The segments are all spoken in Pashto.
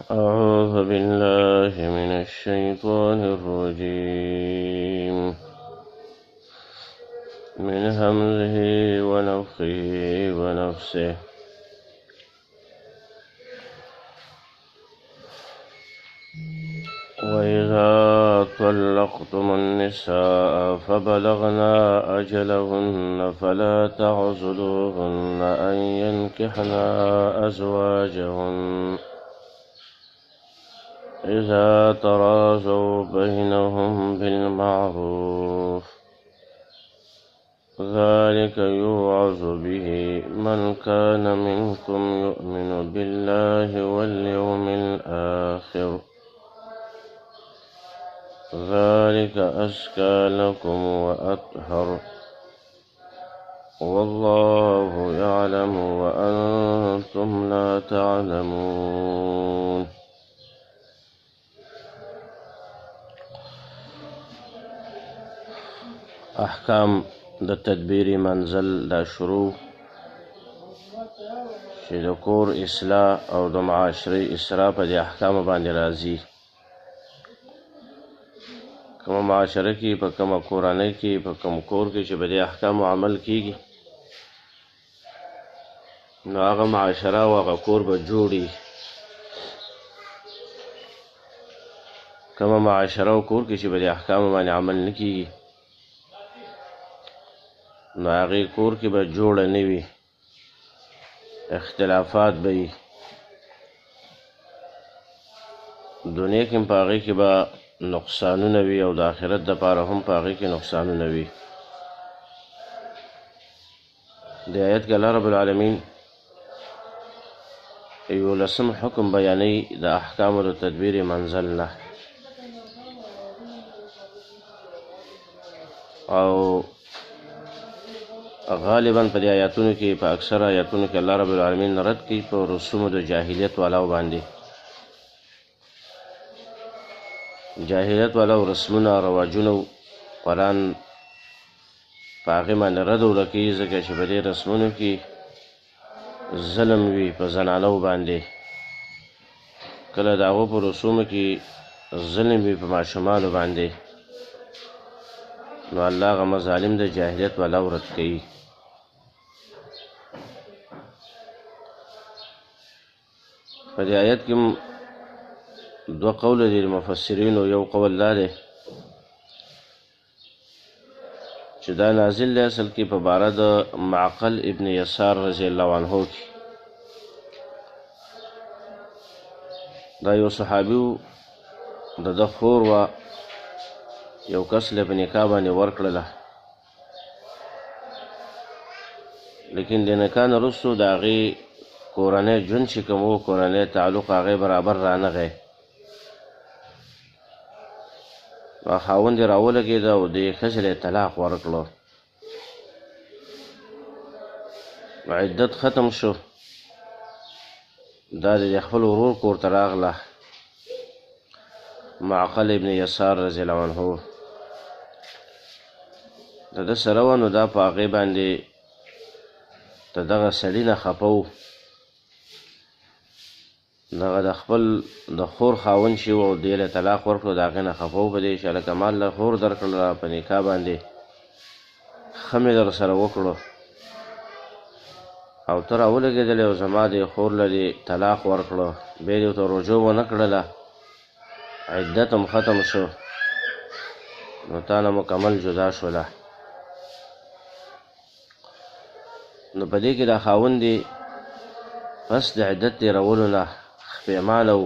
أعوذ بالله من الشيطان الرجيم من همزه ونفخه ونفسه وإذا طلقتم النساء فبلغن أجلهن فلا تعضلوهن أن ينكحن أزواجهن إذا تراضوا بينهم بالمعروف ذلك يوعظ به من كان منكم يؤمن بالله واليوم الآخر ذلك أزكى لكم وأطهر والله يعلم وأنتم لا تعلمون. احکام د تدبیر منزل دا شروع چې د کور اصلاح او د معاشري اصلاح په دې احکام باندې راځي. کومه معاشره کې په کومه کورنۍ کې په کوم کور کې چې په دې احکامو عمل کیږي نو هغه معاشره او هغه کور به جوړي. کومه معاشره او کور کې چې په دې احکامو باندې عمل نه کیږي نو هغې کور کې به جوړه نه وي، اختلافات به وي، دنیا کې هم په هغې کې به نقصانونه وي او د آخرت دپاره هم په هغې کې نقصانونه وي. د آیت کې الله رب العالمین 11 حکم بیانوي د احکامو د تدبیر منزل نه، او غالبا په دې آیاتونو کې په اکثر آیاتونو کې الله رب العالمین رد کوي په رسومو د جاهلیت والاو باندې. جاهلیت والاو رسمونه رواجونه قرآن په هغې باندې رد ورکوي ځکه چې په دې رسمونو کې ظلم وي په زنانو باندې، کله د هغو په رسومو کې ظلم وي په ماشومانو باندې، نو الله هغه مظالم د جاهلیت والاو رد کوي. په دې آیت کې دوه قوله دي د مفسرینو. یو قول دا دی چې دا نازل دی اصل کې په باره د معقل ابن یسار رضی الله عنه کې. دا یو صحابي و، د ده خور وه، یو کس له په نکاح باندې ورکړله، لیکن د نکاح نه وروستو د هغې کورنی ژوند چې کوم و، کورنی تعلق هغې برابر رانغی. خاوند یې راولګېده او دې ښځې له طلاق ورکړو. عدت ختم شو، دا د خپل ورور کور ته راغله، معقل ابن یسار رضی الله عنه د ده سره وه. نو دا په هغې باندې د دغه سړي نه خفه و، دغه د خپل د خور خاوند چې و او دې له طلاق ورکړو، د هغې نه خفه و په دې چې هلکه ما له خور درکړله په نکاح باندې ښه مې در سره وکړو او ته راولګېدلې او زما دې خور له دې طلاق ورکړو، بیا دې ورته رجوع ونه کړله، عدت هم ختم شو، نو تا نه مکمل جدا شوله. نو په دې کې دا خاوند دی پس د عدت تېرولو نه پښیمانه و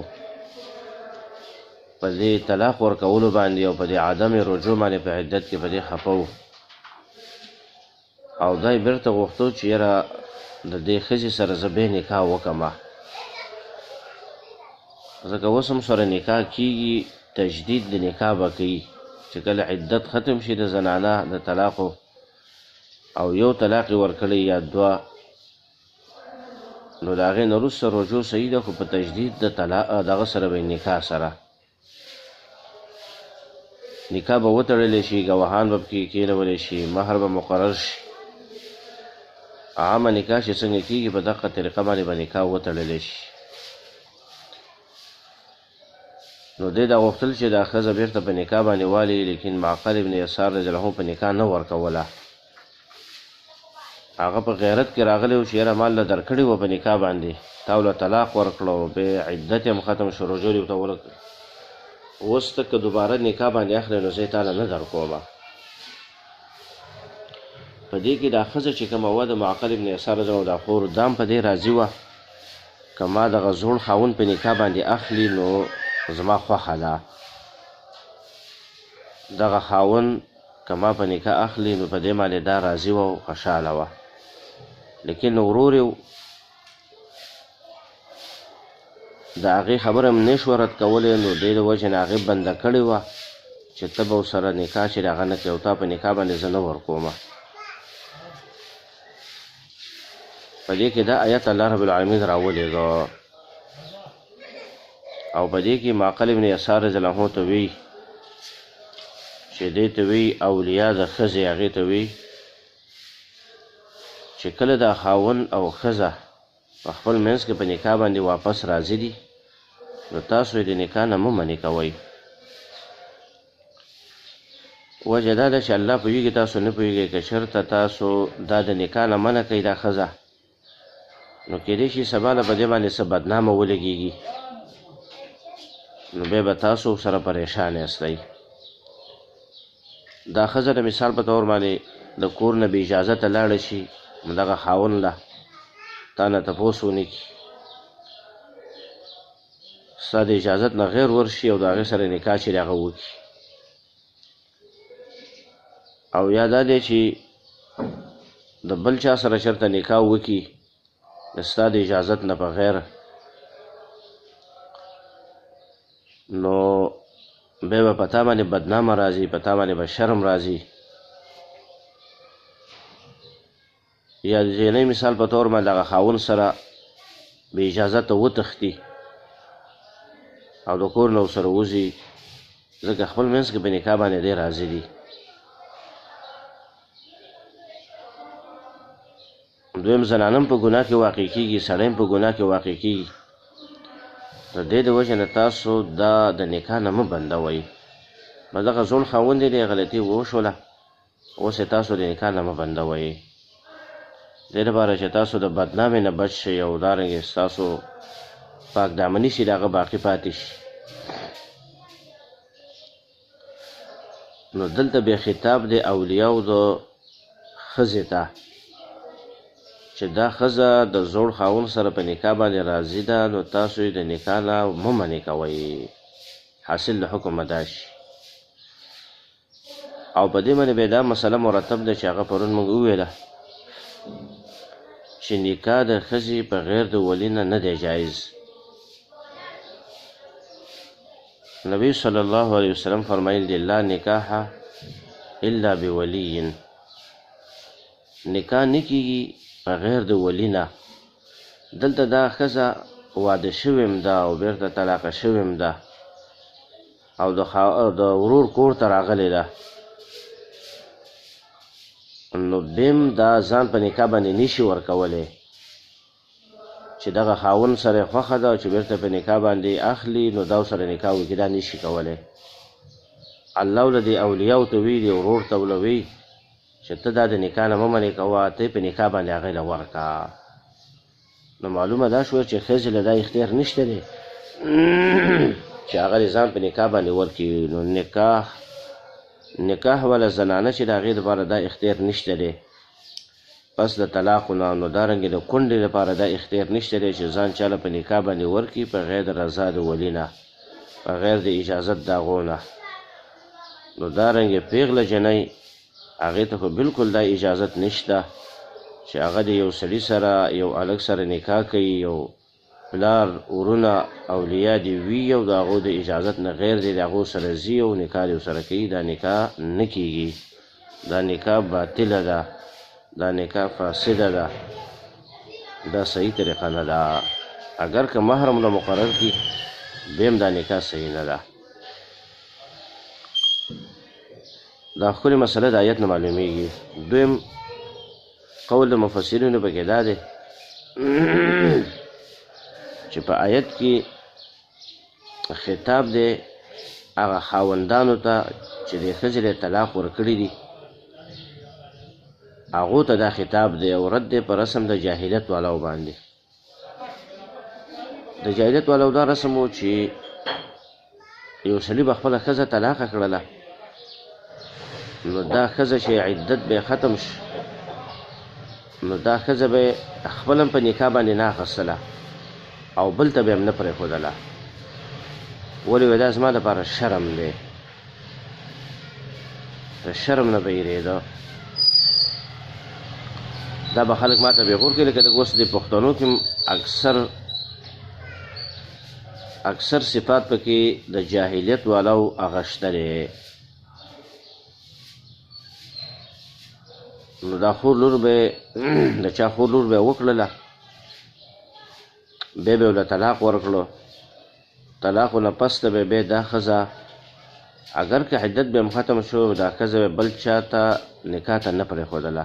په دې طلاق ورکولو باندې او په دې عدم رجوع باندې په عدت کې په دې خفه و، او دا یې بېرته غوښتو چې یاره د دې ښځې سره زه بیا نکاح وکړمه، ځکه اوس هم سره نکاح کېږي، تجدید د نکاح به کوي چې کله عدت ختم شي د زنانه د طلاقو او یو طلاق یې ورکړی یا دوه، نو د هغې نه وروسته رجوع صحیح ده، خو په تجدید د طلاق دغه سره به نکاح سره نکاح به وتړلی شي، ګواهان به پکې کېنولی شي، مهر به مقرر شي. عامه نکاح چې څنګه کېږي په دغه طریقه باندې به نکاح وتړلی شي. نو دې دا غوښتل چې دا ښځه بېرته په نکاح باندې والي، لیکن معقل ابن یسار رضی الله عنه په نکاح نه ورکوله. هغه په غیرت کې راغلی و چې یاره مال له درکړې وه په نکاح باندې، تا وله طلاق ورکړه، بې عدت یې هم ختم شو، رجوع یې ورته ورکړه، اوس ته که دوباره نکاح باندې اخلې نو زه یې تاله نه درکومه. په دې کې دا ښځه چې کومه وه د معقل ابن یسار رضی الله عنه دا خور دام په دې راضي وه که ما دغه زوړ خاوند په نکاح باندې اخلي نو زما خوښه ده، دغه خاوند که ما په نکاح اخلي نو په دې باندې دا راضي وه او خوشحاله وه. لیکن ورور یې د هغې خبره هم نه شوه رد کولی، نو دې د وجې نه هغې بنده کړې وه چې ته به ورسره نکاح چې د هغه نه کوې او تا په نکاح باندې زه نه ورکومه. په دې کې دا آیت الله رب العالمین راولېږه او په دې کې معقل ابن یسار رضی الله عنه ته وی چې دې ته وی اولیا د ښځې هغې ته وی چې کله دا خاوند او ښځه په خپل منځ کې په نکاح باندې واپس راځي دي نو تاسو یې د نکاح نه مه منې کوئ. وجه دا ده چې الله پوهېږي تاسو نه پوهېږئ، که چېرته تاسو دا د نکاح نه منع کوئ دا ښځه نو کېدای شي سبا له په دې باندې څه بدنامه ولګېږي، نو بیا به تاسو سره پریشان یاستئ. دا ښځه د مثال په طور باندې د کور نه بې اجازته لاړه شي نو دغه خاوند له تا نه تپوس ونه کړي، ستا د اجازت نه غیر ورشي او د هغې سره نکاح چې د هغه وکړي، او یا دا دی چې د بل چا سره چېرته نکاح وکړي د ستا د اجازت نه بغیر، نو بیا به په تا باندې بدنامه راځي، په تا باندې به شرم راځي. یا د جینۍ مثال په طور باندې هغه خاوند سره بې اجازته وتښتي او د کور نه ورسره وځي، ځکه خپل منځ کې په نکاح باندې دی راضي دي. دویم زنانه هم په ګناه کې واقع کېږي، سړی هم په ګناه کې واقع کېږي. د دې د وجې نه تاسو دا د نکاح نه مه بندوئ. نو دغه زوړ خاوند دی غلطي وشوله، اوس یې تاسو د نکاح نه مه بندوئ، دې لپاره چې تاسو د بدنامۍ نه بچ شئ او دارنګې ستاسو پاک دامني چې د هغه باقي پاتې شي. نو دلته بیا خطاب دی اولیاو د ښځې ته چې دا ښځه د زوړ خاوند سره په نکاح باندې راضي ده نو تاسو یې د نکاح نه مه منې کوئ، حاصل د حکم ادا شي. او په دې باندې بیا دا مسله مرتب ده چې هغه پرون موږ وویله چې نکاح د ښځې په غیر د ولي نه دی جایز. نبی صلی الله علیه وسلم فرمایل دی لا نکاح الا بولی، نکاح نه کېږي په غیر د ولی نه. دلته دا ښځه واده شوې م ده او بېرته طلاقه شوې م ده او د ورور کور ته راغلې ده، نو بیم دا ځان په نکاح باندې نشي ورکولی چې دغه خاوند سره یې خوښه ده او چې بېرته په نکاح باندې اخلي نو دا سره نکاح وکړي، دا نشي کولی. الله له دې اولیاو ته وی، دې ورور ته له وی چې ته دا د نکاح نه مه منې کوه، ته یې په نکاح باندې هغې له ورکړه. نو معلومه دا شوه چې ښځې له دا اختیار نشته دی چې هغه دې ځان په نکاح باندې ورکړي. نو نکاح والا زنانه چې د هغې دپاره دا اختیار نشته دی پس د طلاقو نه، نو دارنګې د کونډې لپاره دا اختیار نشته دی چې ځان چاله په نکاح باندې ورکړي په غیر د رضا د ولي نه، په غیر د اجازت د هغو نه. نو دارنګې پیغله جنۍ هغې ته خو بلکل دا اجازت نشته چې هغه د یو سړي سره یو هلک سره نکاح کوي، یو پلار ورونه اولیا دې وي او د هغو د اجازت نه غیر دی د هغو سره ځي او نکاح دې ورسره کوي، دا نکاح نه کېږي، دا نکاح باطله ده، دا نکاح فاسده ده، دا صحیح طریقه نه ده. اگر که محرم له مقرر کړي بیم دا نکاح صحیح نه ده. دا ښکلې مسله د آیت نه معلومیږي. دویم قول د مفسرینو پکې دا دی چې په آیت کې خطاب دی هغه خاوندانو ته چې د ښځې له طلاق ورکړي دي هغو ته دا خطاب دی او رد دی په رسم د جاهلیت والاو باندې. د جاهلیت والاو دا رسم و چې یو سړي به خپله ښځه طلاقه کړله نو دا ښځه چې عدت به ختم شي نو دا ښځه به خپل هم په نکاح باندې نه اخیستله او بل ته به هم نه پرېښودله. ولې وایي دا زما لپاره شرم دی، د شرم نه به یېرېده. دا به خلک ما ته بېغور کوي لکه د اوس د پښتنو کې اکثر صفات پکې د جاهلیت والاو هغه شته دی. نو دا خور لور به د چا خور لور به یې وکړله بیا به یې له طلاق ورکړو. طلاق نه پس ته به دا ښځه اگر که عدت به هم ختم شو دا ښځه به بل چا ته نکاح ته نه پرېښودله.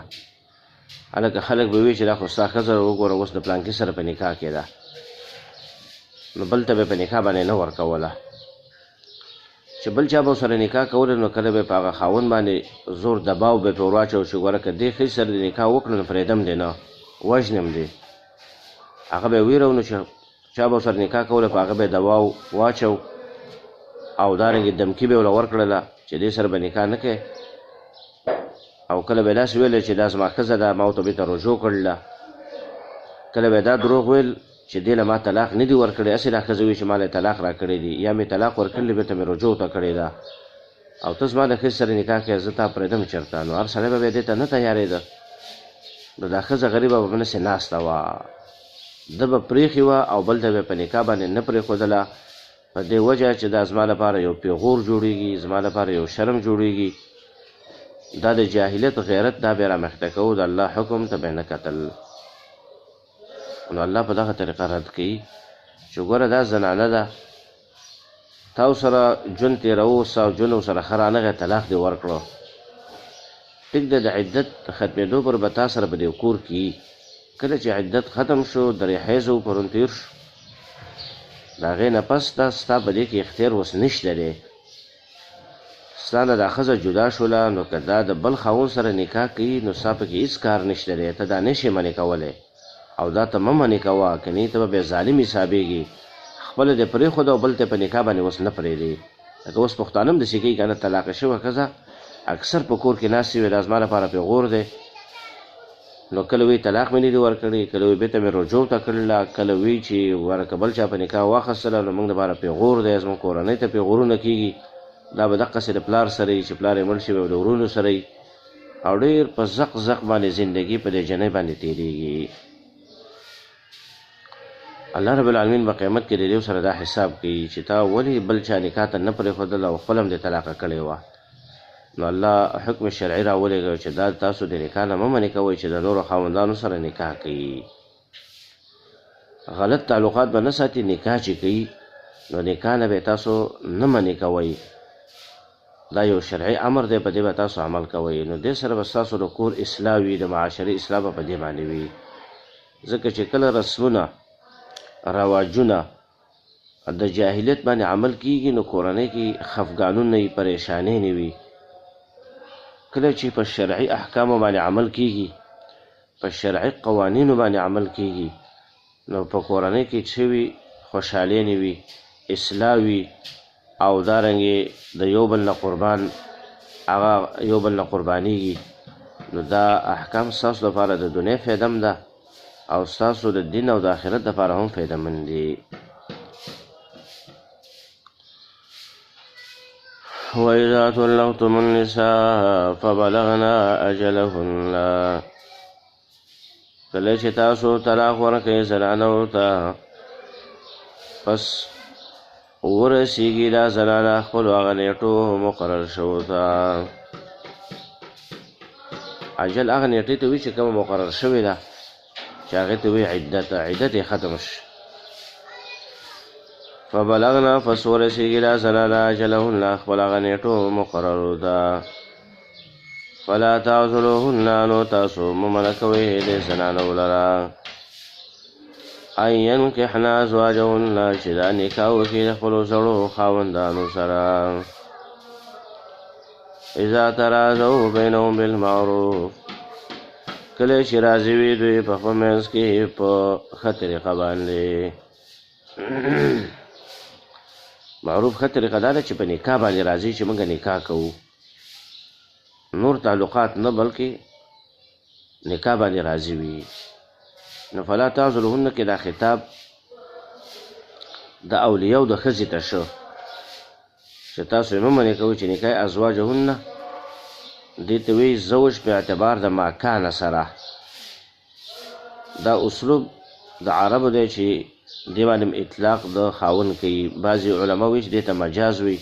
هلکه خلک به وایي چې دا خو ستا ښځه وګوره اوس د پلانکي سره په نکاح کې ده نو بل ته به په نکاح باندې نه ورکوله. چې بل چا به ورسره نکاح کوله نو کله به په هغه خاوند باندې زور دباو به پرې ور چې ګوره که دې ښځې سره د نکاح وکړو نو پرېږدم دې نه وژنم دې. هغه به یې ویرو نو چې چا به ورسره نکاح کوله په هغه به یې دباو واچو او دارنګې دمکي به یې ورله ورکړله چې دې سره به نکاح نه کوې او کله به یې داسې ویلی چې دا زما ښځه ده ما ورته بېرته رجوع کړله. کله به یې دا دروغ ویل چې دې له ما طلاق نه دي ورکړی هسې دا ښځه وایي چې ما له طلاق را کړی دي یا مې طلاق ورکړلی بېرته مې رجوع ته کړې ده او ته زما د ښځې سره نکاح کوې زه تا پرېږدم چېرته. نو هر سړی به بیا دې ته نه تیارېده. نو دا ښځه غریبه به نسې ناسته وه ده به پرېښې وه او بل ته به په نکاح باندې نه پرېښودله په دې وجه چې دا زما لپاره یو پیغور جوړېږي زما لپاره یو شرم جوړېږي. دا د جاهلیت غیرت دا به یې رامخته کوو د الله حکم ته به یې نه کتل. نو الله په دغه طریقه رد کوي چې ګوره دا زنانه ده تا ورسره ژوند تېروه او ژوند ورسره ښه رانغی طلاق دې ورکړو ټیک ده د عدت ختمېدو پر به تا سره په دې کور کې کله چې عدت ختم شو درې حیض و پرون تېر شو د هغې نه پس دا ستا په دې کې اختیار اوس نشته دی. ستا نه دا ښځه جدا شوله نو که دا د بل خاوند سره نکاح کوي نو ستا پکې هېڅ کار نشته دی ته دا نشې منې کولی او دا ته مه منې کوه کنې ته به بیا ظالم حسابېږي. خپله دې پرېښوده او بل ته په نکاح باندې اوس نه پرېږدي. لکه اوس پښتانه هم داسې کوي که نه طلاقه شوې ښځه اکثر په کور کې ناستې وي دا زما لپاره پیغور دی نو کله وایي طلاق مې نه دي ورکړی کله وایي بېرته مې رجوع ته کړله کله وایي چې وره که بل چا په نکاح واخیستله نو موږ دپاره پیغور دی زموږ کورنۍ ته پیغورونه کېږي. دا به دقسې د پلار سره وي چې پلار یې مړ شي او د ورونو سره وي او ډېر په زق زق باندې زندګي په دې جنۍ باندې تېرېږي. الله رب العالمین په قیامت کې د دې سره دا حساب کوي چې تا ولې بل چا نکاح ته نه پرېښودله او خپله هم دې طلاقه کړې وه. نو الله حکم شرعي راولېږه چې دا تاسو د نکاح نه مه منې کوئ چې د نورو خاوندانو سره نکاح کوي. غلط تعلقات به نه ساتي نکاح چې کوي نو نکاح نه به تاسو نه منې کوئ. دا یو شرعي امر دی په دې به تاسو عمل کوئ نو دې سره به ستاسو د کور اصلاح وي د معاشري اصلاح به په دې باندې وي. ځکه چې کله رسمونه رواجونه د جاهلیت باندې عمل کیږي نو کورنۍ کې خفګانونه وي پریشانۍ نه وي. کله چې په شرعي احکامو باندې عمل کیږي په شرعي قوانینو باندې عمل کیږي نو په کورنۍ کې څه وي خوشحالي نه وي اصلاح وي او دارنګې د یو بل نه قربان هغه یو بل نه قربانېږي. نو دا احکام ستاسو لپاره د دنیا فایده هم ده او ستاسو د دین او د آخرت لپاره هم فایده مند دي. وَإِذَا طَلَّقْتُمُ النِّسَاءَ فَبَلَغْنَ أَجَلَهُنَّ کله چې تاسو طلاق ورکړئ زنانو ته پس ورسیږي دا زنانه خپلو هغه نیټو مقرر شوو ته. اجل هغه نیټې ته وایي چې کومه مقرر شوې ده چې هغې ته وایي عدت یې ختم شي. فبلغنا پس ورسیږي دا زنانه اجلهن خپل هغه نیټو مقررو ته. فلا تعذلوهن نو تاسو مه منع کوئ دې زنانو لره ان ينکحنا ازواجهن چې دا نکاح وکړي د خپلو زړو خاوندانو سره اذا تراضوا بینهم بالمعروف کله چې راضي وي دوی په خپل منځ کې په ښه طریقه باندې معروف ښه طریقه دا ده چې په نکاح باندې راضي چې موږ نکاح کوو نور تعلقات نه بلکې نکاح باندې راضي وي نو فلا تعذلوهن کې دا خطاب د اولیاء د ښځې ته شو چې تاسو یې مه منې کوئ چې نکاح ازواجهن دې ته وایي زوج په اعتبار د ماکانه سره دا اسلوب د عربو دی چې دې باندې اطلاق د خاوند کوي بعضې علما وایي چې دې ته مجاز وي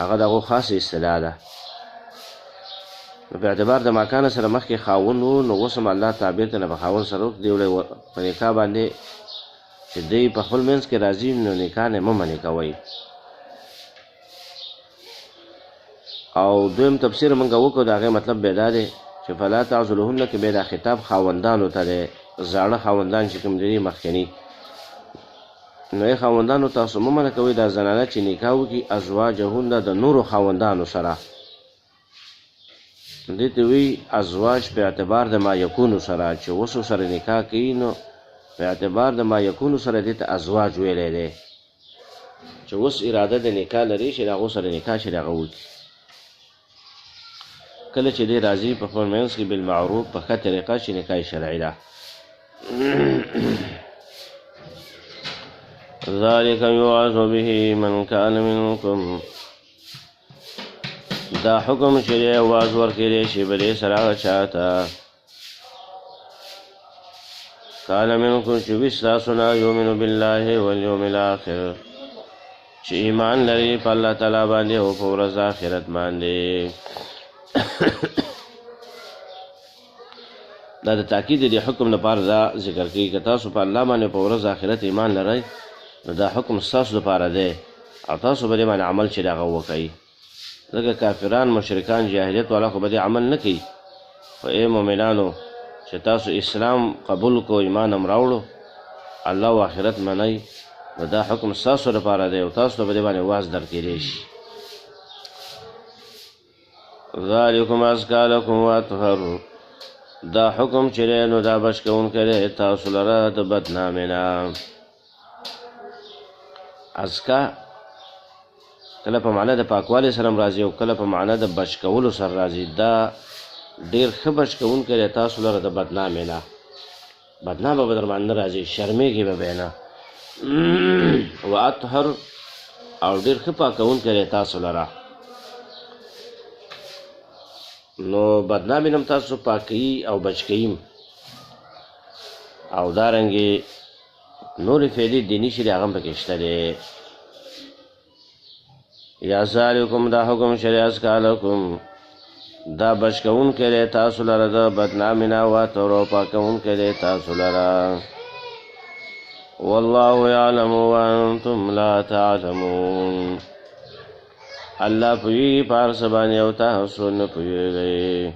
هغه د هغو خاصه اصطلاح ده نو په اعتبار د ماکانه سره مخکې خاوند و نو اوس هم الله تعبیر ته نه په خاوند سره وکړي دی په نکاح باندې چې دی په خپل منځ کې راځي نو نکاح نه مه منې کوئ او دویم تفسیر موږ وکړو د هغې مطلب بیا دا دی چې فلا تعذلوهن کې بیا دا خطاب خاوندانو ته دی زاړه خاوندان چې کوم دي مخکني نو ای خاوندانو تاسو مه منع کوئ دا زنانه چې نکاح وکړي ازواجهن د نورو خاوندانو سره دې ته وایي ازواج په اعتبار د ما یکونو سره چې اوس سره نکاح کوي نو په اعتبار د ما یکونو سره دې ته ازواج ویلی دی چې اوس اراده د نکاح لري چې د هغو سره نکاح چې د هغه وکړي کله چې دی راځي په خپل منځ کې بالمعروف په ښه طریقه چې نکاح شرعي ده ذلك يوعظ به من كان منكم دا حکم چې دی واز ورکړی شي به دې سره هغه چاته کان منکم چې وي ستاسو نه یؤمن بالله والیوم الاخر چې ایمان لري په الله تعالی باندې او په ورځ آخرت باندې دا د تاکید د حکم لپاره دا ذکر کوي که تاسو په الله باندې په ورځ آخرت ایمان لرئ نو دا حکم ستاسو لپاره دی او تاسو به دې باندې عمل چې د هغه وکئ ځکه کافران مشرکان جاهلیت والا خو به دې عمل نه کوي خو ای مؤمنانو چې تاسو اسلام قبول کو ایمان هم راوړو الله او آخرت منئ نو دا حکم ستاسو لپاره دی او تاسو به دې باندې واز درکېدی شي ذلکم ازکا لکم واطهر دا حکم چې دی نو دا بچ کوونکی دی تاسو لره د بدنامۍ نه ازکا کله په معنا د پاکوالي سره هم راځي او کله په معنا د بچ کولو سره راځي دا ډېر ښه بچ کوونکی دی تاسو لره د بدنامۍ نه بدنام به در باندې نه راځي شرمېږي به بیا نه و اطهر او ډېر ښه پاکوونکی دی تاسو لره نو بدنامي هم تاسو پاکوي او بچ کوي او دارنګې نورې فعلي دیني چې دی هغه هم پکې شته دی یا ذالکم دا حکم شریع ازکا لکم دا بچ کوونکی دی تاسو لره د بدنامۍ نه واطهر او پاکوونکی دی تاسو لره والله یعلم وانتم لا تعلمون الله پوهېږي په هر څه باندې او تاسو نه پوهېږئ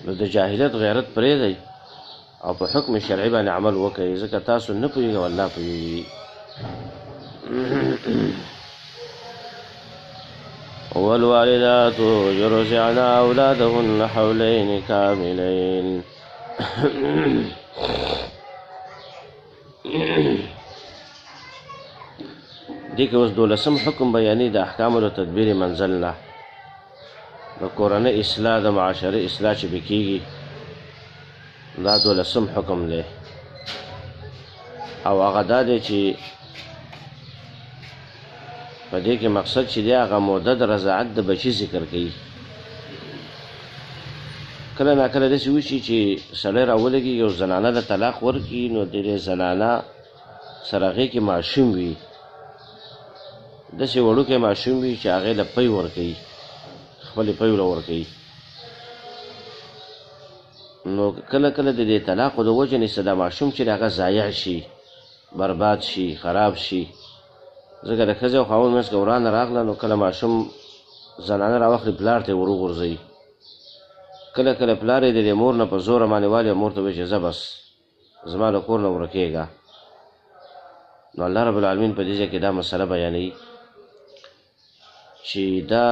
نو د جاهلیت غیرت پرېږدئ او په حکم شرعي باندې عمل وکړئ ځکه تاسو نه پوهېږئ او الله پوهېږي والوالدات يرضعن أولادهن حولين كاملين دې کې اوس 12 حکم بیانې د احکامو د تدبیر منزل نه د کورنۍ اصلاح د معاشرې اصلاح چې به کېږي دا 12 حکم دی او هغه دا دی چې په دې کې مقصد چې دی هغه موده د رضاعت د بچي ذکر کوي کله ناکله داسې وشي چې سړی راولګي یو زنانه د طلاق ورکړي نو د دې زنانه سره هغې کې ماشوم وي داسې وړوکی ماشوم وي چې هغې له پی ورکوي خپلې پی له ورکوي نو کله کله د دې طلاقو د وجې نه دا ماشوم چې د هغه ضایع شي برباد شي خراب شي ځکه د ښځې او خاوند منځ کې ورانه راغله نو کله ماشوم زنانه راواخلي پلار ته یې ور وغورځوي کله کله پلار یې د دې مور نه په زوره باندې والي او مور ته وایي چې زه بس زما له کور نه ورکېږه. نو الله رب العالمین په دې ځای کې دا مسله بیانوي چې دا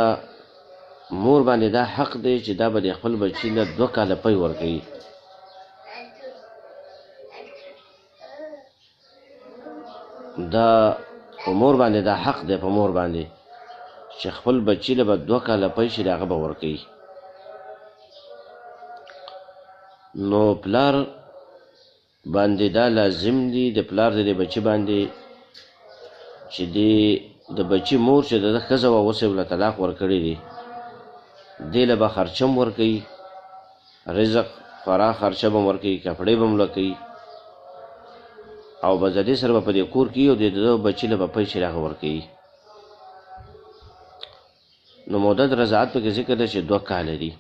مور باندې دا حق دی چې دا به د خپل بچي له 2 کاله پی ورکوي. دا په مور باندې دا حق دی په مور باندې چې خپل بچي له به 2 کاله پی چې د هغه به ورکوي. نو پلار باندې دا لازم دی د پلار د بچي باندې چې د بچي مور چې د ښځه وه اوس یې له طلاق ورکړی دی دې له به خرچه هم ورکوي، رزق خوراک خرچه به هم ورکوي، کپړې به هم لکوي او به د دې سره به په دې کور کې او د ده بچي له به پی چې هغه ورکوي. نو مدت رضاعت پکې ذکر دی چې 2 کاله دي.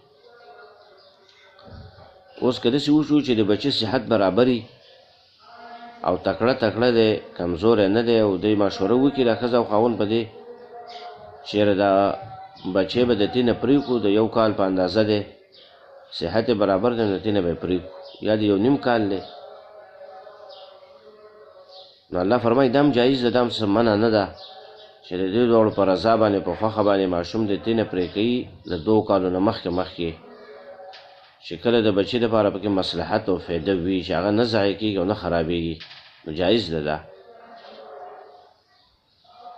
اوس که داسې وشو چې د بچي صحت برابري او تکړه دی، کمزوری نه دی او دوی مشوره وکړي دا ښځه او خاوند په دې چېرې دا بچی به د دې نه پرېږدو د 1 کال په اندازه دی، صحت یې برابر دی، نو دې نه به یې پرېږدو یا د 1.5 کال دی. نو الله فرمایي دا هم جایز ده، دا هم څه منع نه ده چې د دې دواړو په رضا باندې په خوښه باندې ماشوم د دې نه پرې کوي د 2 کالو نه مخکې چې کله د بچي دپاره پکې مصلحت او فایده وي چې هغه نه ضایع کېږي او نه خرابېږي، نو جایز ده دا.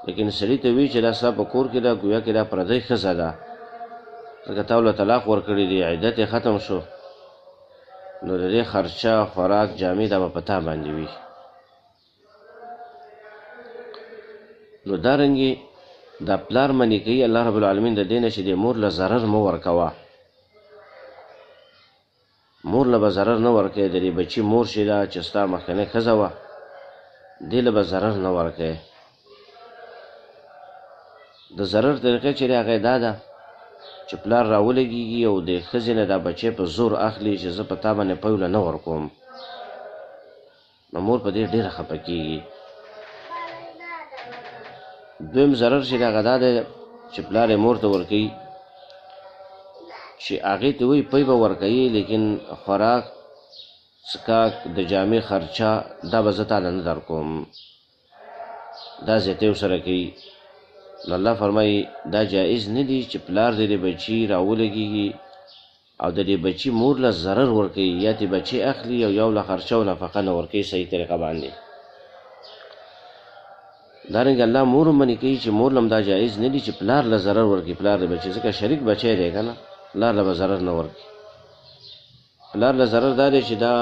لیکن سړي ته وي چې دا ستا په کور کې ده ګویا کې دا پردۍ ښځه ده، ځکه تا له طلاق ورکړی دی، عدت یې ختم شو، نو د دې خرچه خوراک جامې دا به په تا باندې وي. نو دارنګې دا پلار منې کوي الله رب العالمین د دې نه چې د مور له ضرر مه ورکوه، مور له به ضرر نه ورکوي. د دې بچي مور چې ده چې ستا مخکنۍ ښځه وه دې له به ضرر نه ورکوي. د ضرر طریقې چې هغه دا ده چې پلار راولګېږي او د ښځې نه دا بچی په زور اخلي چې زه په تا باندې پیوله نه ورکوم، نو مور په دې ډېره خفه کېږي. دویم ضرر چې هغه دا دی چې پلار یې مور ته ورکوي چې هغې ته وایي پی به ورکوي لیکن خوراک څښاک د جامې خرچه دا به زه تاله نه در کوم، دا زیاتۍ ورسره کوي. نو الله فرمایي دا جایز نه دي چې پلار د دې بچي راولګېږي او د دې بچي مور له ضرر ورکوي یا دې بچي اخلي او یو له خرچه او نفقه نه ورکوي صحیح طریقه باندې. دارنګه الله مور هم منې کوي چې مور له هم دا جایز نه دي چې پلار له ضرر ورکوي پلار د بچي، ځکه شریک بچی دی که نه، پلار له به ضرر نه ورکوي. پلار له ضرر دا دی چې دا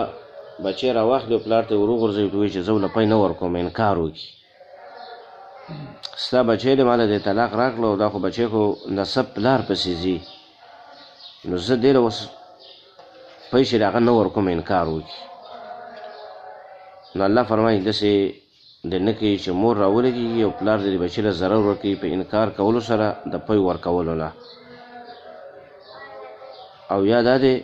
بچی راواخلي او پلار ته ور وغورځوي ورته وایي چې زه له پی نه ورکوم، انکار وکړي. ستا بچی دی ما له دې طلاق راکړه او دا خو بچی خو نسب پلار پسې ځي، نو زه دې له اوس پی چې د هغه نه ورکوم انکار وکړي. نو الله فرمایي داسې د نه کوي چې مور راولګېږي او پلار د دې بچي له ضرر ورکوي په انکار کولو سره د پی ورکولو نه. او یا دا دی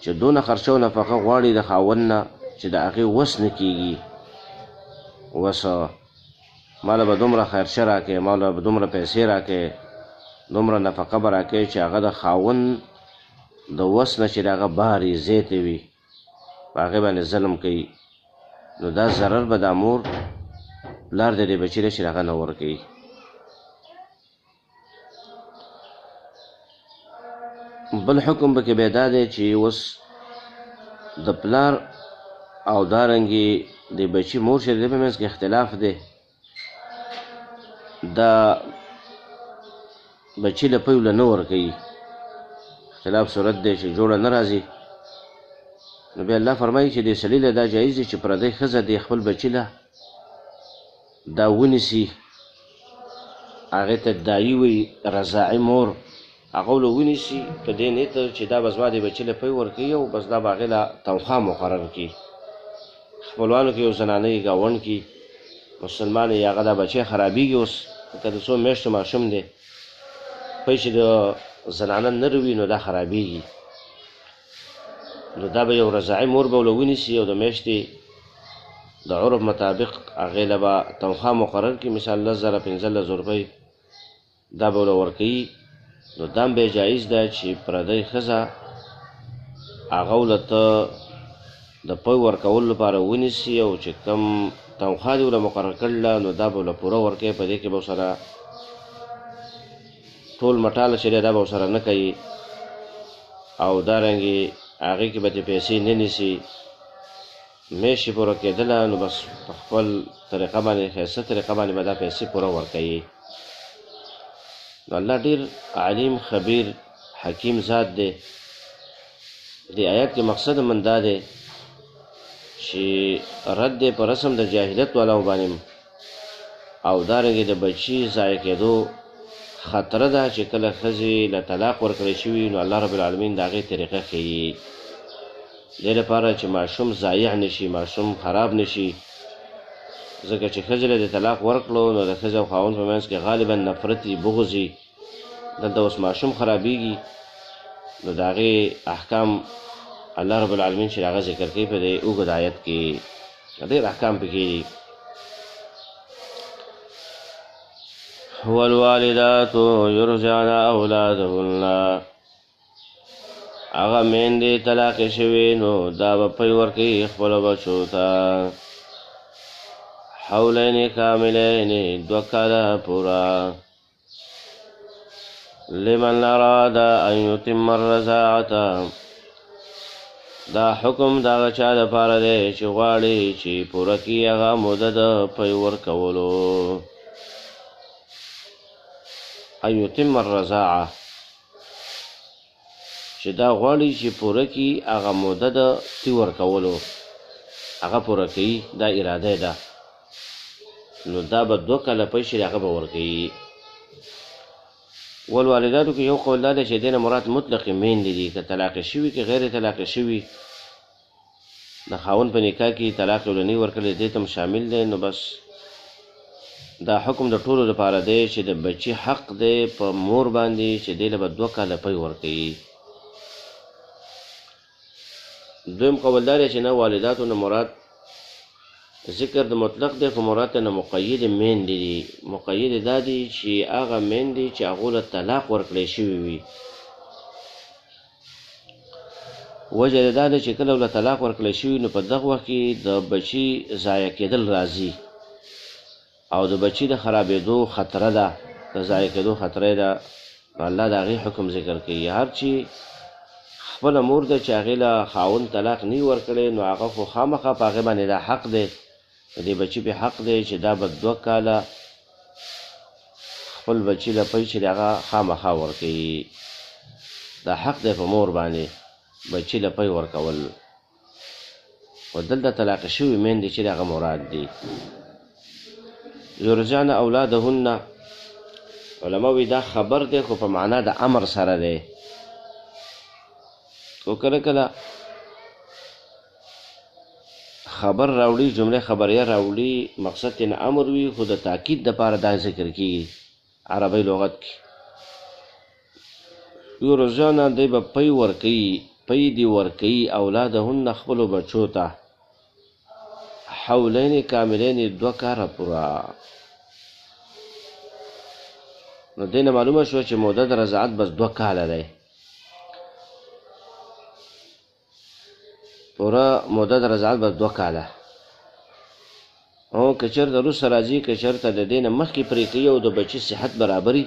چې دونه خرچه او نفقه غواړي د خاوند نه چې د هغې وس نه کېږي، وس ماله به دومره خیرچه راکړې، ماله به دومره پیسې راکړې، دومره نفقه به راکړې چې هغه د خاوند د وس نه چې د هغه بارې زیاتې وي په هغې باندې ظلم کوي، نو دا ضرر به دا مور پلار د دې بچي دی چې هغه نه ورکوي. بل حکم به کې بیا دا دی چې اوس د پلار او دارنګې د بچي مور چې د دې په منځ کې اختلاف دی، دا بچي له پیوله نه ورکوي، اختلاف صورت دی چې جوړه نه راځي. نو بیا الله فرمایي چې دې سړي له دا جایز دی چې پردۍ ښځه دې خپل بچي له دا ونیسي، هغې ته دایي وایي رضاعي مور، هغه له ونیسي په دې نیته چې دا به زما د بچي له پی ورکوي او بس دا به هغې له تنخوا مقرر کړي. خپلوانو کې یو زنانه یې ګاونډ کې مسلمان یې هغه دا بچی خرابېږي، اوس که د څو میاشتو ماشوم دی پی چې د زنانه نر وي نو دا خرابېږي، نو دا به یو رضاعي مور به له ونیسي او د میاشتې د عرف مطابق هغې له به تنخوا مقرر کړي، مثال 10,000 15,000 روپۍ دا به له ورکوي. نو دا هم بیا جایز ده چې پردۍ ښځه هغه له ته د پوی ورکولو لپاره ونیسي او چې کم تنخوا دې ورله مقرر کړله نو دا به ورله پوره ورکوي. په دې کې به ورسره ټول مټاله چې دی دا به ورسره نه کوي او دارنګې هغې کې به دې پیسې نه نیسي. میاشتې پوره کېدله نو بس په خپل طریقه باندې ښایسته طریقه باندې به دا پیسې پوره ورکوي. نو الله ډېر علیم خبیر حکیم ذات دی. دې آیات کې مقصد من دا دی چې رد دی په رسم د جاهلیت والاو باندې او دارنګې د بچي ضایع کېدو خطره ده چې کله ښځې له طلاق ورکړی شوي نو الله رب العالمین د هغې طریقه ښیي دې لپاره چې ماشوم ضایع نشي، ماشوم خراب نشي. ځکه چې ښځې له د طلاق ورکړو نو د ښځې او خاوند په منځ کې غالبا نفرت وي، بغض وي. دلته اوس ماشوم خرابېږي نو د هغې احکام الله رب العالمین چې هغه ذکر کوي په دې اوږد آیت کې ډېر احکام پکې دي. والوالدات یرضعن اولادهن، هغه میندې طلاقې شوې نو دا به پی ورکوي خپلو بچو ته حولین کاملین 2 کاله پوره. لمن اراد ان یتم الرضاعة، دا حکم د هغه چا دپاره دی چې غواړي چې پوره کړي هغه موده د پی ورکولو. ان یتم الرضاعة چې دا غواړي چې پوره کړي هغه موده د پی ورکولو، هغه پوره کوي، دا اراده ده. نو دا به 2 کاله پی شي هغه به ورکوي. والوالداتو کې یو قول دا دی چې دې نه مراد مطلقې میندې دي، که طلاقې شوي که غیر طلاقې شوي، د خاوند په نکاح کې طلاق یې ولنی ورکړی دې ته هم شامل دی. نو بس دا حکم د ټولو لپاره دی چې د بچي حق دی په مور باندې چې دې له به 2 کاله پی ورکوي. دویم قول دا دی چې نه والداتو نه مراد ذکر د مطلق دی خو مراد ته نه مقید میندې دي. مقید دا دي چې هغه میندې چې هغو له طلاق ورکړی شوي وي. وجه یې دا ده چې کله له طلاق ورکړی شوي نو په دغه وخت کې د بچي ضایع کېدل راځي او د بچي د خرابېدو خطره ده، د ضایع کېدو خطره ده. الله د هغې حکم ذکر کوي. هر چې خپله مور ده چې هغې له خاوند طلاق نه ورکړی نو هغه خو خامخا په هغې باندې دا حق دی، د دې بچي په حق دی چې دا به 2 کاله خپل بچي له پی چې د هغه خامخا ورکوي. دا حق دی په مور باندې بچي له پی ورکول. خو دلته طلاق شوي میندې چې د هغه مراد دي. یرضعن اولادهن، علما وایي دا خبر دی خو په معنا د امر سره دی. خو کله کله خبر راوړي، جمله خبریه راوړي، مقصد تینا امر وي خو د تاکید دپاره دا ذکر کیږي عربی لغت کې. یرضعن دی به پی ورکوي، پی دی ورکوي اولادهن خپلو بچو ته حولین کاملین 2 کاله پوره. نو دې نه معلومه شوه چې موده د رضاعت بس 2 کاله دی. پوره موده د رضاعت بس 2 کاله. او که چېرته وروسته راځي، که چېرته د دې نه مخکې پرې کوي او د بچي صحت برابري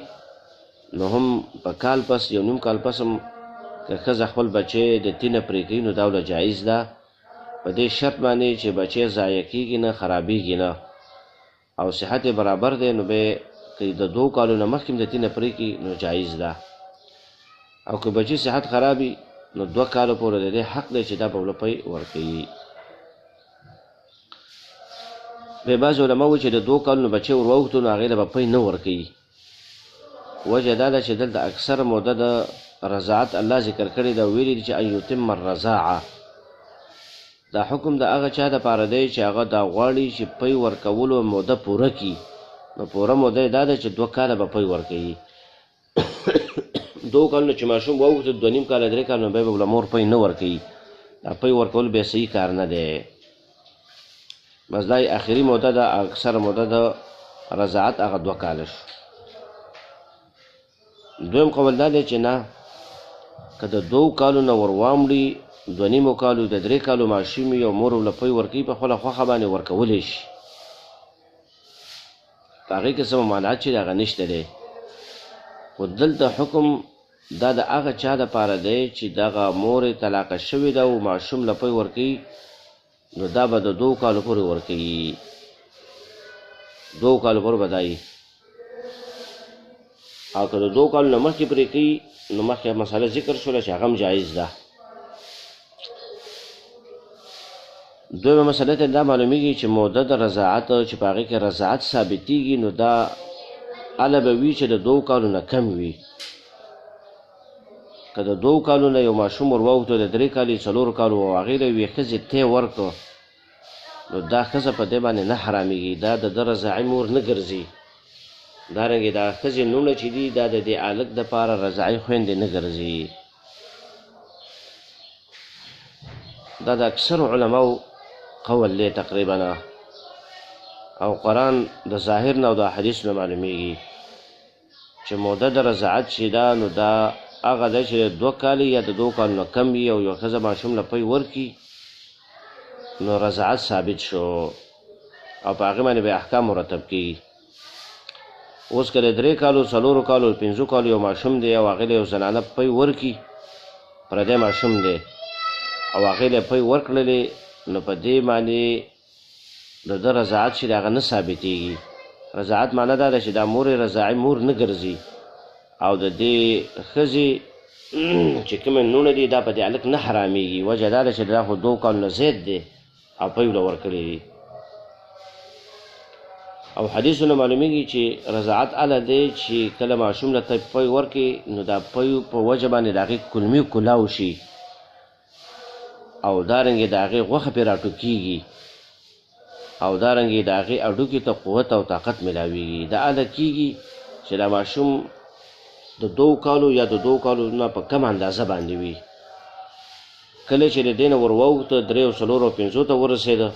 نو هم په کال پس 1.5 کال پس هم که ښځه خپل بچی د تینه پرې کوي نو دا له جایز ده، په دې شرط باندې چې بچی ضایع کېږي نه، خرابېږي نه او صحت برابر دی. نو به که د 2 کالو نه مخکې د تینه پرې کوي نو جایز ده. او که بچی صحت خرابي نو 2 کالو پورې د دې حق دی چې دا به ورله پی ورکوي. به بعض علما وایي چې د 2 کالو نه بچی ور واوښتو نو هغې له به پی نه ورکوي. وجه دا ده چې دلته اکثر موده د رضاعت الله ذکر کړې ده، ویلي دي چې ان یتم الرضاعة. دا حکم د هغه چا دپاره دی چې هغه دا غواړي چې پی ورکولو موده پوره کړي. نو پوره موده یې دا ده چې 2 کاله به پی ورکوي. 2 کالونه چې ماشوم واوښته 2.5 کاله 3 کاله نو بیا به له مور پی نه ورکوي. دا پی ورکول بیا صحیح کار نه دی. بس دا آخري موده ده، اکثر موده د رضاعت هغه 2 کاله شو. دویم قول دا دی چې نه، که د 2 کالو نه ور واوړي دوه نیمو کالو د 3 کالو ماشوم وي او مور ورله پوی ورکوي په خپله خوښه باندې ورکولی شي په هغې کې څه ممانعت چې د هغه نشته دی خو دلته حکم دا د هغه چا دپاره دی چې دغه مورې طلاقه شوې ده او ماشوم له پوی ورکوي نو دا به د 2 کالو پورې ورکوي 2 کالو پورې به دا وي او که د 2 کالو نه مخکې پرې کوي نو مخکې مسله ذکر شوله چې هغه هم جایز ده دویمه مسله ته دا معلومیږي چې موده د رضاعت چې په هغې کې رضاعت ثابتېږي نو دا هله به وي چې د 2 کالو نه کم وي که د 2 کالو نه یو ماشوم ور واوښتو د 3 کالو 4 کالو او هغې له یوې ښځې تی ورکړو نو دا ښځه په دې باندې نه حرامېږي دا د ده رضاعي مور نه ګرځي دارنګې دا ښځې نومونه چې دي دا د دې هلک دپاره رضاعي خویندې نه ګرځي دا د اکثرو علماو قول دی تقریبا او قرآن د ظاهر نه او د حدیث نه معلومیږي چې موده د رضاعت چې ده نو دا هغه ده چې 2 کاله یا د 2 کالو نه کم وي او یو ښځه ماشوم له پی ورکړي نو رضاعت ثابت شو او په هغې باندې به احکام مرتب کېږي اوس که د 3 کالو 4 کالو 5 کالو یو ماشوم دی او هغې له یو زنانه پی ورکړي پردی ماشوم دی او هغې له پی ورکړلې نو په دې باندې د ده رضاعت چې د هغه نه ثابتېږي رضاعت معنی دا ده چې دا مور رضاعي مور نه ګرځي او د دې ښځې چې کومې نوڼه دي دا په دې هلک نه حرامېږي وجه دا ده چې دا خو 2 کالو نه زیات دی او پی له ورکړی دي او حدیثونه معلومیږي چې رضاعت هله دی چې کله ماشوم له ته پی ورکړي نو دا پی په وجه باندې د هغې کلمي کلاو شي او دارنګې د هغې غوښه پرې راټوکېږي او دارنګې د هغې هډوکي ته قوت او طاقت میلاویږي دا هله کېږي چې دا ماشوم د 2 کالو یا د 2 کالو نه په کم اندازه باندې وي کله چې د دې نه ور واوښته 3 او 4 او 5 ته ورسېده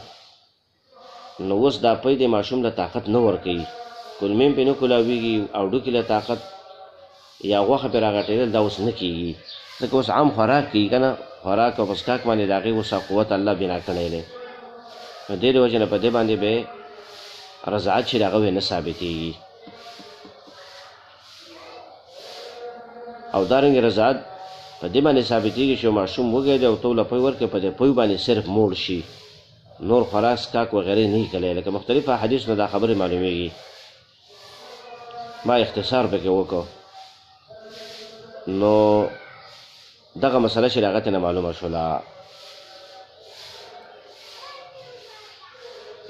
نو اوس دا پی د ماشوم له طاقت نه ورکوي کلمې هم پرې نه کولاویږي او ډوکي له طاقت یا غوښه پرې راغټېدل دا اوس نه کېږي ځکه اوس عام خوراک کېږي که نه خوراک او مسکاک باندې د هغې اوس قوت الله بنا کړی دی نو دې د وجې نه په دې باندې به رضاعت چې د هغه نه ثابتېږي او دارنګې رضاعت په دې باندې ثابتېږي چې ماشوم وږی دی او ته له پی ورکړې په دې پی باندې صرف موړ شي نور خوراک سکاک وغیرې نه یې کلی لکه مختلف احادیث نه دا خبرې معلومیږي ما اختصار پکې وکړو نو دغه مسله چې د هغه ترنه معلومه شوله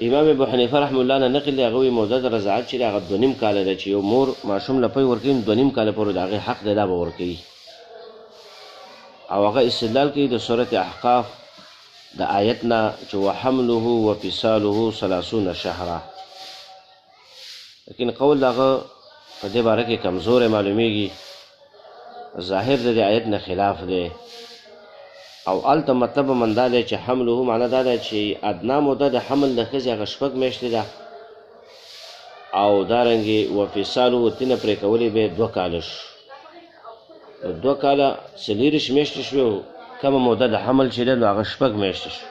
امام ابو حنیفه رحمه الله نه نقل دی هغه وایي موده د رضاعت چې د هغه 2.5 کاله ده چې یو مور ماشوم له پی ورکوي 2.5 کاله پورې د هغې حق دی دا به ورکوي او هغه استدلال کوي د سورت احقاف د آیت نه چې وحمله وفصاله 30 شهره لیکن قول دغه په دې باره کې کمزوری معلومیږي ظاهر د دې آیت نه خلاف دی او هلته مطلب من دا دی چې حمله معنی دا دی چې ادنا موده د حمل د ښځې هغه 6 میاشتې ده او دارنګې وفصاله تینه پرې کولی به 2 کاله شو 2 کاله 40 میاشتې شوې کمه موده د حمل چې دی نو هغه 6 میاشتې شو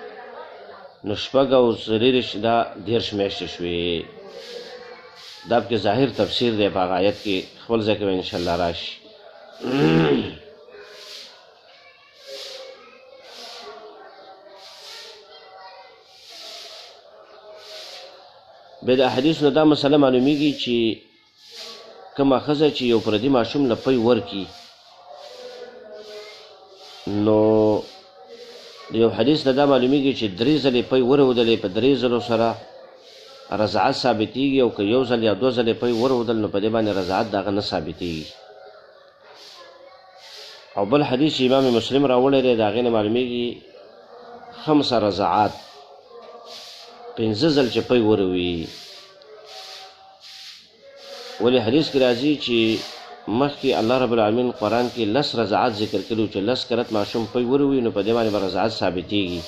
نو 6 او 40 دا 10 میاشتې شوې دا پکې ظاهر تفسیر دی په هغه آیت کې خپل ځای کې به انشاءالله راشي به د احادیثو نه دا مسله معلومیږي چې کومه ښځه چې یو پردي ماشوم له پی ورکړي نو د یو حدیث نه دا معلومیږي چې 3 ځلې پی ورودلې په 3 ځلو سره رضاعت ثابتېږي او که 1 ځل یا 2 ځلې پی ورودل نو په دې باندې رضاعت د هغه نه ثابتېږي او بل حدیث امام مسلم راوړی دی د هغې نه معلومیږي 5 رضاعات 5 ځل چې پی وروي ولې حدیث کې راځي چې مخکې الله رب العالمین قرآن کې 10 رضاعات ذکر کړي چې 10 کرت ماشوم پی وروي نو په دې باندې به رضاعت ثابتېږي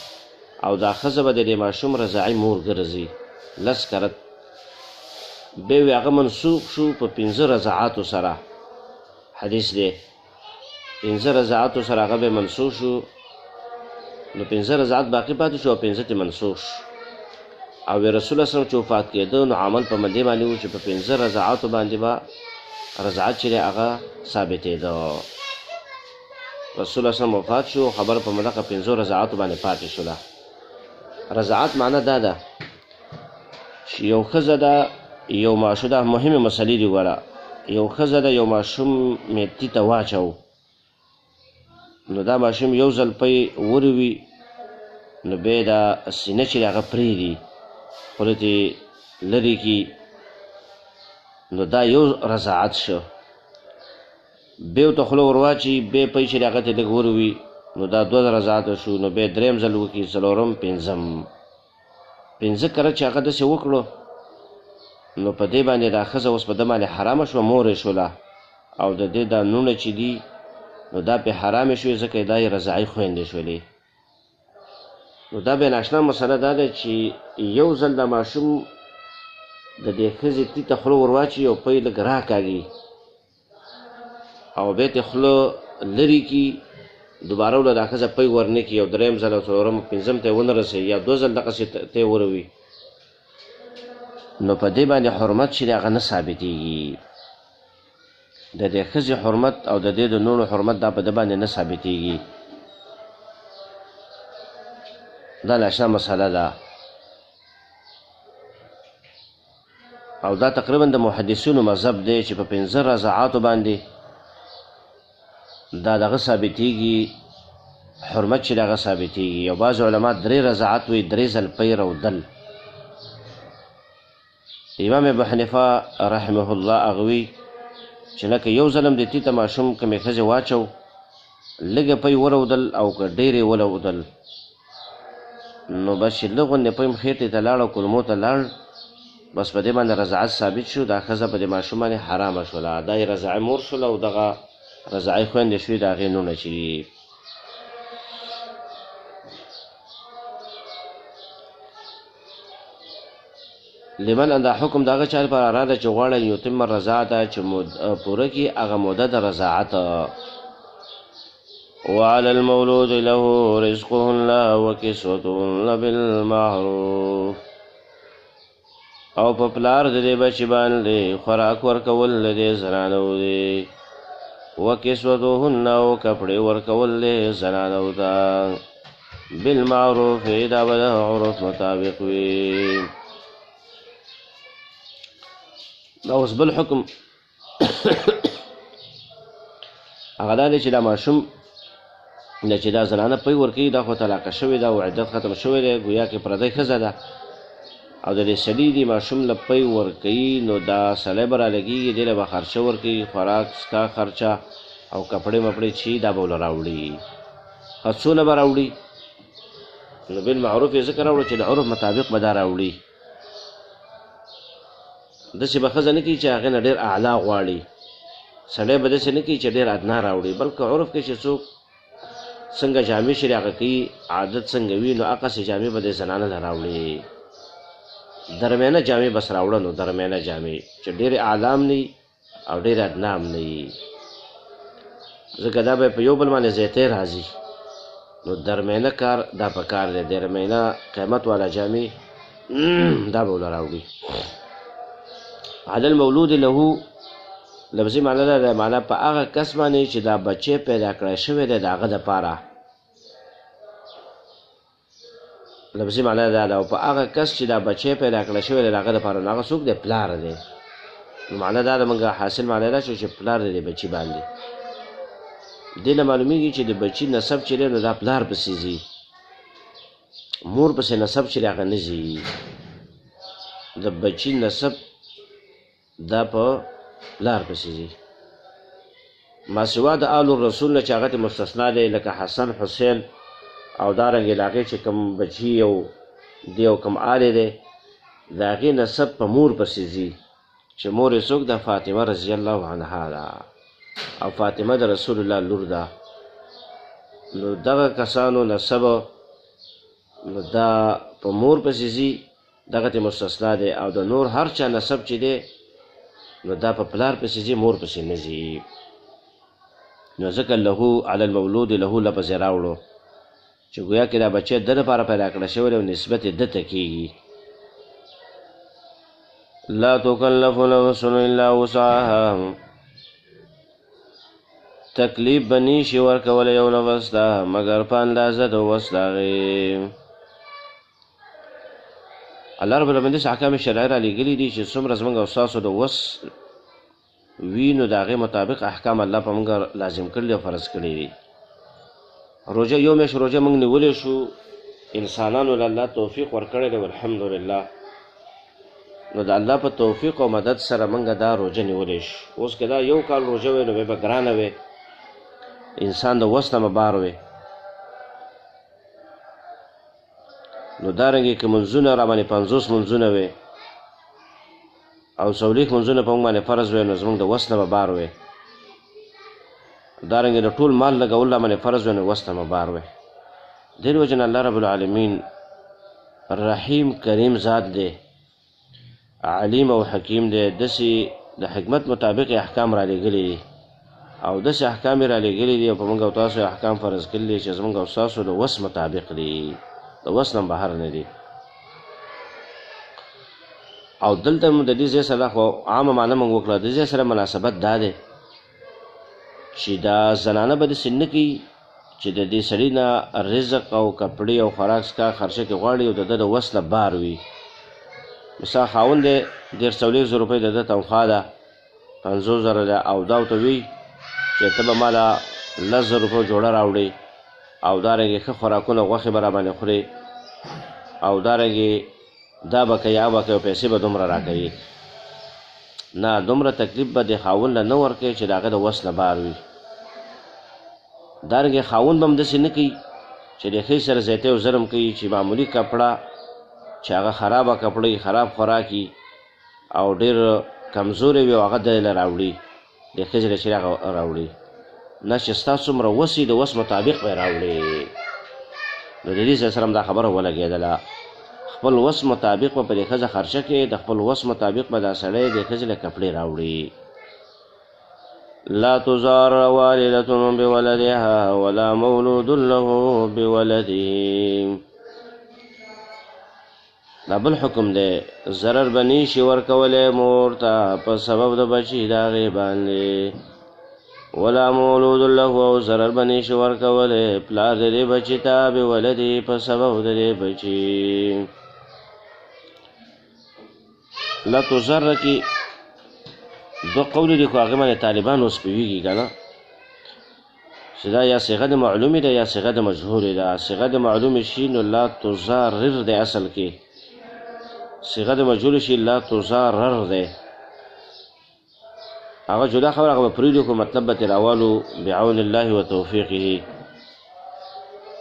او دا ښځه به د دې ماشوم رضاعي مور ګرځي 10 کرت به وي هغه منسوخ شو په 5 رضاعاتو سره حدیث دی 5 رضاعاتو سره هغه به منسوخ شو نو 5 رضاعت باقي پاتې شو او 5 ته منسوخ شو او رسول الله صلی الله علیه وسلم چې وفات کېده نو عمل په مدې باندې و چې په 5 رضاعتو باندې به رضاعت چې هغه ثابتېده. رسول الله صلی الله علیه وسلم وفات شو خبر په مدغه 5 رضاعتو باندې پاتې شوله. رضاعت معنی دا ده چې یو ښځه ده یو ماشوم ده، مهمې مسلې دي. ګوره یو ښځه ده یو ماشوم میتي ته واچو نو دا ماشوم یو ځل پی وروي نو بیا دا سینه چې هغه پرېږدي خوله ترې لرې کړي نو دا یو رضاعت شو. بیا ورته خوله ور واچي بیا پی چې هغه ته لږ وروي نو دا 2 رضاعت شو. نو بیا درېیم ځل وکړي څلورم پنځم 5 کله چې هغه داسې وکړو نو په دې باندې دا ښځه اوس په ده باندې حرامه شوه، مور یې شوله او د دې دا نونه چې دي نو دا پې حرامې شوې ځکه دا یې رضاعي خویندې شولې. نو دا بیا ناشنا مسله دا ده چې یو ځل دا ماشوم د دې ښځې تي ته خوله ور واچي او پی لږ راکاږي او بیا ترې خوله لرې کړي دوباره وله دا ښځه پی ورنه کړي او درېیم ځل او څلورم پنځم ته یې ونه رسوي یا 2 ځل دغسې ته یې وروي نو په دې باندې حرمت چې دی هغه نه ثابتېږي. د دې ښځې حرمت او د دې د نورو حرمت دا په ده باندې نه ثابتېږي. دا ناشنا مسله ده او دا تقریبا د محدثینو مذهب دی چې په 5 رضاعاتو باندې دا دغه ثابتېږي، حرمت چې دغه ثابتېږي. او بعض علما 3 رضاعت وایي 3 ځل پی رودل. امام ابو حنیفه رحمه الله هغه وایي چې نه که یو ځل هم د تي ته ماشوم کومې ښځې واچو لږه پی ورودل او که ډېرې ولودل نو بس چې لږ غوندې پی هم خېټې ته لاړ او کلمو ته لاړ بس په دې باندې رضاعت ثابت شو. دا ښځه په دې ماشوم باندې حرامه شوله، دا یې رضاعي مور شوله او دغه رضاعي خویندې شوې د هغې نونه چې دي. لمن دا حکم د هغه چا لپاره را ده چې غواړي یتم الرضاعت چې پوره کړي هغه موده د رضاعت. وعلى المولود له رزقهن وکسوتهن بالمعروف او په پلار د دې بچي باندې خوراک ورکول د دې زنانو دی وکسوتهن او کپړې ورکول د زنانو ته بالمعروف دا به د عرف مطابق وي. دا اوس بل حکم هغه دا دی چې دا ماشوم چې دا زنانه پی ورکوي دا خو طلاقه شوې ده او عدت ختم شوی دی ګویا کې پردی ښځه ده او د دې سړي دې ماشوم له پی ورکوي نو دا سړی به رالګېږي دې له به خرچه ورکوي خوراک سکا خرچه او کپړې مپړې چې دا به له راوړي څونه به راوړي نو بالمعروف یې ځکه راوړو چې د عرف مطابق به دا راوړي. داسې به ښځه نه کوي چې هغې نه ډېر اعلی غواړي، سړی به داسې نه کوي چې ډېر ادنا راوړي، بلکې عرف کې چې څوک څنګه جامې چې هغه کوي عادت څنګه وي نو هغسې جامې به د زنانه له راوړي. درمیانه جامې بس راوړه نو درمیانه جامې چې ډېرې اعلی هم نه وي او ډېرې ادنا هم نه وي ځکه دا به په یو بل باندې زیاتی راځي نو درمیانه کار دا په کار دی. درمیانه قیمت والا جامې دا به له راوړي. علی المولود له لفظي معنی ده معنی په هغه کس باندې چې دا بچی پیدا کړی شوی دی د هغه دپاره. لفظي معنی دا ده او په هغه کس چې دا بچی پیدا کړی شوی دی د هغه دپاره نو هغه څوک دی پلار دی. نو معنی دا ده موږ حاصل معنی دا شو چې پلار دی د بچي باندې. دې نه معلومیږي چې د بچي نسب چې دی نو دا پلار پسې ځي، مور پسې نسب چې دی هغه نه ځي. د بچي نسب دا په پلار پسې ځي. ماسوا د آل الرسول نه چې هغه ته مستثنا دی لکه حسن حسین او دارنګې د هغې چې کوم بچي او دی او کوم آل دی د هغې نسب په مور پسې ځي چې مور یې څوک ده فاطمه رضی الله عنها ده او فاطمه د رسول الله لور ده. نو دغه کسانو نسب نو دا په مور پسې ځي دغه ته مستثنا دی او د نور هر چا نسب چې دی نو دا په پلار پسې ځي مور پسې نه ځي. نو ځکه له علی المولود له لفظ یې راوړو چې ګویا کې دا بچی د لپاره پیدا کړی شوی دی او نسبت یې ده ته کېږي. لا تکلف نفس الا وسعها، تکلیف به نشي ورکولی یو نفس ته مګر په اندازه د وس د هغې. الله رب العالمین داسې احکام شرعي رالیږلي دي چې څومره زموږ او ستاسو د وس وي نو د هغې مطابق احکام الله په موږ لازم کړي او فرض کړي دي. روژه یو میاشت روژه موږ نیولی شو، انسانانو له الله توفیق ورکړی دی الحمدلله. نو د الله په توفیق او مدد سره موږ دا روژه نیولی شو. اوس که دا یو کال روژه وی نو بیا به ګرانه وی، انسان د وس نه به بار وی. نو دارنګې که منځونه را باندې 50 منځونه وی او 40 منځونه په موږ باندې فرض وی نو زموږ د وس نه به بار وی. دارنګې د ټول مال لګول را باندې فرض وی نو وس نه به بار وی. دې وجې نه الله رب العالمین رحیم کریم ذات دی، علیم او حکیم دی. داسې د حکمت مطابق احکام را لېږلي دي او داسې احکام یې را لېږلي دي او په موږ او تاسو احکام فرض کړي دي چې زموږ او ستاسو د وس مطابق دي، د وس نه بهر نه دي. او دلته د دې ځای سره خو عامه معنی موږ وکړه، د ځای سره مناسبت دا دی چې دا زنانه به داسې نه کوي چې د دې سړي نه رزق او کپړې او خوراک څښاک خرچه کې غواړي او د ده د وس نه بار وي. مثال خاوند دی 150 روپۍ د ده تنخوا ده، 50,000 ده، او دا ورته وي چې ته به ما له 10,000 روپۍ جوړه راوړې او دارنګې ښه خوراکونه غوښې به را باندې خورې او دارنګې دا به کوي هغه به کوي او پیسې به دومره راکوي. نه، دومره تکلیف به د خاوند له نه ورکوي چې د هغه د وس نه بار وي. دارنګې خاوند به هم داسې نه کوي چې د ښځې سره زیاتی او ظلم کوي چې معمولي کپړه چې هغه خرابه کپړه خراب خوراکي او ډېر کمزورې وي او هغه دی له راوړي، د ښځې له چې هغه راوړي. نه، چې ستا څومره وس د وس مطابق به یې راوړي. نو د دې سره هم دا خبره ولګېدله، خپل وس مطابق به په دې ښځه خرچه کوي، د خپل وس مطابق به دا سړی د ښځې له کپړې راوړي. لا تزار والدة بولدها ولا مولود له بولده. دا بل حکم دی، ضرر به نشي ورکولی مور ته په سبب د بچي د هغې باندې، ولا مولود له، او ضرر به نشي ورکولی پلار د دې بچي ته بولدې په سبب د دې بچي. لا تزر کې دو قول دي خو هغې باندې طالبان اوس پوهېږي که نه چې دا یا صیغه د معلومې ده یا صیغه د مجهولې ده. صیغه د معلومې شي نو لا تزارر دی اصل کې، صیغه د مجهول شي لا تزارر دی. هغه جدا خبره هغه به پرېږدو خو مطلب به ترې راوالو بعون الله و توفیقه.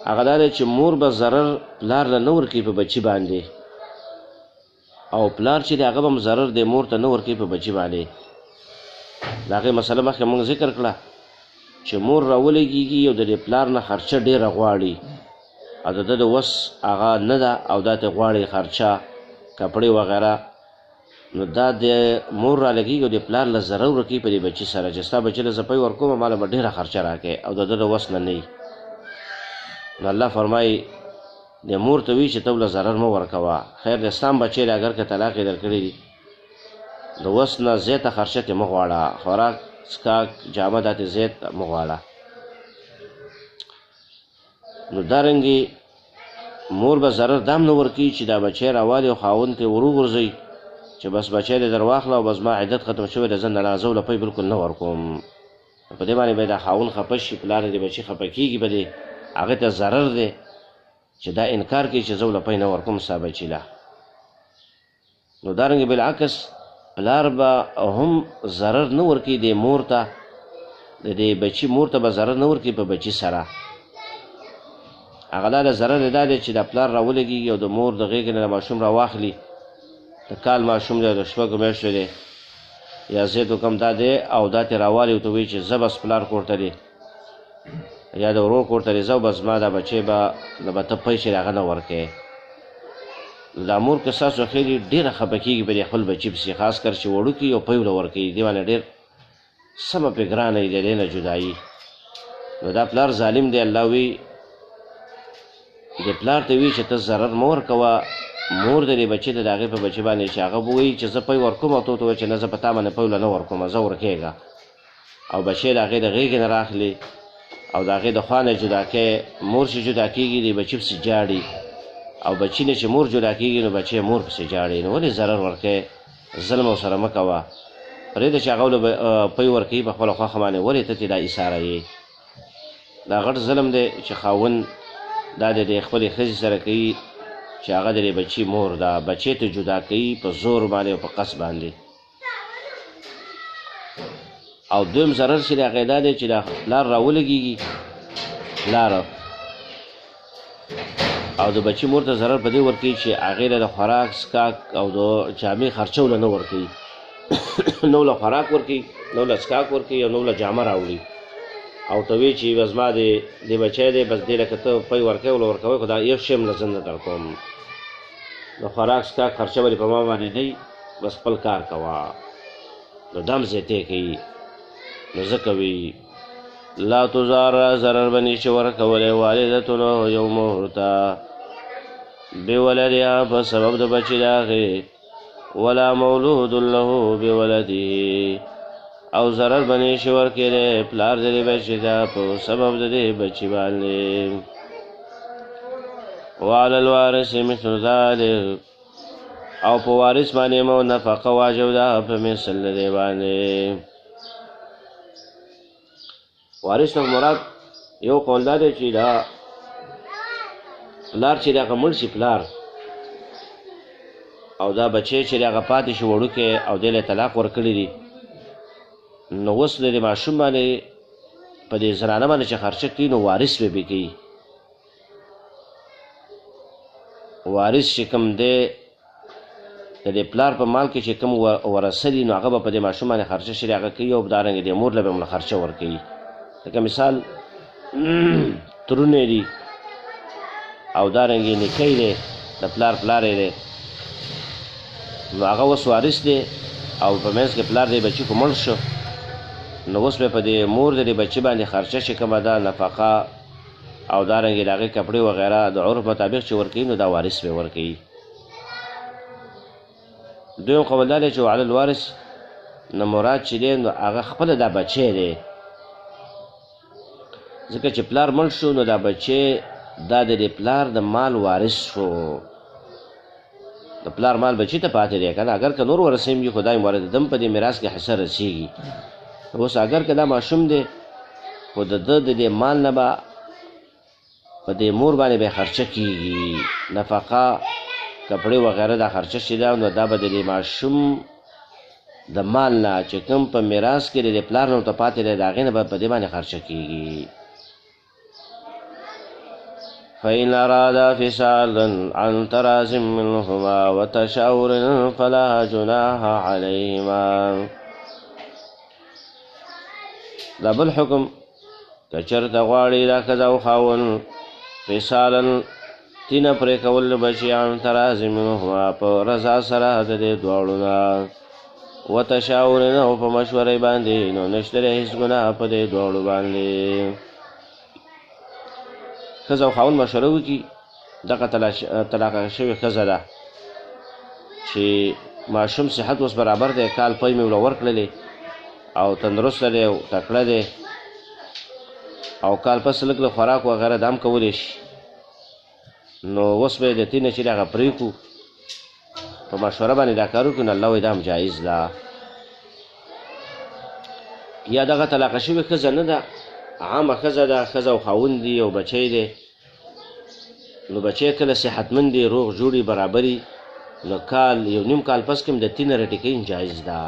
هغه دا دی چې مور به ضرر پلار له نه ورکوي په بچي باندې او پلار چې دی هغه به هم ضرر دی مور ته نه ورکوي په بچي باندې. د هغې مسله مخکې موږ ذکر کړه چې مور راولګېږي او د دې پلار نه خرچه ډېره غواړي او د ده د وس هغه نه ده او دا ته غواړي خرچه کپړې وغیره، نو دا د مور رالګېږي او د پلار له ضرر ورکوي په دې بچي سره چې ستا بچي له زه پی ورکوم ماله به ډېره خرچه راکوي او د ده د وس نه نه. نو الله فرمایي د مور ته وایي چې ته له ضرر مه ورکوه. خیر د ستا هم بچی دی اگر که طلاق یې درکړي دي د وس نه زیاته خرچه ترې مه غواړه، خوراک څښاک جامه دا ترې زیات مه غواړه. نو دارنګې مور به ضرر دام نه ورکوي چې دا بچی راوالي او خاوند ته وروغورځوي چې بس بچی دې در واخله او بس ما عدت ختم شوی د زه نه زه له پی بلکل نه ورکوم. په دې باندې به دا خاوند خفه شي، پلار دې بچي خفه کېږي به دې هغې ته ضرر دی چې دا انکار کوي چې زه له پی نه ورکوم ستا بچي له. نو دارنګې بالعکس پلار به هم ضرر نه ورکوي د مور ته، د دې بچي مور ته به ضرر نه ورکوي په بچي سره. هغه دا د ضرر دا دی چې دا پلار راولګېږي او د مور د غېږې نه د ماشوم راواخلي، د کال ماشوم دی د شپږو میاشتو دی یا زیات و کم دا دی او دا ترې راوالي ورته وایي چې زه بس پلار کور ته دی یا د ورور کور ته دی زه بس ما دا بچی به ته پیسې د هغه نه ورکوې. دا مور که ستاسو خیري ډېره خفه کېږي په دې خپل بچي پسې، خاص کر چې وړوکي او پی له ورکوي دې باندې ډېر سمه پرې ګرانه وي د دې نه جدایي. نو دا پلار ظالم دی. الله وی دې پلار ته وایي چې ته ضرر مه ورکوه مور د دې بچي ته د هغې په بچي باندې چې هغه به وایي چې زه پی ورکوم او ته ورته وایي چې نه زه په تا باندې پی نه ورکوم زه ورکېږه او بچی د هغې د غېږې نه راخلي او د هغې د خوا نه جدا کوي مور چې جدا کېږي د بچي پسې جاړي او بچي نه چې مور جدا کېږي نو بچی مور پسې جاړي نو ولې ضرر ورکوي ظلم ورسره مه کوه پرېږده چې هغه له پی ورکوي په خپله خوښه باندې ولې ته ترې دا ایساره یې دا غټ ظلم دی چې خاوند دا د خپلې ښځې سره کوي چې هغه د بچي مور ده بچی ته جدا کوي په زور باندې او په قص باندې او دویم ضرر چې د هغې دا دی چې د پلار راولګېږي پلاره او د بچي مور ته ضرر په دې ورکوي چې هغې له د خوراک څښاک او د جامې خرچه له نه ورکوي نو له خوراک ورکوي نو له څښاک ورکوي او نو له جامه راوړي او ته وایي چې بس ما د بچی دی بس دې لکه ته پی ورکوې وله ورکوې خو دا یو شی هم نه زه نه در کوم د خوراک څښاک خرچه ولې په ما باندې نه بس خپل کار کوه نو دم زیاتې کوي نو ځکه وي لا تزار ضرر به نشي ورکولی والدتونو یو مور ته بولدها په سبب د بچي د هغې ولا مولود له بولده او ضرر به نشي ورکولی پلار د دې بچي ته په سبب د دې بچي باندې وعلى الوارث مثل ذلك او په وارث باندې مو نفقه واجب ده په مثل د دې باندې وارث نه مراد یو قول دا دی چې دا پلار چې دغه مړ شي پلار او دا بچی چې دغه پاتې شي وړوکی او دی له طلاق ورکړي دي نو اوس د دې ماشوم باندې په دې زنانه باندې چې خرچه کوي نو وارث به کوي وارث چې کوم دی د دې پلار په مال کې چې کوم ورثه دي نو هغه به په دې ماشوم باندې خرچه شي هغه کوي او همدارنګه د مور له به هم خرچه ورکوي لکه مثال ترونه دي او دارنګې نیکۍ دی د پلار پلار یې دی نو هغه اوس وارث دی او په منځ کې پلار دی بچي خو مړ شو نو اوس به په دې مور د دې بچي باندې خرچه چې کومه ده نفقه او دارنګې د هغې کپړې وغیره د عرف مطابق چې ورکوي نو دا وارث به ورکوي دویم قول دا دی چې علی الوارث نه مراد چې دی نو هغه خپله دا بچی دی ځکه چې پلار مړ شو نو دا بچی دا د دې پلار د مال وارث شو د پلار مال بچی ته پاتې دی که نه اگر که نور ورثه هم وي خو دا هم وارث دم په دې میراث کې حصه رسېږي اوس اگر که دا ماشوم دی خو د ده د دې مال نه به په دې مور باندې به خرچه کېږي نفقه کپړې وغیره دا خرچه چې ده نو دا به د دې ماشوم د مال نه چې کوم په میراث کې د دې پلار نه ورته پاتې دی د هغې نه به په دې باندې خرچه کېږي فإن أرادا فصالا عن تراز منهما وتشاور فلا جناح عليهما دا بل حکم که چېرته غواړي دا ښځه او خاوند فصالا تینه پرې کول بچي عن تراز منهما په رضا سره د دې دواړو نه وتشاور او په مشورې باندې نو نشته هېڅ ګناه په دې دواړو باندې ښځه او خاوند مشوره وکړي دغه طلاقه شوې ښځه ده چې ماشوم صحت اوس برابر دی کال پی مې ورله ورکړلې او تندرسته دی او تکړه دی او کال پس لږ له خوراک وغیره دا هم کولی شي نو اوس به یې د تینه چې دغه پرېږدو په مشوره باندې دا کار وکړو نو الله وایي دا هم جایز ده یا دغه طلاقه شوې ښځه نه ده عامه ښځه ده ښځه او خاوند دي او بچی دی نو بچی کله صحتمند دی روغ جوړي برابري نو کال یو نیم کال پس کې هم د تینه رټې کوي جایز ده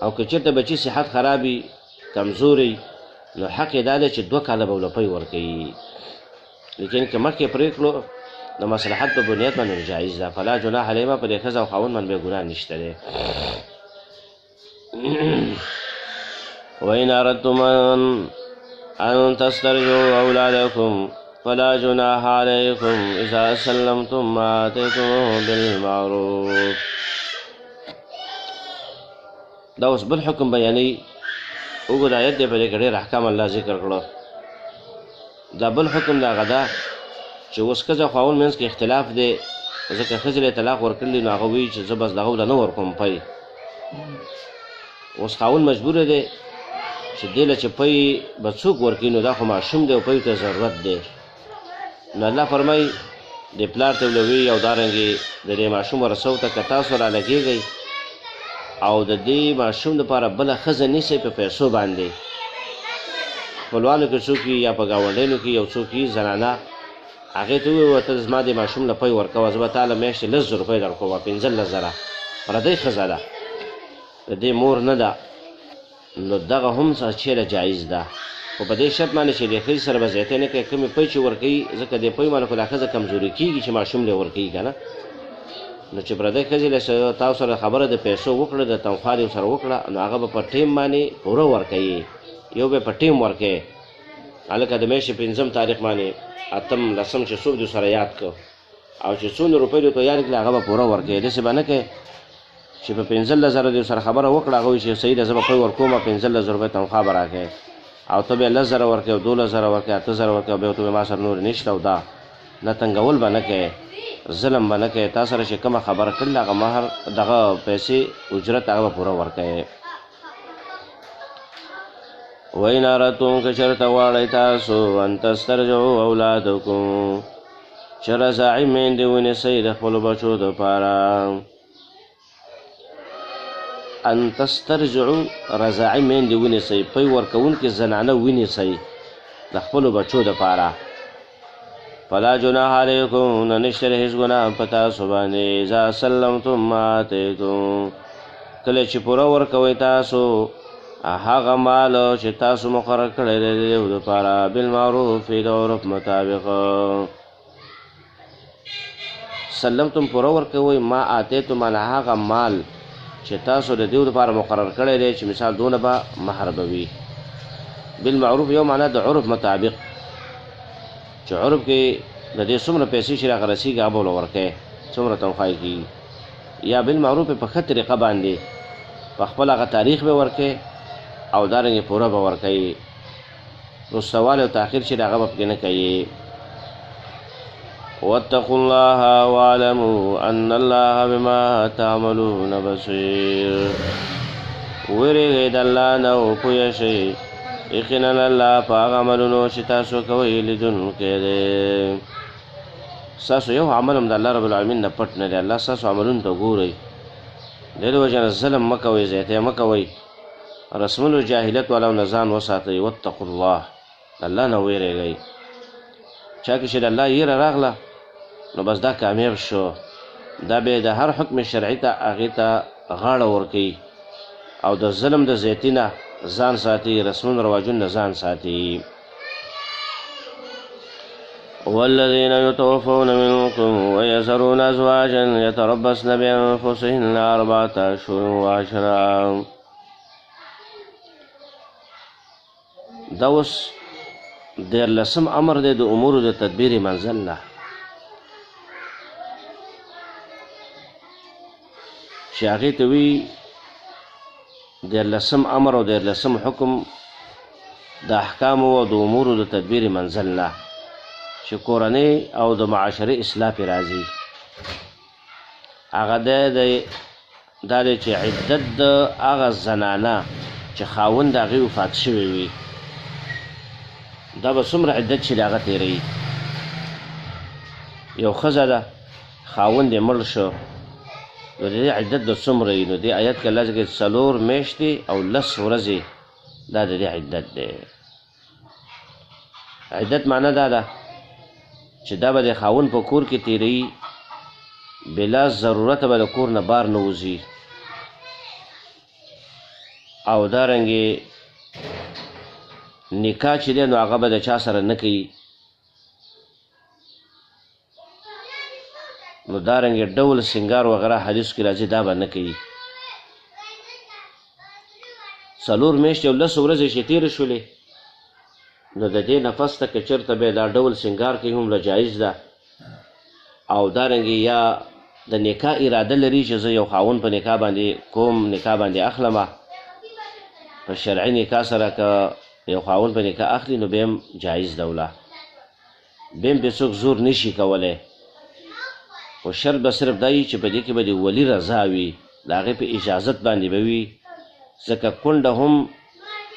او که چېرته بچي صحت خرابي کمزوري نو حق یې دا دی چې 2 کاله به ولله پی ورکوي لیکن که مخکې پرېکړو د مصلحت په بنیاد باندې جایز ده فلا جناح علیهما په دې ښځه او خاوند باندې بې ګناه نشته دی وإن أردتم أن تسترجعوا أولادكم فلا جناح عليكم إذا سلمتم ما آتيتموه بالمعروف دا اوس بل حکم بیانوي وګوره آیت دی په دې کې ډېر احکام الله ذکر کړه دا بل حکم د هغه ده چې اوس ښځه خاوند منځ کې اختلاف دی ځکه ښځې له طلاق ورکړلي نو هغه وایي چې زه بس دغه له نه ورکوم پی اوس خاوند مجبوره دی چې دې له چې پی به څوک ورکوي نو دا خو ماشوم دی او پی ته ضرورت دی نو الله فرمایي د پلار ته ولوي او دارنګې د دې ماشوم ورثو ته که تاسو رالګېږئ او د دې ماشوم دپاره بله ښځه نیسئ په پیسو باندې خپلوانو کې څوک یا په ګاونډیانو کې یو څوک زنانه هغې ته ووایي ته زما د ماشوم له پی ورکوه زه به تا له میاشتې 10,000 روپۍ درکوم 15,000 پردۍ ښځه ده د دې مور نه ده نو دغه هم چیرې جایز ده خو په دې شرط باندې چې د ښځې سره به زیاتی نه کوي کومې پی چې ورکوي ځکه دې پی باندې خو دا ښځه کمزوري کېږي چې ماشوم لی ورکوي که نه نو چې پردۍ ښځې له تاسو سره خبره د پیسو وکړه د تنخوا دې ورسره وکړه نو هغه به په ټیم باندې پوره ورکوي یو به په ټیم ورکوي هلکه د میاشتې 5 تاریخ باندې 8 10 چې څوک دې سره یاد کړ او چې څونه روپۍ دې ورته یاد کړي هغه به پوره ورکوي داسې به نه کوي چې په 15,000 دې سره خبره وکړه هغه وایي چې صحیح ده زه به پی ورکوم 15,000 روپۍ تنخوا به راکوي او ته بیا 10,000 ورکوي او 12,000 ورکوي 8,000 ورکوي او بیا ورته ما سره نور نشته او دا نه تنګول به نه کوي ظلم به نه کوي تا سره چې کومه خبره کړله هغه مهر دغه پیسې اجرت هغه به پوره ورکوي وإن أردتم که چرته غواړئ تاسو ان تسترجعوا اولادکم چې رضاعي میندې ونیسئ د خپلو بچو دپاره ان تسترجعوا رضاعي میندې ونیسئ پی ورکوونکې زنانه ونیسئ د خپلو بچو دپاره فلا جناح علیکم نه نشته هېڅ ګناه په تاسو باندې اذا سلمتم ما آتیتم کله چې پوره ورکوئ تاسو هغه مال چې تاسو مقرر کړی دی د یو دپاره بالمعروف د عرف مطابق سلمتم پوره ورکوئ ما آتیتم معنی هغه مال چې تاسو د دیو دپاره مقرر کړی دی چې مثال دونه به مهر به وي بالمعروف یو معنی د عرف مطابق چې عرف کې د دې څومره پیسې چې راغه رسېږي هغه به ورله ورکوي څومره تنخوا یې کېږي یا بالمعروف په ښه طریقه باندې په خپل هغه تاریخ به ورکوي او دارنګې پوره به ورکوي رسوال او تاخیر چې د هغه به پکې نه کوي واتقوا الله واعلموا ان الله بما تعملون بصير ویریږئ د الله نه او پوه شئ یقینا الله په هغه عملونو چې تاسو کوئ لیدونکی دی ستاسو یو عمل هم د الله رب العالمین نه پټ نه دی الله ستاسو عملونو ته ګورئ د دې وجه نه ظلم مه کوئ زیاتی مه کوئ رسمونو جاهلیت والاو نه ځان وساتئ واتقوا الله د الله نه ویریږئ چا کې چې د الله یېره راغله نو بس دا کامیاب شو دا به د هر حکم شرعي ته هغې ته غاړه ورکوي او د ظلم د زیاتي نه ځان ساتي رسمون رواجون نه ځان ساتي والذین یتوفون منکم ویذرون ازواجا یتربصن بانفسهن 4 اشهر وعشرا دا اوس 14 امر دی د امورو د تدبیر منزل نه چې هغې ته وي 14 امر او 14 حکم د احکامو او د امورو د تدبیر منزل نه چې کورنۍ او د معاشرې اصلاح پې راځي هغه دا دی چې عدت د هغه زنانه چې خاوند د هغې وفات شوی وي دا به څومره عدت چې د هغه تېروي یو ښځه ده خاوند یې مړ شو نو د دې عدت د څومره وي نو دې آیت کې الله ذکر 4 میاشتې او 10 ورځې دا د دې عدت دی عدت معنی دا ده چې دا به د خاوند په کور کې تېروي بلا ضرورت به د کور نه بار نه وځي او دارنګې نکاح چې دی نو هغه به د چا سره نه کوي نو دارنګې ډول سنگار وغیره حدیث کې راځي دا به نه کوي 4 میاشتې او 10 ورځې چې تېرې شولې نو د دې نفس ته که چېرته به دا ډول سنگار کوي هم له جایز ده او دارنګې یا د نکاح اراده لري چې زه یو خاوند په نکاح باندې کوم نکاح باندې اخلمه په شرعي نکاح سره که یو خاوند په نکاح اخلي نو بیا هم جایز ده وله بیم پې څوک زور نشي کولی خو شرط به صرف دا وي چې په دې کې به د ولي رضا وي د هغې په اجازت باندې به وي ځکه کونډه هم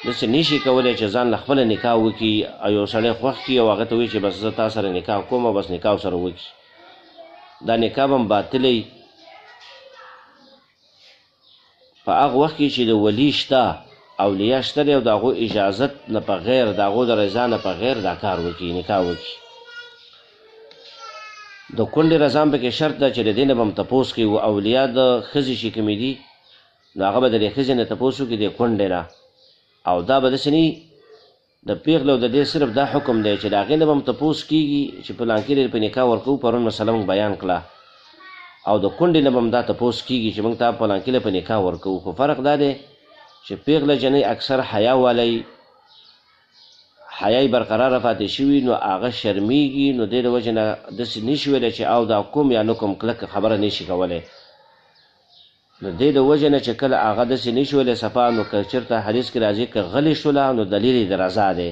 داسې نشي کولی چې ځان له خپله نکاح وکړي او یو سړی خوښ کړي او هغه ته وایي چې بس زه تا سره نکاح کوم او بس نکاح سره وکړي دا نکاح به هم باطلی په هغه وخت کې چې د ولي شته اولیاء شته دی او د هغو اجازت نه په غیر د هغو د رضا نه په غیر دا کار وکړي نکاح وکړي د کونډې رضا هم پکې شرط ده چې د دې نه به هم تپوس کوي و اولیاء د ښځې چې کومې دي نو هغه به د دې ښځې نه تپوس وکړي د کونډې نه او دا به داسې نه د پیغلې او د دې صرف دا حکم دی چې د هغې نه به هم تپوس کېږي چې فلانکي دې په نکاح ورکوو پرون مسله موږ بیان کړه او د کونډې نه به هم دا تپوس کېږي چې موږ ته فلانکي په نکاح ورکوو خو فرق دا دی چې پیغله جنۍ اکثر حیا والی حیا برقراره پاتې شوي نو هغه شرمیږي نو دې د وجې نه داسې نشي ویلی چې او دا کوم یا نه کوم کلکه خبره نشي کولی نو دې د وجې نه چې کله هغه داسې نشي ویلی صفا نو که چېرته حدیث کې راځي که غلې شوله نو دلیل یې د رضا دی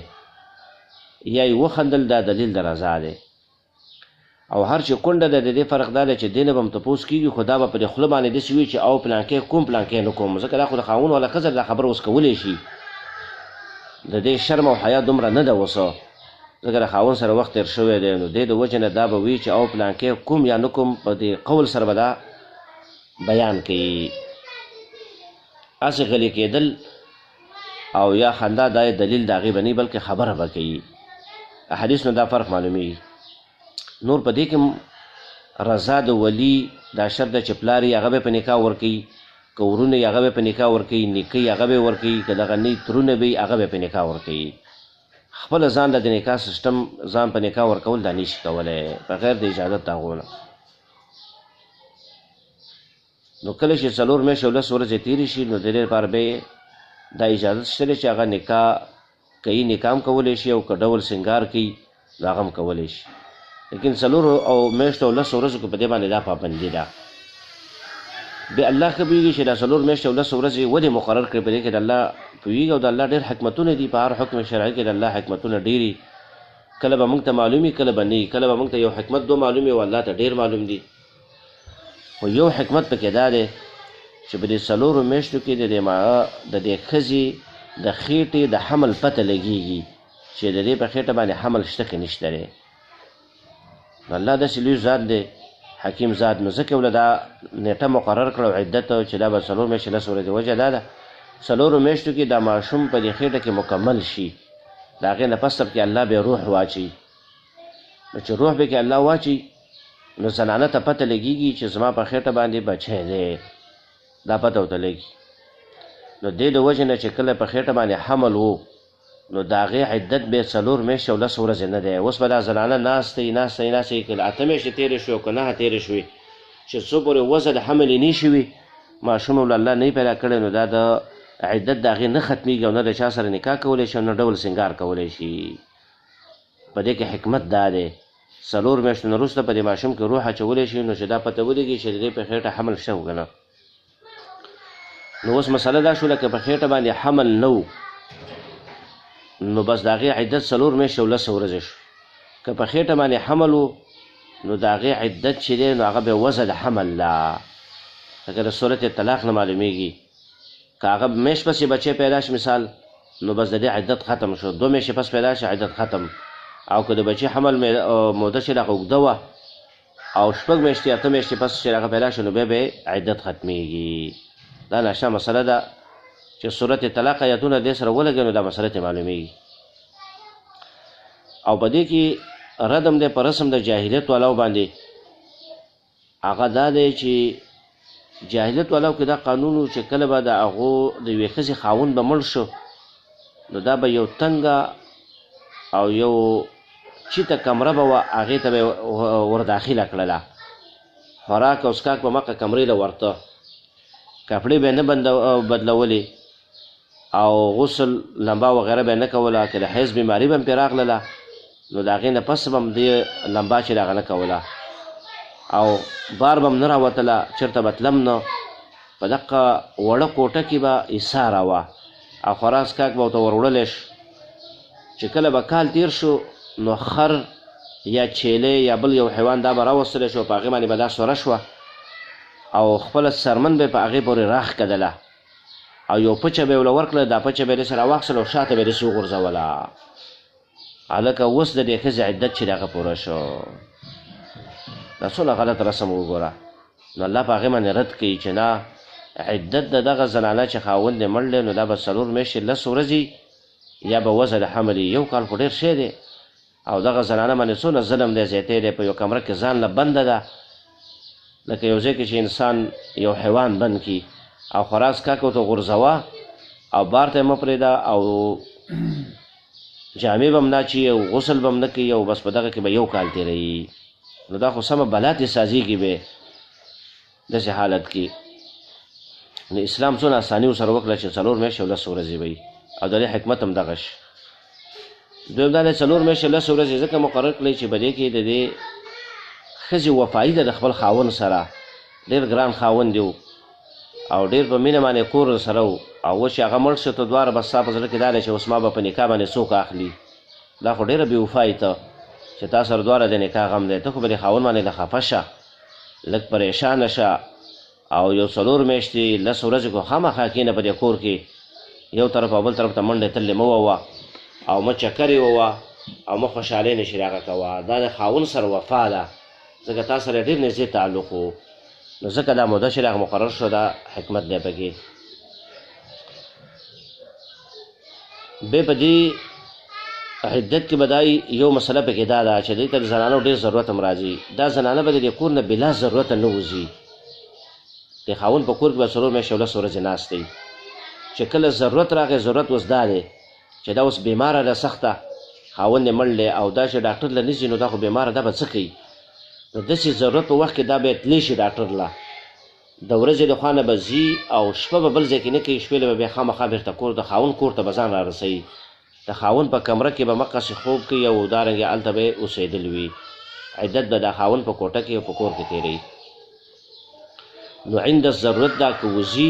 یا یې وخندل دا دلیل د رضا دی او هر چې کونډه ده د دې فرق دا دی چې دې نه به هم تپوس کېږي خو دا به په دې خوله باندې داسې وي چې او پلانکی کوم پلانکی نه کوم ځکه دا خو د خاوند والا ښځه دا خبره اوس کولی شي د دې شرم او حیا دومره نه ده اوسه ځکه د خاوند سره وخت تېر شوی دی نو دې د وجې نه دا به وي چې او پلانکی کوم یا نه کوم په دې قول سره به دا بیان کوي هسې غلی کېدل او یا خندا دا دلیل د هغې به نه بلکې خبره به کوي احادیث نو دا فرق معلومیږي نور په دې کې رضا د ولی دا شرط ده چې پلار یې هغه به په نکاح ورکوي که ورونه یې هغه به په نکاح ورکوي نیکه یې هغه به ورکوي که دغه نی ترونه به یې هغه به په نکاح ورکوي خپله ځان له د نکاح سیسټم ځان په نکاح ورکول دا نشي کولی بغیر د اجازت د هغو نه نو کله چې 4 میاشتې او 10 ورځې تېرې شي نو د دې لپاره به دا اجازت شته دی چې هغه نکاح کوي نکاح هم کولی شي او که ډول سینګار کوي نو هغه هم کولی شي لیکن 4 میاشتو او 10 ورځو کې په دې باندې دا پابندي ده بیا الله ښه پوهېږي چې دا 4 میاشتې او 10 ورځې ولې مقرر کړې په دې کې د الله پوهېږي او د الله ډېر حکمتونه دي په هر حکم شرعي کې د الله حکمتونه ډېري کله به موږ ته معلوم وي کله به نه وي کله به موږ ته یو حکمت دو معلوم وي او الله ته ډېر معلوم دي خو یو حکمت پکې دا دی چې په دې 4 میاشتو کې د دې ښځې د خېټې د حمل پته لګېږي چې د دې په خېټه باندې حمل شته که نشته دی الله داسې لوی ذات دی حکیم ذات نو ځکه ولې دا نیټه مقرر کړه او عدت چې دا به 4 میاشتې 10 ورځې وجه دا ده 4 میاشتو کې دا ماشوم په دې خېټه کې مکمل شي د هغې نه پس کې الله به روح واچي نو چې روح به کې الله واچي نو زنانه ته پته لګېږي چې زما په خېټه باندې بچی دی دا پته ورته لګي نو دې د وجې نه چې کله په خېټه باندې حمل و نو د هغې عدت بیا 4 میاشتې او 10 ورځې نه دی اوس به دا زنانه ناستې که 8 میاشتې تېرې شوې او که 9 تېرې شوې چې څو پورې وضع د حمل یې نه شوي ماشوم ول الله نه پیدا کړی نو دا د عدت د هغې نه ختمېږي او نه د چا سره نکاح کولی شي او نه ډول سینګار کولی شي په دې کې حکمت دا دی 4 میاشتو نه وروسته په دې ماشوم کې روح اچولی شي نو چې دا پته ولګي چې د دې په خېټه حمل شته که نه نو اوس مسله دا شوله که په خېټه باندې حمل نه و نو بس د هغې عدت 4 میاشتې او 10 ورځې شو که په خېټه باندې حمل و نو د هغې عدت چې دی نو هغه به وضع د حمل ده لکه د صورت طلاق نه معلومیږي که هغه میاشت پسې بچی پیدا شي مثال نو بس د دې عدت ختم شو 2 میاشتې پس پیدا شي عدت ختم او که د بچی حمل موده چې هغه اوږده وه او 6 میاشتې 8 میاشتې پس چې هغه پیدا شو نو بیا به عدت ختمیږي دا ناشنا مسله ده چې صورت طلاق آیاتونه دې سره ولګي نو دا مسله ته معلومیږي او په دې کې ردم دی په رسم د جاهلیت والاو باندې هغه دا دی چې جاهلیت والاو کې دا قانون و چې کله به د هغو د یوې ښځې خاوند به مړ شو نو دا به یو تنګه او یو چیته کمره به وه هغې ته به ورداخله کړله خوراک او څښاک به مقه کمرې له ورته کپړې به نه بدلولې او غسل لمبا وغیره به نه کوله که د حیض بیماري به هم پرې راغلله نو د هغې نه پس به هم دې لمبا چې د هغه نه کوله او بار به هم نه راوتله چېرته به تلم نه په دقه وړه کوټه کې به ایساره وه او خوراک څښاک به ورته ور وړلی شو چې کله به کال تیر شو نو خر یا چیلې یا بل یو حیوان دا به راوستلی شو، په هغې باندې به دا سوره شوه او خپله څرمن به یې په هغې پورې راښکدله او یو پچه به یې ورله ورکړله، دا پچه به یې داسې راواخیستل او شاته به یې داسې وغورځوله. هلکه اوس د دې ښځې عدت چې د هغه پوره شو. دا څونه غلط رسم وګوره. نو الله په هغې باندې رد کوي چې نه، عدت د دغه زنانه چې خاوند یې مړ دی نو دا به 4 میاشتې 10 ورځې یا به وضع د حمل یو کال خو ډېر شی دی او دغه زنانه باندې څونه ظلم دی، زیاتی دی، په یو کمره کې ځان له بنده ده لکه یو ځای کې چې انسان یو حیوان بند کي او خوراک کاک ورته غورځوه او بار ته یې مه پرېږده او جامې به هم نه اچي او غسل به هم نه کوي او بس په دغه کې به یو کال تېروي. نو دا خو سمه بلا ترې سازېږي به داسې حالت کې. نو اسلام څونه اساني ورسره وکړه چې 4 میاشتې او 10 ورځې به وي او د دې حکمت هم دغه شي. دویم دا دی 4 میاشتې 10 ورځې ځکه مقرر کړی چې په دې کې د دې ښځې وفایي ده د خپل خاوند سره، ډېر ګران خاوند دی او ډېر په مینه باندې کور سره و او اوس چې هغه مړ شو ته دواړه بس ستا په زړه کې دا دی چې اوس ما به په نکاح باندې څوک اخلي. دا خو ډېره بېوفایي ته چې تا سره دواړه د نکاح غم دی، ته خو به د خاوند باندې له خفه شه، لږ پریشانه شه او یو 4 میاشتې 10 ورځې خو خامخا کښېنه په دې کور کې، یو طرف او بل طرف ته منډې تللې مه ووه او مه چکرې ووه او مه خوشحالۍ نشي راغه کوه. دا د خاوند سره وفا ده ځکه تا سره ډېر نږدې تعلق و. نو ځکه دا موده چې راغ مقرر شو دا حکمت دی پکې. بیا په دې عدت کې به دا یو مسله پکې دا ده چې دې ته د زنانو ډېر ضرورت هم راځي. دا زنانه به د دې کور نه بلا ضرورته نه وځي. د خاوند په کور کې به 4 میاشتې او 10 ورځې ناست دی، چې کله ضرورت راغی ضرورت اوس دا دی چې دا اوس بیماره ده سخته، خاوند یې مړ دی او دا چې ډاکټر له نه ځي نو دا خو بیماره ده به څه کوي. نو داسې ضرورت په وخت کې دا به تللی شي ډاکټر له، د ورځې د خوا نه به ځي او شپه به بل ځای کې نه کوي، شپې له به بیا خامخا بېرته کور د خاوند کور ته به ځان را رسوي. د خاوند په کمره کې به مقصې خوب کوي او دارنګې هلته به یې اوسېدل وي. عدت به د خاوند په کوټه کې او په کور کې تېروي. نو عند الضرورت دا که وځي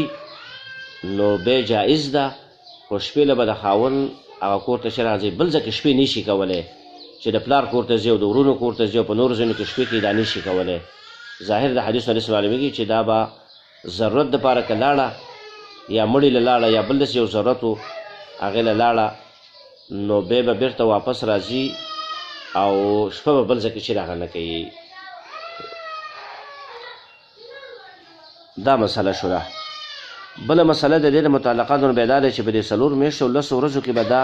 نو بیا جایز ده، خو شپې له به د خاوند هغه کور ته چې راځي بل ځای کې شپې نشي کولی چې د پلار کور ته ځي او د ورونو کور ته ځي او په نورو ځایونو کې شپې کوي، دا نشي کولی. ظاهر د حدیث حدیث معلومېږي چې دا به ضرورت دپاره که لاړه یا مړي له لاړه یا بل داسې یو ضرورت و هغې له لاړه نو بیا به بېرته واپس راځي او شپه به بل ځای کې چې هغه نه کوي. دا مسله شوه. بله مسله د دې د متعلقاتو بیا دا دی چې په دې 4 میاشتو او 10 ورځو کې به دا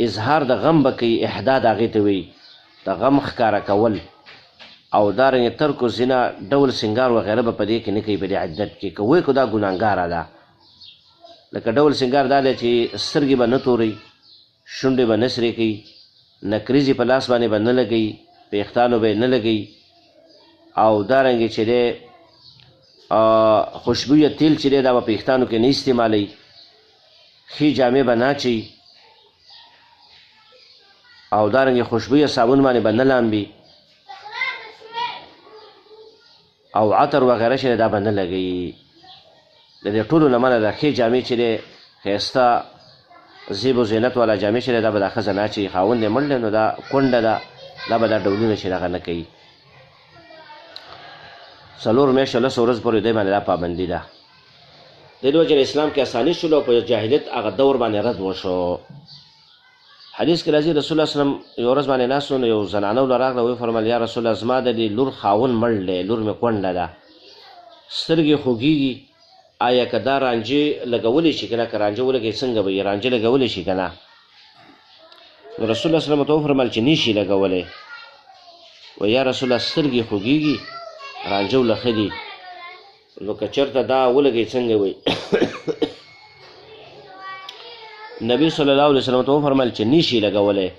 اظهار د غم به کوي، احداد هغې ته وایي، د غم ښکاره کول او دارنګې ترک و زنا ډول سنګار وغیره به په دې کې نه کوي. په دې عدت کې که وایي خو دا ګناهګاره ده. لکه ډول سنګار دا دی چې سترګې به نه توري، شونډې به نه سرې کوي، نکریزې په لاس باندې به نه لګوي، پېښتانو به یې نه لګوي او دارنګې چې دی خوشبویه تیل چې دی دا به پېښتانو کې نه استعمالوي، ښې جامې به نه اچوي او دارنګې خوشبویه صابون باندې به نه لامبي او عطر وغیره چې دی دا به نه لګوي. د دې ټولو نه منع ده. ښې جامې چې دی ښایسته زیب و زینت والا جامې چې دی دا به دا ښځه نه اچوي. خاوند یې مړ دی نو دا کونډه ده، دا به دا ډولونه چې دغه نه کوي. 4 میاشتې 10 ورځې پورې دی باندې دا پابندي ده. د دې وجې نه اسلام کې اساني شول او په جاهلیت هغه دور باندې رد وشو. حدیث کې راځي رسول الله صلی الله علیه وسلم یو ورځ باندې ناست و نو یو زنانه ورله راغله ویې فرمیل یا رسول الله زما د دې لور خاوند مړ دی، لور مې کونډه ده، سترګې خوږېږي، آیا که دا رانجې لګولی شي که نه؟ که رانجه ولګوي څنګه به یې رانجه لګولی شي که نه؟ نو رسول الله صلی الله علیه وسلم ته وفرمیل چې نشي لګولی. و یا رسول الله سترګې خوږېږي رانجه له ښه دي، نو که چېرته دا ولګوي څنګه وی؟ نبی صلی الله علیه وسلم ته وفرمیل چې نشي لګولی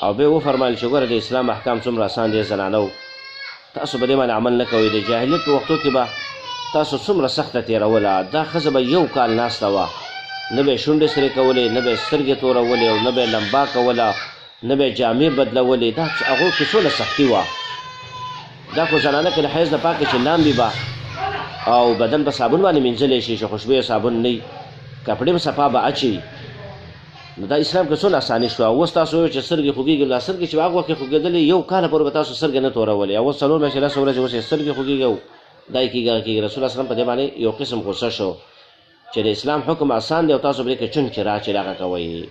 او بیا وفرمیل چې ګوره د اسلام احکام څومره اسان دی زنانو، تاسو به دې باندې عمل نه کوئ. د جاهلیت په وختو کې به تاسو څومره سخته تېروله. دا ښځه به یو کال ناسته وه، نه به یې شونډې سرې کولې، نه به یې سترګې تورولې او نه به یې لمبا کوله، نه به یې جامې بدلولې. دا هغو کې څونه سختي وه. دا خو زنانه کې د حیض نه پاکې چې لامبي به او بدن په صابون باندې مینځلی شي چې خوشبویه صابون نه وي، کپړې به صفا به اچوي نو دا اسلام کې څونه اساني شوه. اوس تاسو وایئ چې سترګې خوږېږي، نو سترګې چې هغه وخت کې خوږېدلې 1 کال پورې به تاسو سترګې نه تورولې، اوس 4 میاشتې 10 ورځې اوس یې سترګې خوږېږي او دا یې کېږي هغه کېږي. رسول الله صلی الله علیه وسلم په دې باندې یو قسم غصه شو چې د اسلام حکم آسان دی او تاسو پرې کې چون چې راغه کوئ.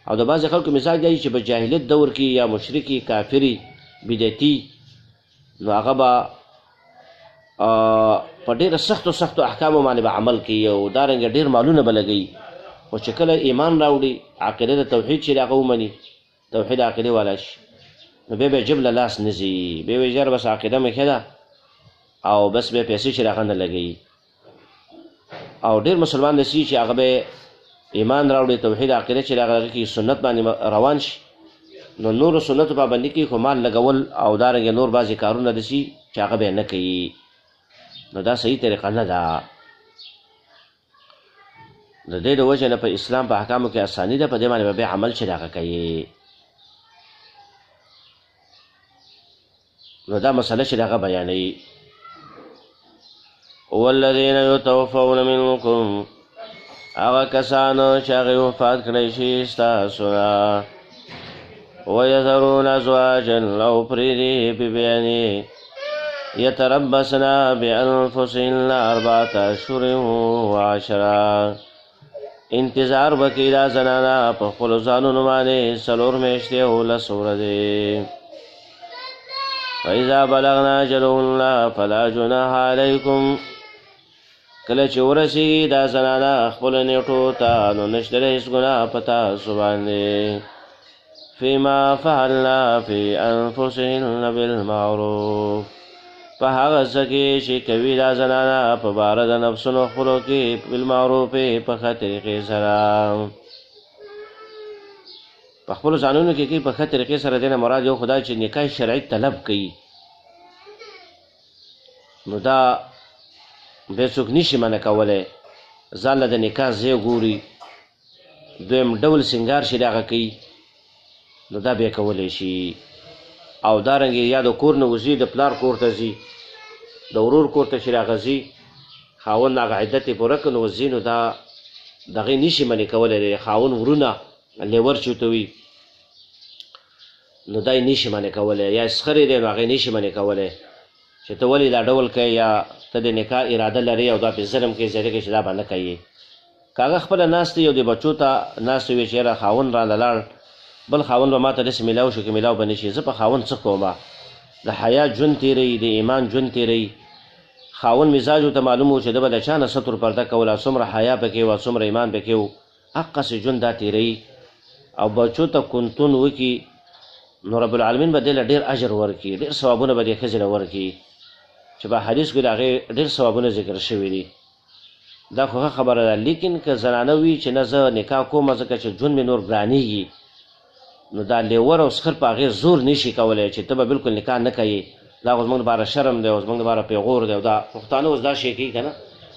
او د بعضې خلکو مزاج دی چې په جاهلیت دور کې یا مشرکي کافري بدعتي نو هغه به په ډېره سختو احکامو باندې به عمل کوي او دارنګه ډېر مالونه به لګوي، خو چې کله ایمان راوړي عقیده د توحید چې هغه ومني توحید عقیده والا شي نو بیا به جب له لاس نه ځي، بیا وایي یاره بس عقیده مې ښه ده او بس بیا پیسې چې هغه نه لګوي. او ډېر مسلمان داسې چې هغه به ایمان راوړي توحید عقیده چې هغه کې سنت باندې روان شي نو نورو سنتو پابندي کوي، خو مال لګول او دارنګه نور بعضې کارونه داسې چې هغه به نه کوي. نو دا صحیح طریقه نه ده. د دې د وجه نه په اسلام په احکامو کې اساني ده، په دې باندې به بیا عمل چې هغه کوي. نو دا مسله چې هغه بیانوي والذین یتوفون منکم، هغه کسانو چې هغې وفات کړی شي ستاسو نه، ویذرون ازواجا او پرېږدي بیبیانې یتربصن بانفسهن 4 اشهر وعشرا، انتظار وکړي دا زنانه په خپلو ځانونو باندې 4 میاشتې او 10 ورځې. فاذا بلغنا اجلهن فلا جناح علیکم، کله چې ورسېږي دا زنانه خپلو نیټو ته نو نشته دی هېڅ ګناه په تاسو باندې. فیما فعلنا فی انفسهن بالمعروف، په هغه څه کې چې کوي دا زنانه په باره د نفسونو خپلو کې بالمعروف په ښه طریقې سره، په خپلو ځانونو کې کوي په ښه طریقې سره. دې نه مراد یو خدای چې نکاح شرعي طلب کوي نو دا بیا څوک نشي منع کولی، ځان له د نکاح ځای ګوري، دویم ډول سینګار چې هغه کوي نو دا بیا کولی شي. او دارنګې یا د کور نه وځي د پلار کور ته ځي، د ورور کور ته چې هغه ځي خاوند هغه عدت یې پوره کړي نو وځي نو دا د هغې نشي منع کولی. د خاوند ورونه لیور چې ورته وي نو دا یې نشي منع کولی، یا سخرې دی نو هغې نشي منع کولی چې ته ولې دا ډول کوې یا ته د نکاح اراده لرې او دا پې ظلم کوې زیاتې کوې چې دا به نه کوې. که هغه خپله ناست یو د بچو ته ناست وي چې یاره خاوند رانه لاړ بل خاوند به ما ته داسې میلاو شو که میلاو به نه شي، زه په خاوند څه کومه، د حیا ژوند تېروي، د ایمان ژوند تېروي. خاوند مزاج ورته معلوم و چې ده به د چا نه ستر پرده کوله، څومره حیا پکې وه څومره ایمان پکې و، حقسې ژوند دا تېروي او بچو ته کنتون وکړي نو رب العالمین به دې له ډېر اجر ورکړي، ډېر ثوابونه به دې ښځې له ورکړي چې په حدیث کې د هغې ډېر ثوابونه ذکر شوي دي. دا خو ښه خبره ده. لیکن که زنانه وي چې نه زه نکاح کومه ځکه چې ژوند مې نور ګرانېږي نو دا لیور او سخر په هغې زور نشي کولی چې ته به بلکل نکاح نه کوې، دا خو زموږ دپاره شرم دی او زموږ دپاره پیغور دی او دا پښتانه اوس دا شی کوي که نه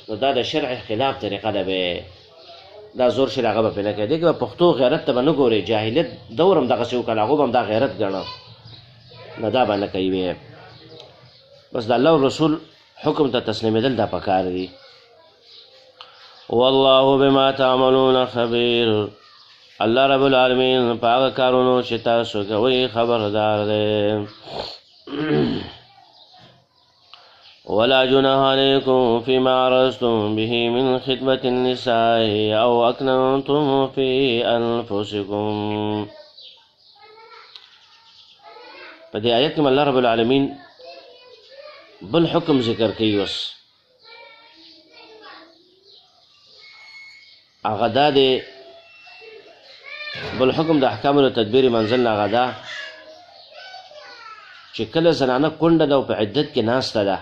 نو دا د شرع خلاف طریقه ده به دا زور شي هغه به پرې نه کوي. دې کې به پښتو غیرت ته به نه ګورې، جاهلیت دور هم دغسې وکړه هغوی به هم دا غیرت ګڼه نه دا به نه کوي. بس د الله رسول حکم ته تسلیمېدل دا پکار دي. والله بما تعملون خبیر، الله رب العالمین په هغه کارونو چې تاسو کوئ خبردار دی. ولا جناح علیکم فيما عرضتم به من خطبة النساء او اکننتم في انفسکم. په دې آیت کې الله رب العالمین بل حکم ذکر کوي. اوس هغه دا دی بل حکم د احکام د تدبیر منزل نه هغه ده چې کله زنانه کونډه ده او په عدت کې ناسته ده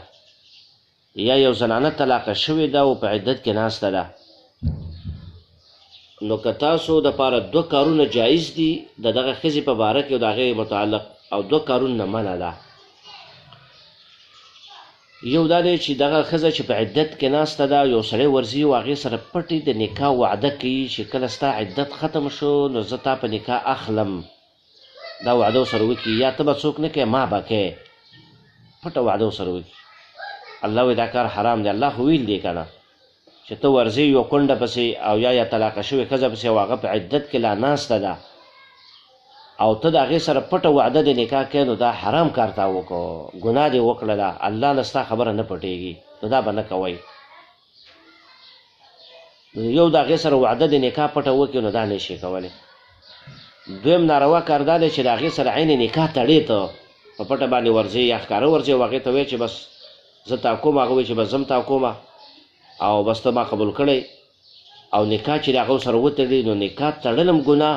یا یو زنانه طلاقه شوې ده او په عدت کې ناسته ده نو که تاسو دپاره 2 کارونه جایز دي د دغه ښځې په باره کې او د هغې متعلق او 2 کارونه منع ده. یو دا دی چې دغه ښځه چې په عدت کې ناسته ده یو سړی ورځي او هغې سره پټې د نکاح وعده کوي چې کله ستا عدت ختم شو نو زه تا په نکاح اخلم، دا وعده ورسره وکړي یا ته به څوک نه کوې ما به کوې، پټه وعده ورسره وکړي. الله وایي دا کار حرام دی. الله خو ویل دی که نه چې ته ورځې یو کونډه پسې او یا طلاقه شوې ښځه پسې او هغه په عدت کې لا ناسته ده او ته د هغې سره پټه وعده د نکاح کوې نو دا حرام کار تا وکړو ګناه دې وکړله الله نه ستا خبره نه پټېږي نو دا به نه کوئ یو د هغې سره وعده د نکاح پټه وکړي نو دا نه شي کولی دویم ناروا کار دا دی چې د هغې سره عین نکاح تړې ته په پټه باندې ورځې یا ښکاره ورځې او هغې ته وایې چې بس زه تا کوم هغه وایي چې بس زه هم تا کومه او بس ته ما قبول کړی او نکاح چې د هغو سره وتړي نو نکاح تړل هم ګناه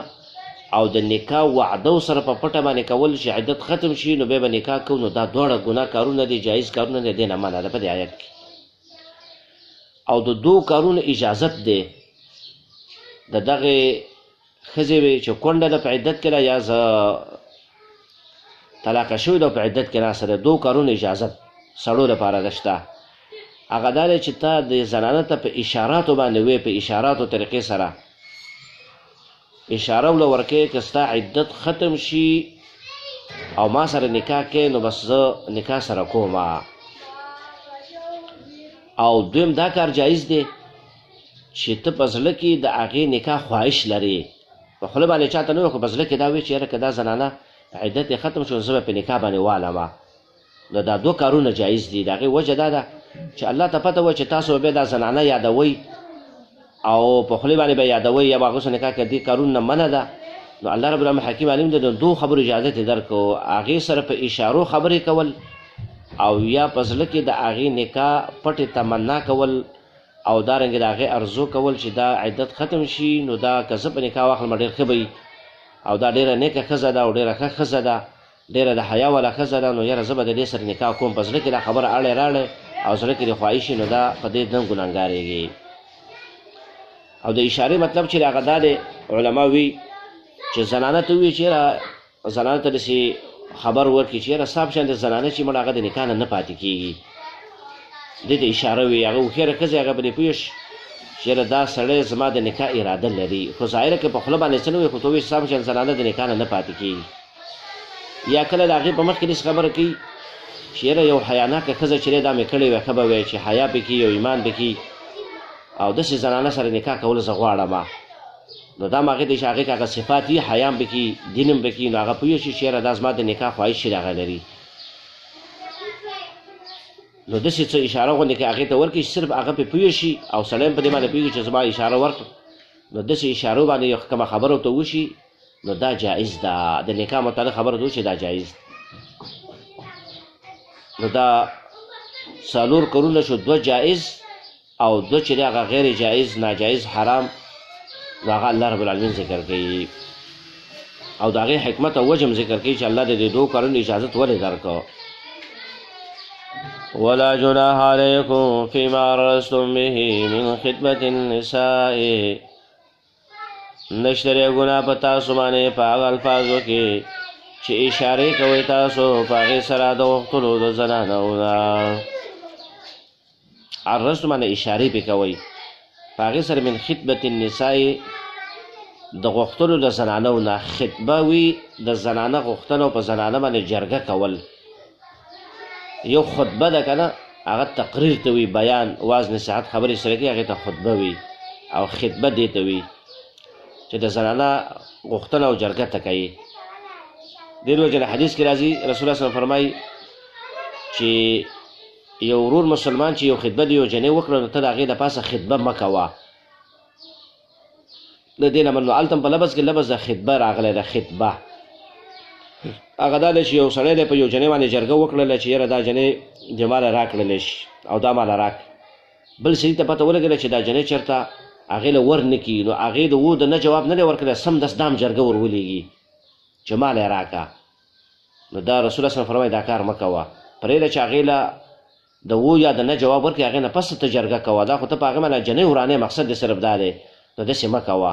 او د نکاح وعده سره په پټه باندې کول چې عدت ختم شي نو بیا به نکاح کوو نو دا دواړه ګناه کارونه دي جایز کارونه دي دې نه منع ده په دې آیت کې او د دو کارونو اجازت دی د دغې ښځې چې کونډه ده په عدت کې ده یا زه طلاقه شوې ده په عدت کې راسه د دو کارونو اجازت سړو لپاره ده شته هغه دا دی چې ته د زنانه ته په اشاراتو باندې وې په اشاراتو طریقې سره اشاره وله ورکې که ستا عدت ختم شي او ما سره نکاح کوې نو بس زه نکاح سره کومه او دویم دا کار جایز دی چې ته په زړه کې د هغې نکاح خواهش لرې په خوله باندې چاته نه وایې خو په زړه کې دا وایي چې یاره که دا زنانه عدت یې ختم شو زه به په نکاح باندې والمه نو دا دو کارونه جایز دي د هغې وجه دا ده چې الله ته پته وایي چې تاسو به دا زنانه یادوئ او په خولې باندې به یادوئ یا به هغو سره نکاح کوي دې کارونه نه منع ده نو الله رب العالمین حکیم علیم دی نو دو خبرو اجازت یې درکړو هغې سره په اشارو خبرې کول او یا په زړه کې د هغې نکاح پټې تمنا کول او دارنګې د هغې ارزو کول چې دا عدت ختم شي نو دا که زه په نکاح واخلم ډېر ښه به او دا ډېره نیکه ښځه ده او ډېره ښه ښځه ده ډېره د حیا والا ښځه ده نو یاره زه به د دې سره نکاح کوم په زړه کې دا خبره اړی راړی او زړه کې دې خواهش نو دا په دې نه ګناهګارېږي او د اشارې مطلب چې هغه دا دی علما وي چې زنانه ته ووایي چې یاره زنانه ته داسې خبر ورکړي چې یاره ستا په شان د زنانه چې مړه هغه د نکاح نه پاتې کېږي دې ته اشاره وي هغه هوښیاره ښځې هغه به دې پوه شي چې یاره دا سړی زما د نکاح اراده لري خو ظاهره کې په خوله باندې څه نه وایي خو ته وایي چې ستا په شان زنانه د نکاح نه پاتې کېږي یا کله د هغې په مخ کې داسې خبره کوي چې یاره یو حیاناکه ښځه چې دی دا مې کړې وی ښه به وی چې حیا پکې یو ایمان پکې او داسې زنانه سره نکاح کول زه غواړم نو دا هغې ته چې هغې که هغه صفات وي حیا هم پکې دین هم پکې نو هغه پوه شي چې یاره دا زما د نکاح خواهش چې د هغه لري نو داسې څه اشاره غوندې که هغې ته ورکړي چې صرف هغه پې پوه شي او سړی هم په دې باندې پوهېږي چې زما اشاره ورکړه نو داسې اشارو باندې یو کومه خبره ورته وشي نو دا جایز ده د نکاح متعلق خبره ته وشي دا جایز نو دا څلور کارونه شو دوه جایز او دوه چې دی هغه غیر جایز ناجایز حرام نو هغه الله رب العالمین ذکر کوي او د هغې حکمت او وجه هم ذکر کوي چې الله د دې دوو کارونو اجازت ولې درکړه ولا جناح علیکم فیما عرضتم به من خطبة النساء نشته دی ګناه په تاسو باندې په هغه الفاظو کې چې اشارې کوئ تاسو په هغې سره د غوښتلو د زنانو نه عرضتم باندې اشارې پې کوئ په هغې سره من خطبة النساء د غوښتلو د زنانو نه خطبه وي د زنانه غوښتنه په زنانه باندې جرګه کول یو خطبه ده که نه هغه تقریر ته وي بیان واز نصیحت خبرې سره کوي هغې ته خطبه وي او خطبه دې ته وي چې د زنانه غوښتنه او جرګه ته کوي دې وجه نه حدیث کې راځي رسول الله صلی فرمایي چې یو ورور مسلمان چې یو خطبه د یو جنۍ وکړه نو ته د هغې د پاسه خطبه مه کوه د دې نه منو هلته په لفظ کې لفظ د خطبه راغلی ده خطبه هغه دا دی چې یو سړی دی په یو جنۍ باندې جرګه وکړله چې یاره دا جنۍ دې ماله راکړلی شي او دا ماله راک بل سړي ته پته ولګېده چې دا جنۍ چېرته هغې له ور نه کي نو هغې د و د نه جواب نه دی ورکړی سمدست دا هم جرګه ور ولېږي چې ماله یې راکړه نو دا رسول الله صلی فرمایي دا کار مه کوه پرېږده چې هغې له د و یا د نه جواب ورکړي هغې نه پس ته جرګه کوه دا خو ته په هغې باندې جنۍ ورانې مقصد دې صرف دا دی نو داسې مه کوه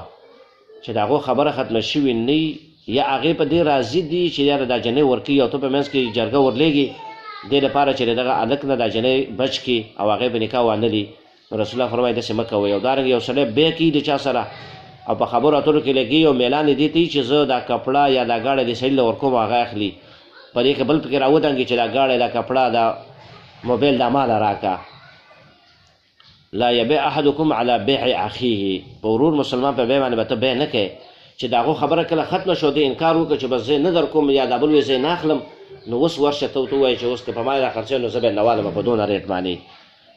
چې د هغو خبره ختمه شوې نه یا هغې په دې راضي دي چې یاره دا جنۍ ورکوي او ته په منځ کې جرګه ورلېږي دې لپاره چې د دغه هلک نه دا جنۍ بچ کړي او هغې په نکاح وانلي نو رسول الله فرمایي داسې مه کوئ او دارنګه یو سړی بیا کوي د چا سره او په خبرو اترو کې لګي او میلان یې دې ته وي چې زه دا کپړه یا دا ګاډه دې سړي له ورکوم هغه اخلي په دې کې بل پکې راودانګي چې دا ګاډه دا کپړه دا موبایل دا ماله راکړه لا یبیع احدکم علی بیع اخیه، په ورور مسلمان په بیع باندې به ته بیع نه کوې چې د هغو خبره کله ختمه شو دی انکار وکړه چې بس زه نه در کوم یا دا بل وی زه نه اخلم، نو اوس ورشه ته ووایې چې اوس که په ما را خرڅوې نو زه به یې نه والم په دونه ریټ باندې.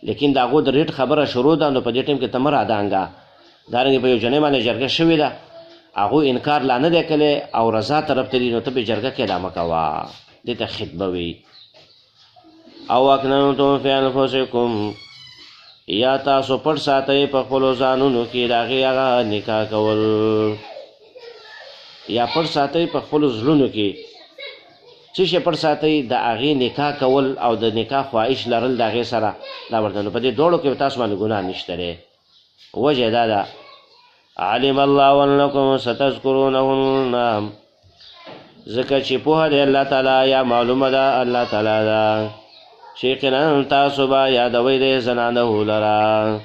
لیکن د هغو د ریټ خبره شروع ده نو په دې ټایم کې ته مه رادانګه. دارنګې په یو جنۍ باندې جرګه شوې ده، هغو انکار لا نه دی کړی او رضا طرف ته دي، نو ته پې جرګه کې دا مه کوه، دې ته خطبه وي. او اکننتم فی انفسکم، یا تاسو پټ ساتئ په خپلو ځانونو کې د هغې هغه نکاح کول، یا پټ ساتئ په خپلو زړونو کې څه شی پټ ساتئ؟ د هغې نکاح کول او د نکاح خواهش لرل د هغې سره دا ورته. نو په دې دواړو کې تاسو باندې ګناه نشته دی. وجه دا ده علم الله انکم ستذکرونهن، ځکه چې پوهه دی الله تعالی یا معلومه ده الله تعالی ده چې یقینا تاسو به یادوئ د زنانو لره،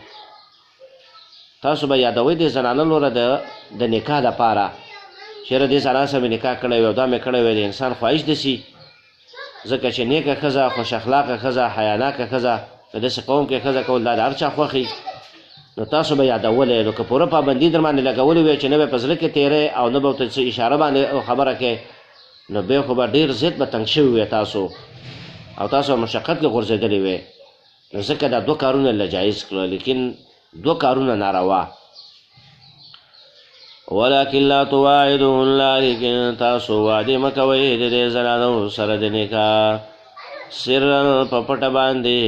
تاسو به یادوئ د زنانو لره د نکاح دپاره. چېرې دې زنان سره مې نکاح کړی وي او دا مې کړی وی د انسان خواهش دسي، ځکه چې نیکه ښځه، خوش اخلاقه ښځه، حیاناکه ښځه، په داسې قوم کې ښځه کول دا د هر چا خوښي، نو تاسو به یادولی. نو که پوره پابندي در باندې لګولې وی چې نه به په زړه کې تېری او نه به ورته څه اشاره باندې خبره کوې، نو بیا خو به ډېر زیات به تنګ شوي وی تاسو او تاسو مشقت کې غورځېدلې وی. نو ځکه دا دوه کارونه له جایز کړه، لیکن دوه کارونه ناروا. ولکن لا تواعدوهن، لیکن تاسو وعدې مه کوئ د دې زنانو سره د نکاح سرا په پټه باندې،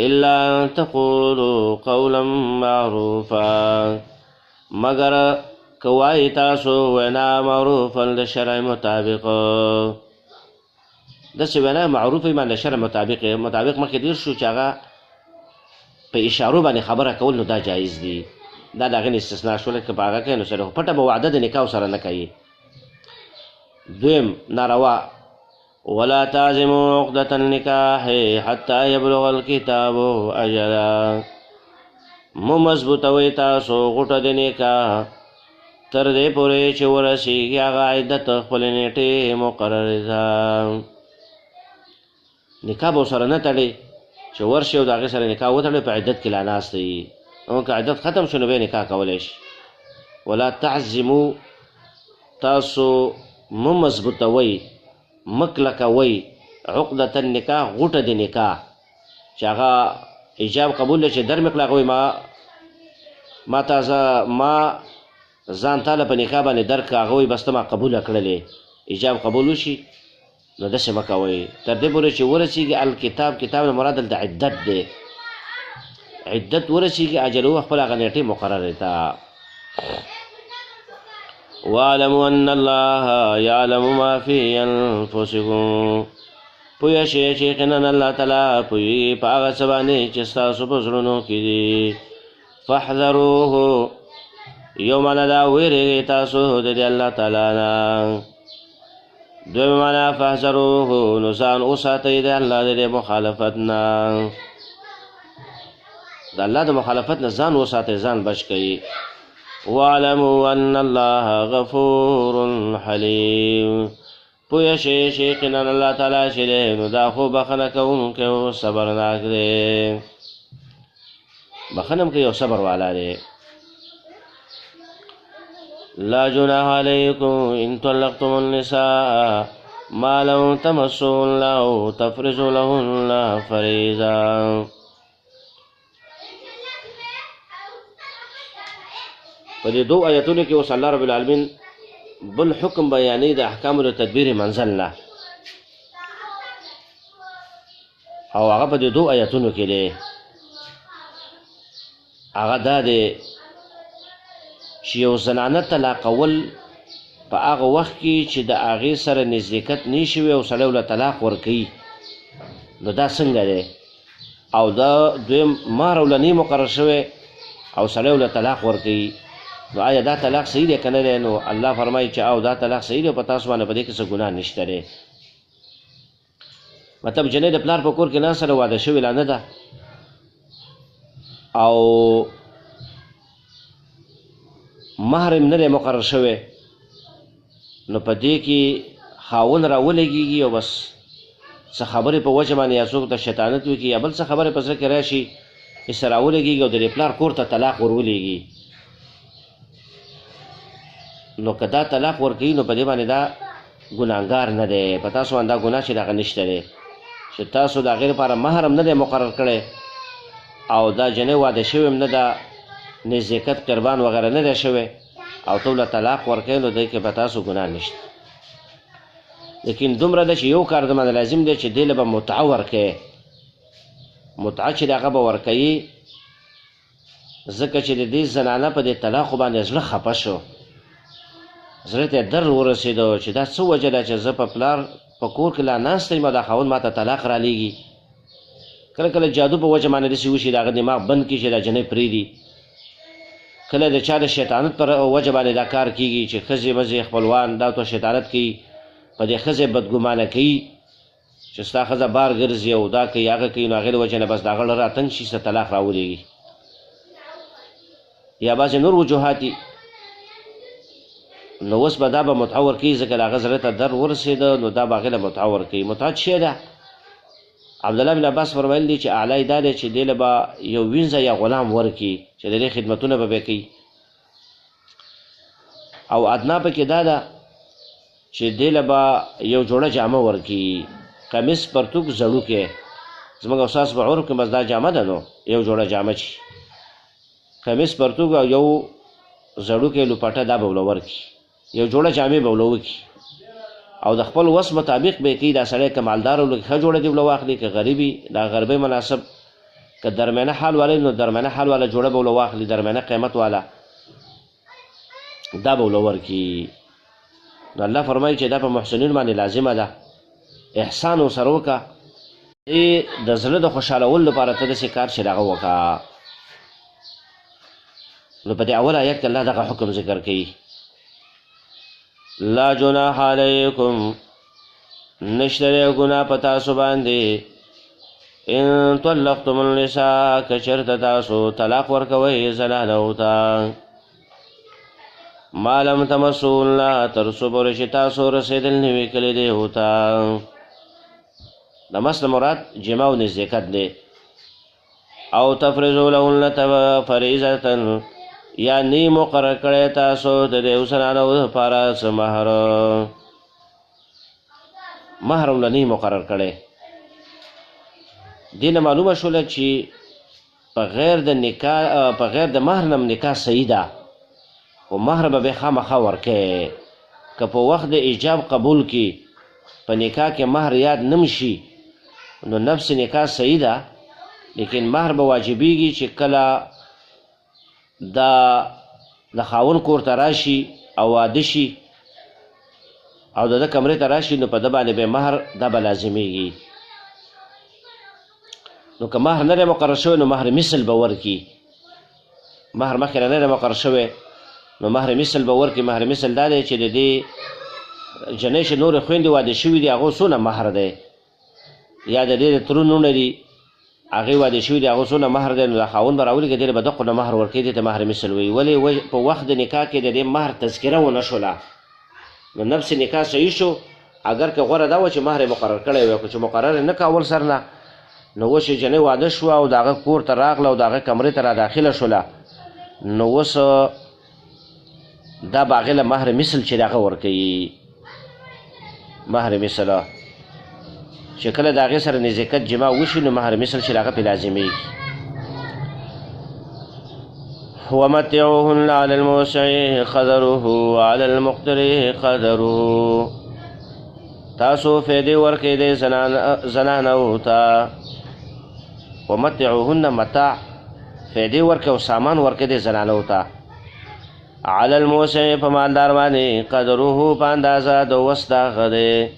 الا ان تقولوا قولا معروفا، مگر کوای تاسو وینا معروفا د شرع مطابق، داسې وینا معروفه باندې شرع مطابق مخکې ډېر شو چې هغه په اشارو باندې خبره کول، نو دا جایز دي، دا د هغې نه استثنا شوله که په هغه کوي نو سره پټه به وعده د نکاح سره نه کوي. دویم ناروا ولا تعزموا عقدة النکاح حتی یبلغ الکتاب اجلا، مو مضبوطوئ تاسو غوټه د نکاح تر دې پورې چې ورسیږي هغه عدت خپلې نیټې مقررې ده. نکاح به ورسره نه تړي چې ورشي او د هغې سره نکاح وتړي په عدت کې لا ناست وي، او که عدت ختم شو نو بیا نکاح کولی شي. ولا تعزمو، تاسو مه مضبوطوئ مه کلکوئ عقدة النکاح غوټه د نکاح چې هغه ایجاب قبول دی، چې در مې کلکوئ ما ځان تاله په نکاح باندې درک هغه وایي بس ته ما قبوله کړلې ایجاب قبول وشي، نو داسې مه کوئ تر دې پورې چې ورسیږي الکتاب، کتاب نه مراد دلته عدت دی، عدت ورسیږي اجله خپل هغه نیټې مقررې ته. واعلموا ان الله يعلم ما في انفسكم، پوه شئ چې یقینا الله تعالی پوهېږي په هغه څه باندې چې ستاسو په زړونو کې دي. فاحذروه، یو معنا دا ویرېږئ تاسو د دې الله تعالی نه. دویم معنا فاحذروه، نو ځان وساتئ د الله د دې مخالفت نه، د الله د مخالفت نه ځان وساتئ، ځان بچ کړئ. واعلموا ان الله غفور حلیم، پوه شئ چې یقینا الله تعالی چې دی نو دا خو بخښنه کوونکی او صبرناک دی، بخښنه هم کوي او صبر والا دی. لا جناح علیکم ان طلقتم النساء ما لم تمسوهن او تفرضوا لهن فریضا. په دې دو آیتونو کې اوس الله رب العالمین بل حکم بیانوي د احکامو د تدبیر منزل نه، او هغه په دې دو آیتونو کې دی. هغه دا دی چې یو زنانه طلاقول په هغه وخت کې چې د هغې سره نزدېکت نه شوی او سړی ورله طلاق ورکوي، نو دا څنګه دی؟ او دا دویم مهر ورله نه مقرر شوی او سړی ورله طلاق ورکوي، نو آیا دا طلاق صحیح دی که نه دی؟ نو الله فرمایي چې او دا طلاق صحیح دی، په تاسو باندې په دې کې څه ګناه نشته دی. مطلب جنۍ د پلار په کور کې ناسته ده، واده شوې لا نه ده، او مهر هم نه دی مقرر شوی، نو په دې کې خاوند راولګېږي او بس څه خبرې په وجه باندې یا څوک ته شیطانت وکړي یا بل څه خبرې په زړه کې راشي، سره راولېږي او د دې پلار کور ته طلاق ورولېږي، نو که دا طلاق ورکوي نو په دې باندې دا ګناهګار نه دی، په تاسو باندې دا ګناه چې د هغه نشته دی چې تاسو د هغې لپاره مهر هم نه دی مقرر کړی او دا جنۍ واده شوې هم نه ده، نزدېکت قربان وغیره نه دی شوی او ته له طلاق ورکوې، نو دی کې به تاسو ګناه نشته. لیکن دومره ده چې یو کار د باندې لازم دی چې دې له به متعه ورکوې، متعه چې د هغه به ورکوي، ځکه چې د دې زنانه په دې طلاقو باندې زړه خفه شو، زړه ته درد ورسېدو چې دا څه وجه ده چې زه په پلار په کور کې لا ناسته یم او دا خاوند ما ته طلاق رالیږي. کله کله جادو په وجه باندې داسې وشي د هغه دماغ بند کړي چې دا جنۍ پرېږدي، کله د چا د شیطانت پر وجه باندې دا کار کېږي چې ښځې مزې خپلوان دا ته شیطانت کوي، په دې ښځې بدګمانه کوي چې ستا ښځه بار ګرځي او دا کوي هغه کوي، نو هغې د وجې نه بس د هغه زړه راتنګ شي څه طلاق راولېږي. یا بعضې نور وجوهات دي، نو اوس به دا به متعه ورکوي ځکه د هغه زړه ته درد ورسېده، نو دا به هغې له متعه ورکوي. متعه څه شی ده؟ عبدالله بن عباس فرمایل دي چې اعلی دا دی چې دې له به یو وینځه یا غلام ورکړي چې د دې خدمتونه به بیا کوي، او ادنا پکې دا ده چې دې له به یو جوړه جامه ورکړي، قمیص پرتوګ زړوکی، زموږ استاد په عرف کې بس دا جامه ده، نو یو جوړه جامه چې قمیص پرتوګ او یو زړوکی لوپټه دا به ورله ورکړي، یو جوړه جامې به ورله وکړي او د خپل وس مطابق به یې کوي. دا سړی که مالدار او ښه جوړه دې ورله واخلي، که غریبي دا غربۍ مناسب، که درمیانه حال والا نو درمیانه حال والا جوړه به ورله واخلي، درمیانه قیمت والا دا به ورله ورکړي. نو الله فرمایي چې دا په محسنین باندې لازمه ده، احسان ورسره وکړه، د زړه د خوشحالولو لپاره ته داسې کار چې دغه وکړه. نو په دې اول آیت کې الله دغه حکم ذکر کوي، لا جناح علیکم، نشته دی ګناه په تاسو باندې، ان طلقتم النساء، که چېرته تاسو طلاق ورکوئ زنانو ته، ما لم تمسوهن، تر څو پورې چې تاسو رسېدل نه وي کړي دې ورته. د مس نه مراد جما او نزدېکت دی. او تفرضوا لهن فریضة، یا نی مقرر کړی تاسو د دې زنانو دپاره څه مهر، مهر هم نه مقرر کړی. دې نه معلومه شوله چې بغیر د نکاح بغیر د مهر نه نکاح صحیح ده، خو مهر به بیا خامخا ورکوې. که په وخت د ایجاب قبول کې په نکاح کې مهر یاد نه شي نو نفس نکاح صحیح ده، لیکن مهر به واجبېږي چې کله دا د خاوند کور ته راشي او واده شي او د ده کمرې ته راشي، نو په ده باندې به مهر دا به لازمیږي. نو که مهر نه دی مقرر شوی نو مهر مثل به ورکړي، مهر مخکې نه دی مقرر شوی نو مهر مثل به ورکړي. مهر مثل دا دی چې د دې جنۍ چې نورې خویندې واده شوي دي هغو څونه مهر دی، یا د دې د ترونونه دي هغې واده شوي دي هغو څونه مهر دی، نو د خاوند به راولېږي دې له به دقو نه مهر ورکوي، دې ته مهر مثل وایي. ولې په وخت د نکاح کې د دې مهر تذکره ونه شوله، نو نفس نکاح صحیح شو. اگر که غوره دا وه چې مهر یې مقرر کړی وی، که چې مقرر یې نه که اول سر نه، نو اوس چې جنۍ واده شوه او د هغه کور ته راغله او د هغه کمرې ته را داخله شوله، نو اوس دا به هغې له مهر مثل چې د هغه ورکوي، مهر مثله چې کله د هغې سره نزدېکت جما وشي نو مهر مثل چې د هغه پې لازمیږي. ومتعوهن على الموسع قدره وعلى المقتر قدره، تاسو فیدې ورکوئ د زنانو ته. ومتعوهن متاع فیدې ورکوئ او سامان ورکوئ د زنانو ته. على الموسع په مالدار باندې قدره په اندازه د وس د هغه دی.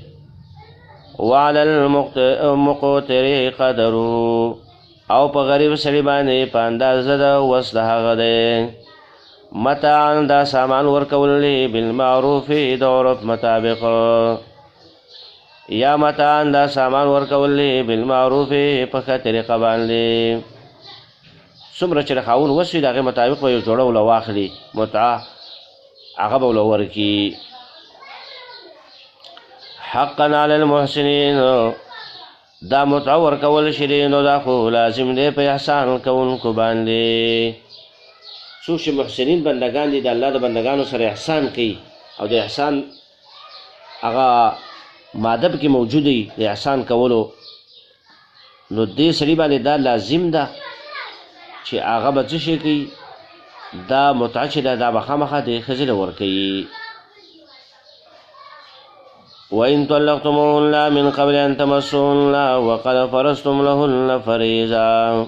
وعلى المقتر قدره او په غریب سړي باندې په اندازه د وس د هغه دی. متاعا دا سامان ورکول بالمعروف د عرف مطابق، یا متاعا دا سامان ورکول بالمعروف په ښه طریقه باندې. څومره چې د خاوند وس وي د هغې مطابق به یو جوړه ورله واخلي، متعه هغه به ورله ورکړي. حقا علی المحسنین، دا متعه ورکول چې دی نو دا خو لازم دی په احسان کوونکو باندې. څوک چې محسنین بندګان دي د الله د بندګانو سره احسان کوي او د احسان هغه ماده پکې موجود وي د احسان کولو، نو دې سړي باندې دا لازم ده چې هغه به څه شی کوي، دا متعه چې ده دا به خامخا د ښځې له ورکوي. وإن طلقتموهن من قبل أن تمسوهن وقد فرضتم لهن فريضة.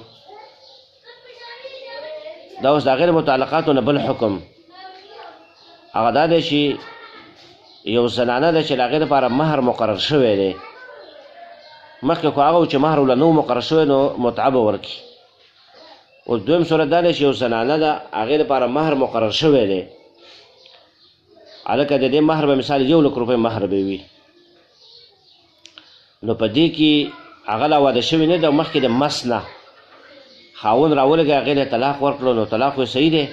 دا اوس د غیر متعلقاتو نه بل حکم هغه دا دی چې یو زنانه ده چې د هغې دپاره مهر مقرر شوی دی. مخکې خو هغه و چې مهر ورله نه و مقرر شوی نو متعه به ورکړي. اوس دویم صورت دا دی چې یو زنانه ده هغې دپاره مهر مقرر شوی دی، هلکه د دې مهر به مثال 1,00,000 روپۍ مهر به وي، نو په دې کې هغه لا واده شوي نه ده، مخکې د مس نه خاوند راولګی هغې له طلاق ورکړو، نو طلاق یې صحیح دی،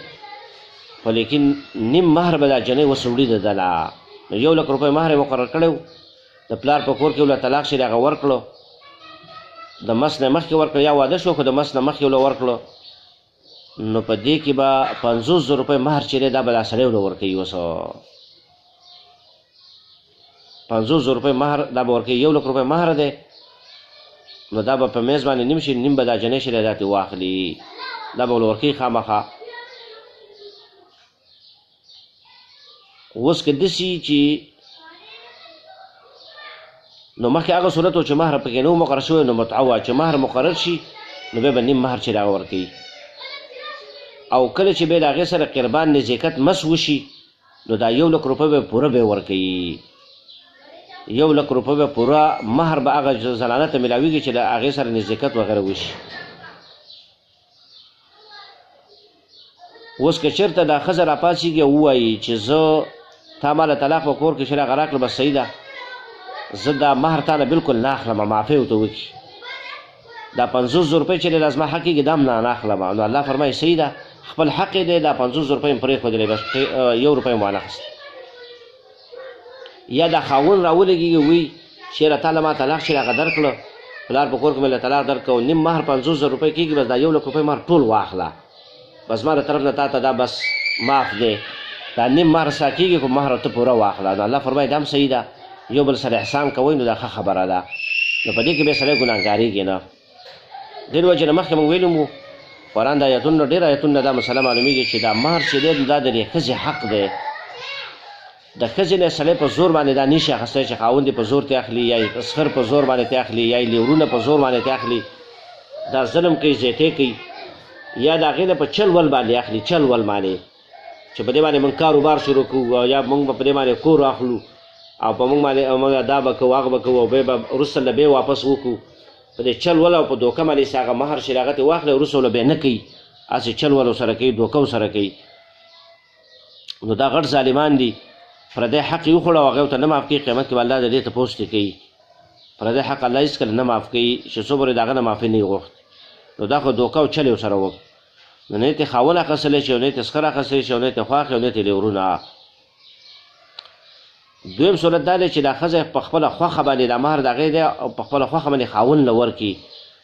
خو لیکن نیم مهر به دا جنۍ اوس وړي د ده لا. نو 1,00,000 روپۍ مهر یې مقرر کړی و، د پلار په کور کې ورله طلاق شي هغه ورکړو، د مس نه مخکې ورکړو یا واده شو خو د مس نه مخکې ورله ورکړو، نو په دې کې به 50,000 روپۍ مهر چې دی دا به دا سړی ورله ورکوي. اوس 50,000 روپۍ مهر دا به ورکوي، 1,00,000 روپۍ مهر دی، نو دا به په میز باندې نیم شي، نیم به دا جنۍ شي دا ترې واخلي، دا به ورله ورکوي خامخا. اوس که داسې چې نو مخکې هغه صورت و چې مهر پکې نه و مقرر شوی، نو متعه وه چې مهر مقرر شي نو بیا به نیم مهر چې هغه ورکوي، او کله چې بیا د هغې سره قربان نزیکت مس وشي نو دا 1,00,000 روپۍ به پوره به ورکوي. 1,00,000 روپۍ به پوره مهر به هغه زنانه ته میلاویږي چې د هغې سره نزیکت وغیره وشي. اوس که چېرته دا ښځه راپاڅېږي او ووایي چې زه تا ما له طلاق په کور کې چې هغه راکړه بس صحیح ده، زه دا مهر تا نه بلکل نه اخلم، معافی ورته وکړي، دا 50,000 روپۍ چې دی دا زما حق کېږي دا هم نه اخلم، نو الله فرمایي صحیح ده، خپل حق یې دی، دا 50,000 روپۍ مې پرېښودلې، بس 1 روپۍ مې وانخیست. یا دا خاوند راولګېږي وایي چېرې تا له ما طلاق چې هغه درکړه، پلار په کور کې مې له طلاق درکړه، نیم مهر 50,000 روپۍ کېږي، بس دا 1,00,000 روپۍ مهر ټول واخله، بس ما د طرف نه تا ته دا بس معاف دی، دا نیم مهر ستا کېږي خو مهر ته پوره واخله. نو الله فرمایي دا هم صحیح ده، یو بل سره احسان کوئ نو دا ښه خبره ده، نو په دې کې بیا سړی ګناهګارېږي نه. دې وجې نه مخکې موږ ویلي وو قرآن د آیتونو ډېر آیتونو دا مسله معلومیږي چې دا مهر چې دی دا د دې ښځې حق دی، د ښځې نه سړی په زور باندې دا نشي اخیستی چې خاوند یې په زور ترې اخلي، یا یې اسخر په زور باندې ترې اخلي، یا یې لیورونه په زور باندې ترې اخلي، دا ظلم کوي، زیاتې کوي، یا د هغې نه په چل ول باندې اخلي، چل ول باندې چې په دې باندې موږ کاروبار شروع کوو، یا موږ به په دې باندې کور اخلو او په موږ باندې موږ دا به کوو هغه به کوو، او بیا به وروسته له بیا واپس وکړو، په دې چل ول او په دوکه باندې چې هغه مهر چې هغه ترې واخلي وروسته له بیا نه کوي، هسې چل ول سره کوي، دوکه سره کوي، نو دا غټ ظالمان دي. پردی حق یې وخوړه او هغې ورته نه معاف کوي، قیامت کې به الله د دې تپوس ترې کوي. پردی حق الله هېڅکله نه معاف کوي چې څو پورې د هغه نه معافي نه یې غوښت، نو دا خو دوکه او چل یې ورسره وکړ، نو نه یې ترې خاوند اخیستلی شي، او نه یې ترې سخر اخیستلی شي، او نه یې ترې خواښې، او نه یې ترې لیورونه. دویم صورت دا دی چې دا ښځه په خپله خوښه باندې دا مهر د هغې دی او په خپله خوښه باندې خاوند له ورکړي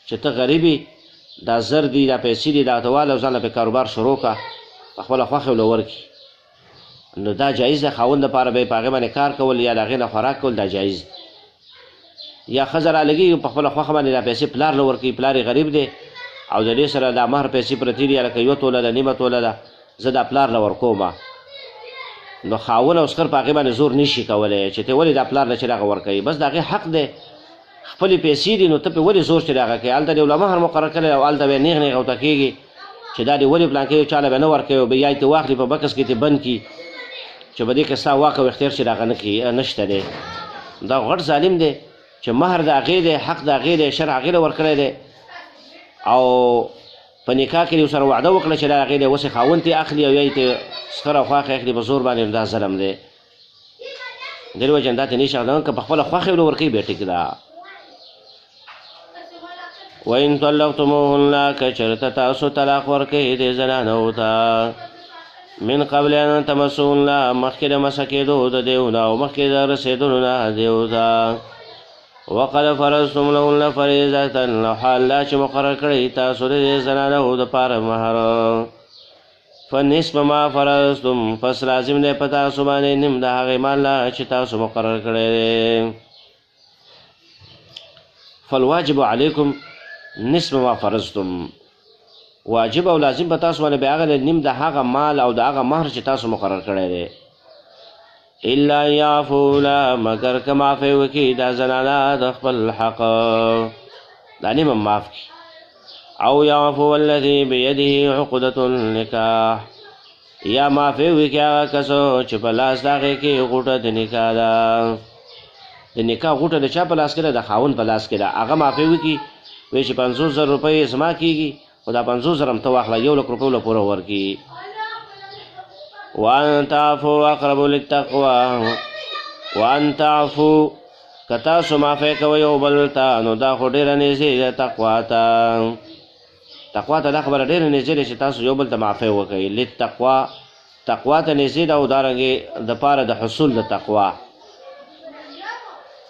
چې ته غریب یې، دا زر دي، دا پیسې دي، دا ته واله او ځان له پرې کاروبار شروع کړه، په خپله خوښه یې له ورکړي، نو دا جایز دی. خاوند دپاره به یې په هغې باندې کار کول یا د هغې نه خوراک کول دا جایز دی. یا ښځه رالګېږي په خپله خوښه باندې دا پیسې پلار له ورکوي، پلار یې غریب دی او د دې سره دا مهر پیسې پرتې دي، لکه 1 توله ده، نیمه توله ده، زه دا پلار له ورکوم، نو خاوند او سخر په هغې باندې زور نشي کولی چې ته ولې دا پلار له چې هغه ورکوي، بس د هغې حق دی، خپلې پیسې دي، نو ته پرې ولې زور چې هغه کوي، هلته دې له مهر مقرر کړی او هلته بیا نیغ نیغ ورته کېږي چې دا دې ولې پلانکې چا له به نه ورکوي، او بیا یې ته واخلي په بکس کې ته بند کړي چې په دې کې ستا واک او اختیار چې د هغه نشته دی. دا غټ ظالم دی چې مهر د هغې دی، حق د هغې دی، شرع هغې له ورکړی دی، او په نکاح کې ورسره وعده وکړه چې دا هغې دی، اوس یې خاوند ترې اخلي او یا یې ترې سخر او خواښې اخلي په زور باندې، دا ظلم دی. دې وجې نه دا ته نشي اخلی، که په خپله خوښې له ورکوي بیا ټیک ده. وإن طلقتموهن که چېرته تاسو طلاق ورکوئ دې زنانو ته من قبل ان تمسوهن مخکې د مسه کېدو د دیو نه او مخکې د رسېدلو نه دیو ته، وقد فرضتم لهن فریضة او حال دا چې مقرر کړی تاسو د زنانو دپاره مهر فنصف ما فرضتم پس لازم دی په تاسو باندې نیم د هغې مال چې تاسو مقرر کړی دی فالواجب علیکم نصف ما فرضتم واجب او لازم په تاسو باندې بیا هغه نیم د هغه مال او د هغه مهر چې تاسو مقرر کړی دی الا یعفونا مگر که معافی وکړي دا زنانه د خپل حق دا نیم معاف کړي او یعفو الذي بیده عقدة النکاح یا معافی وکړي هغه کسو چې په لاس د هغې کې غوټه د نکاح ده د نکاح غوټه د چا په لاس کې ده د خاوند په لاس کې ده هغه معافی وکړي وایي چې 50,000 روپۍ زما کېږي خو دا 50,000 هم ته واخله 1,00,000 روپیو له پوره ورکړي وان تعفو اقرب للتقوى وان تعفو که تاسو معافی کوئ یو بل ته نو دا خو ډېره نږدې ده تقوا ته تقوا ته دا خبره ډېره نږدې ده چې تاسو یو بل ته معافی وکوئ للتقوا تقوا ته نږدې ده او دارنګې دپاره د حصول د تقوا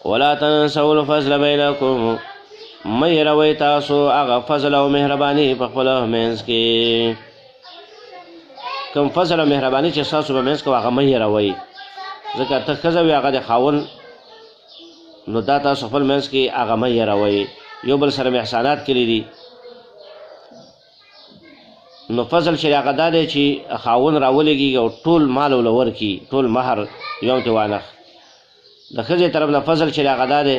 ولا تنسوا الفضل بینکم مه هېروئ تاسو هغه فضل او مهرباني په خپله منځ کې کوم فضل او مهرباني چې ستاسو په منځ کې هغه مه هېروئ ځکه ته ښځه وي هغه د خاوند نو دا تاسو خپل منځ کې هغه مه هېروئ یو بل سره مې احسانات کړي دي نو فضل چې هغه دا دی چې خاوند راولېږي او ټول مال ورله ورکړي ټول مهر یو ته وانخ د ښځې طرف نه فضل چې هغه دا دی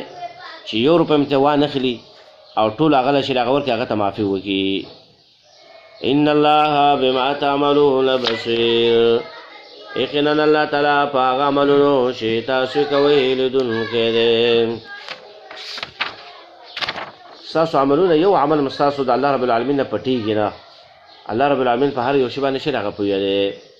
چې 1 روپۍ م ته وانخلي او ټول هغه له چې هغه ورکړي هغه ته معافي وکړي ان الله بما تعملون بصیر یقینا الله تعالی په هغه عملونو چې تاسو کوئ لیدونکی دی ستاسو عملونه یو عمل م ستاسو د الله رب العالمین نه پټېږي نه الله رب العالمین په هر یو شي باندې چې هغه پوهه دی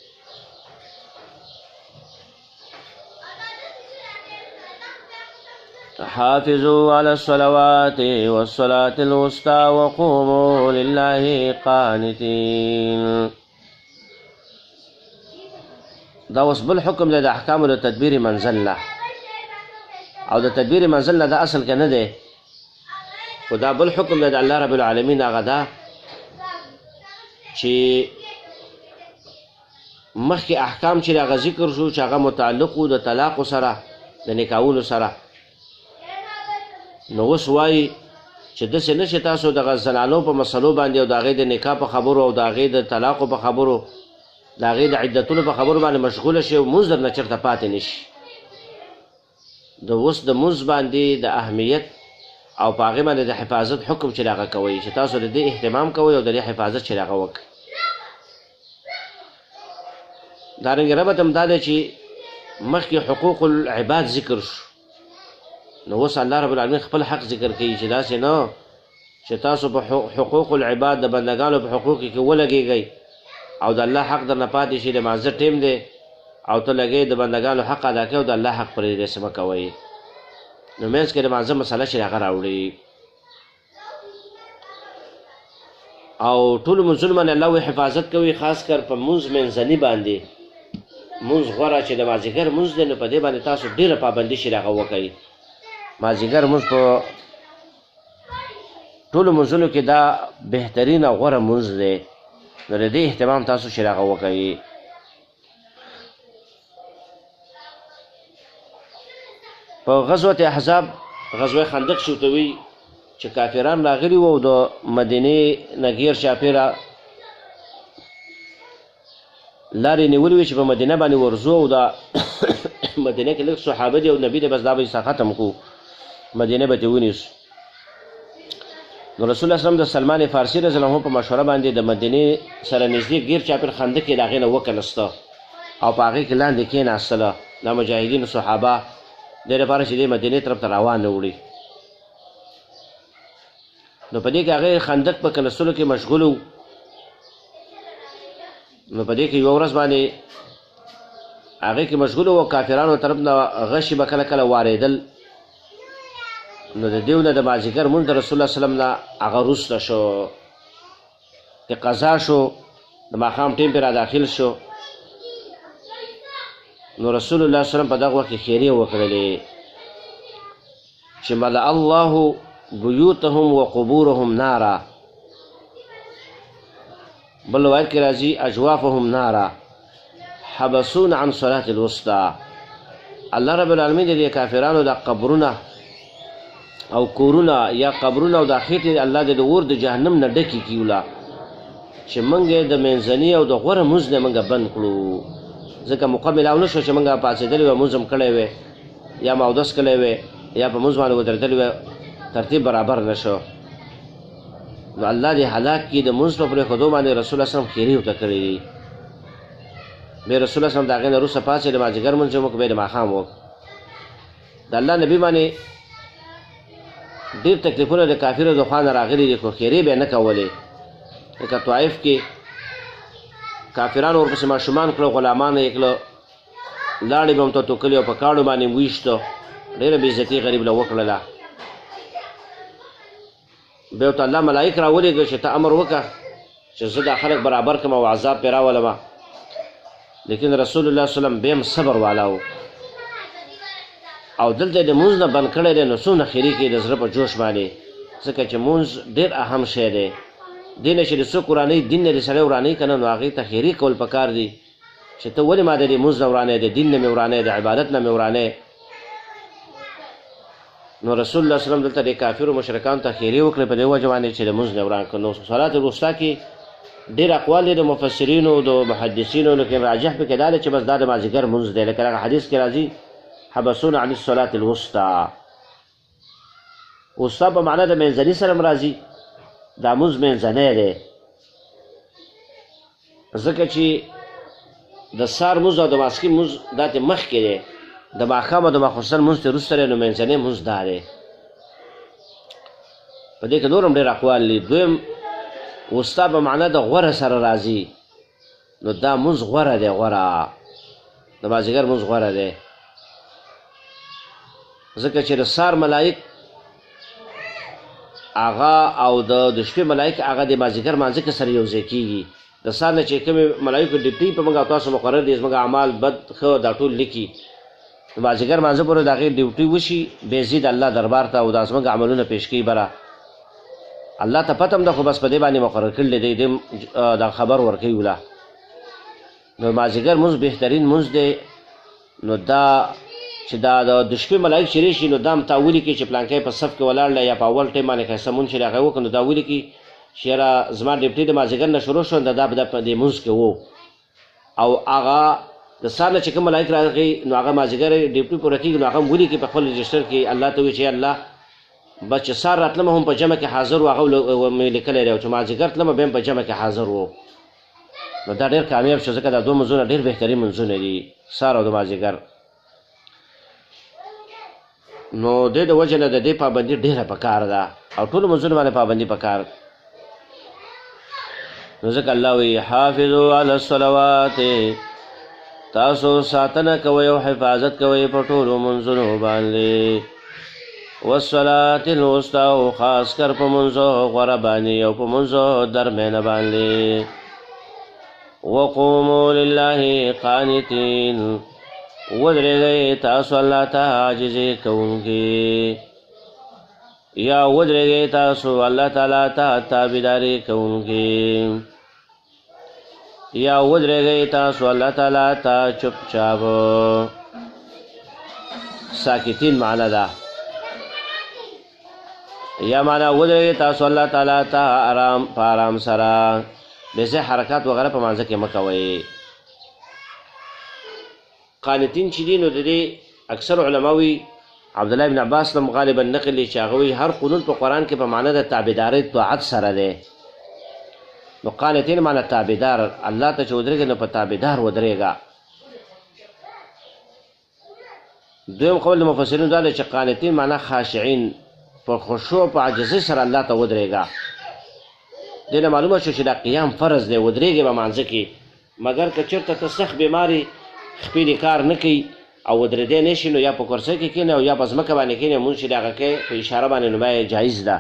حافظوا على الصلوات والصلاة الوسطى وقوموا لله قانتين دا اوس بل حکم دی د احکامو د تدبیر منزل نه او د تدبیر منزل نه دا اصل کې نه دی خو دا بل حکم دی د الله رب العالمین هغه دا چې مخکې احکام چې هغه ذکر شو چې هغه متعلق و د طلاقو سره د نکاحونو سره نو اوس وایي چې داسې نه چې تاسو دغه زنانو په مسلو باندې او د هغې د نکاح په خبرو او د هغې د طلاقو په خبرو د هغې د عدتونو په خبرو باندې مشغوله شي او مونځ درنه چېرته پاتې نه شي د اوس د مونځ باندې د اهمیت او په هغې باندې د حفاظت حکم چې هغه کوئ چې تاسو د دې اهتمام کوئ او د دې حفاظت چې هغه وکړئ دارنګې ربط هم دا دی چې مخکې حقوق العباد ذکر شو نو اوس الله رب العالمین خپل حق ذکر کوي چې داسې نه چې تاسو په حقوق العباد د بندګانو په حقوقو کې ولګېږئ او د الله حق درنه پاتې شي د مازه ټیم دی او ته لګئ د بندګانو حق ادا کوي او د الله حق پرې داسې مه کوئ نو منځ کې د مازه مسله چې هغه راوړي او ټولو منځونو باندې الله وایي حفاظت کوي خاص کر په مونځ منځني باندې مونځ غوره چې د مازدیګر مونځ دی نو په دې باندې تاسو ډېره پابندي چې هغه وکئ مازدیګر مونځ په ټولو منځونو کې دا بهترین او غوره مونځ دی نو د دې اهتمام تاسو چې هغه وکئ په غزوة احزاب غزوه خندق چې ورته وایي چې کافران راغلي وو او د مدینې نه غیر چاپېره لارې نیولې وې چې په مدینه باندې ورځو او د مدینه کې لږ صحابه دي او نبي دی بس دا به یې ختم کړو مدینه به ترې ونیسو نو رسول الله صلی د سلمان فارسي رضی الله عنه په مشوره باندې د مدینې سره نږدې غیر چاپېر خندق یې د هغې نه وکنسته او په هغې کې لاندې کېناستله دا مجاهدینو صحابه دې لپاره چې دې مدینې طرف ته روان نه وړي نو په دې کې هغې خندق په کنستلو کې مشغول و نو په دې کې یوه ورځ باندې هغې کې مشغول و کافرانو طرف نه غشي به کله کله وارېدل نو د دیو نه د مازدیګر مونځ د رسول الله سلم نه هغه وروسته شو د قضا شو د ماښام ټیم پرې را داخل شو نو رسول الله سلم په دغه وخت کې خیریه وکړلې چې ملأ الله بیوتهم وقبورهم نارا، بل روایت کې راځي اجوافهم نارا حبسون عن صلاة الوسطى. الله رب العالمین دې کافرانو د قبرونه او کورونه یا قبرونه او د خېټې الله دې د اور د جهنم نه ډکې کیولا چې موږ د منځني او د غوره مونځ نه موږ بند کړو، ځکه مقابل او نشو چې موږ پاڅېدلي وو مونځ هم کړی وی یا ماودس کړی وی یا په مونځ باندې ودرېدلي وی، ترتیب برابر نشو. نو الله دې هلاک کړي د مونځ په پرېښودو باندې رسول الله صلی الله علیه وسلم خیري ورته کړی دي. بیا رسول الله صلی الله علیه وسلم د هغې نه وروسته پاڅېد د مازدیګر مونځ یې وکړ، بیا د ماښام وکړ. د الله نبي باندې ډېر تکلیفونه د کافرو د خوا نه راغلي دي، خو خیرې به یې نه کولې. لکه طائف کې کافرانو ورپسې ماشومان کړه، غلامان یې کړه، لاړې به هم ته توکلې او په کاڼو باندې ویشته، ډېره بېعزتي غریب له وکړله. بیا ورته الله ملایک راولېږه چې ته امر وکړه چې زه دا خلک برابر کړم او عذاب پرې راولمه. لیکن رسول الله صلی الله علیه وسلم بیا هم صبر والا و. او دلته د مونځ نه بند کړی دی، نو څونه خیري کوي د زړه په جوش باندې، ځکه چې مونځ ډېر اهم شی دی. دې نه چې د څوک ورانوي دین نه د سړی ورانوي که نه، نو هغې ته خیري کول پکار دي چې ته ولې ما د دې مونځ نه ورانی، د دین نه مې ورانی، د عبادت نه مې ورانی. نو رسول الله صلی الله علیه وسلم دلته د کافرو مشرکانو ته خیري وکړې په دې وجه باندې چې د مونځ نه وران کړه. نو صلات الوسطی کې ډېر اقوال دي د مفسرینو د محدثینو، لیکن راجح پکې دا دی چې بس دا د مازدیګر مونځ دی. لکه هغه حدیث کې راځي حبسون عن الصلاة الوسطى. وسطی په معنا د منځني سره هم راځي، دا مونځ منځنی دی، ځکه چې د سار مونځ او د ماسپښین مونځ دا ترې مخکې دی، د ماښام او د ماخوستن مونځ ترې وروسته دی، نو منځنی مونځ دا دی. په دې کې نور هم ډېر اقوال دي. دویم وسطی په معنا د غوره سره راځي، نو دا مونځ غوره دی، غوره د مازدیګر مونځ غوره دی، ځکه چې د سار ملایک هغه او د شپې ملایک هغه د مازدیګر مانځه کې سره یو ځای کېږي. د سار نه چې کومې ملایکو ډیوټي په موږ او تاسو مقرر دي، زموږ اعمال بد ښه دا ټول لیکي، د مازدیګر مانځه پورې د هغې ډیوټي وشي، بیا ځي د الله دربار ته او دا زموږ عملونه پیش کوي. بره الله ته پته هم ده، خو بس په دې باندې مقرر کړلی دی، دا خبر ورکوي وله. نو مازدیګر مونځ بهترین مونځ دی. نو دا چې دا د شپې ملایک چې راشي، نو دا هم تا ولیکي چې پلانکی په صف کې ولاړ دی یا په اول ټایم باندې ښایسته مونځ چې هغه وکړو، نو دا ولیکي چې یاره زما ډیوټي د مازدیګر نه شروع شو، دا به په دې مونځ کې و. او هغه د سهار نه چې کوم ملایک راغی، نو هغه مازدیګر ډیوټي پوره کېږي، نو هغه هم ولیکي په خپل رجسټر کې، الله ته وایي چې الله بس چې سهار راتلمه هم په جمع کې حاضر و، هغه مې لیکلی دی، او چې مازدیګر تلمه بیا هم په جمع کې حاضر و. نو دا ډېر کامیاب شو، ځکه دا دوه مونځونه ډېر بهترین مونځونه دي، سهار او د مازدیګر. نو دې د وجه نه د دې پابندي ډېره پکار ده، او ټولو مونځونو باندې پابندي پکار. نو ځکه الله وایي حافظو علی الصلوات، تاسو ساتنه کوئ او حفاظت کوئ په ټولو مونځونو باندې، والصلاة الوسطی، او خاص کر په مونځو غوره باندې او په مونځو درمیانه باندې، وقوموا لله قانتین، ودرېږئ تاسو الله ته عاجزي کوونکي، یا ودرېږئ تاسو الله تعالی ته تابعداري کوونکي، یا ودرېږئ تاسو الله تعالی ته چپچاپ. ساکتین معنا ده، یا معنا ودرېږئ تاسو الله تعالی ته آرام په آرام سره، بېځای حرکات وغیره په مانځه کې مه کوئ. قانتین چې دي، نو د دې اکثر علماوي عبدالله بن عباس هم غالبا نقل دی چې هغه وایي هر قانون په قرآن کې په معنا د تابعدارۍ طاعت سره دی. نو قانتین معنا تابعدار، الله ته چې ودرېږي نو په تابعدار ودرېږه. دویم قول د مفسرینو دا دی چې قانتین معنا خاشعین، په خشوع په عاجزۍ سره الله ته ودرېږه. دې نه معلومه شو چې دا قیام فرض دی، ودرېږي به مانځه کې، مګر که چېرته ته سخت بیماري خپې دې کار نه کوي او ودرېدی نه شي، نو یا په کرسۍ کې کښېنه او یا په ځمکه باندې کښېنې، مونځ چې د هغه کوې په اشاره باندې، نو بیا جایز ده.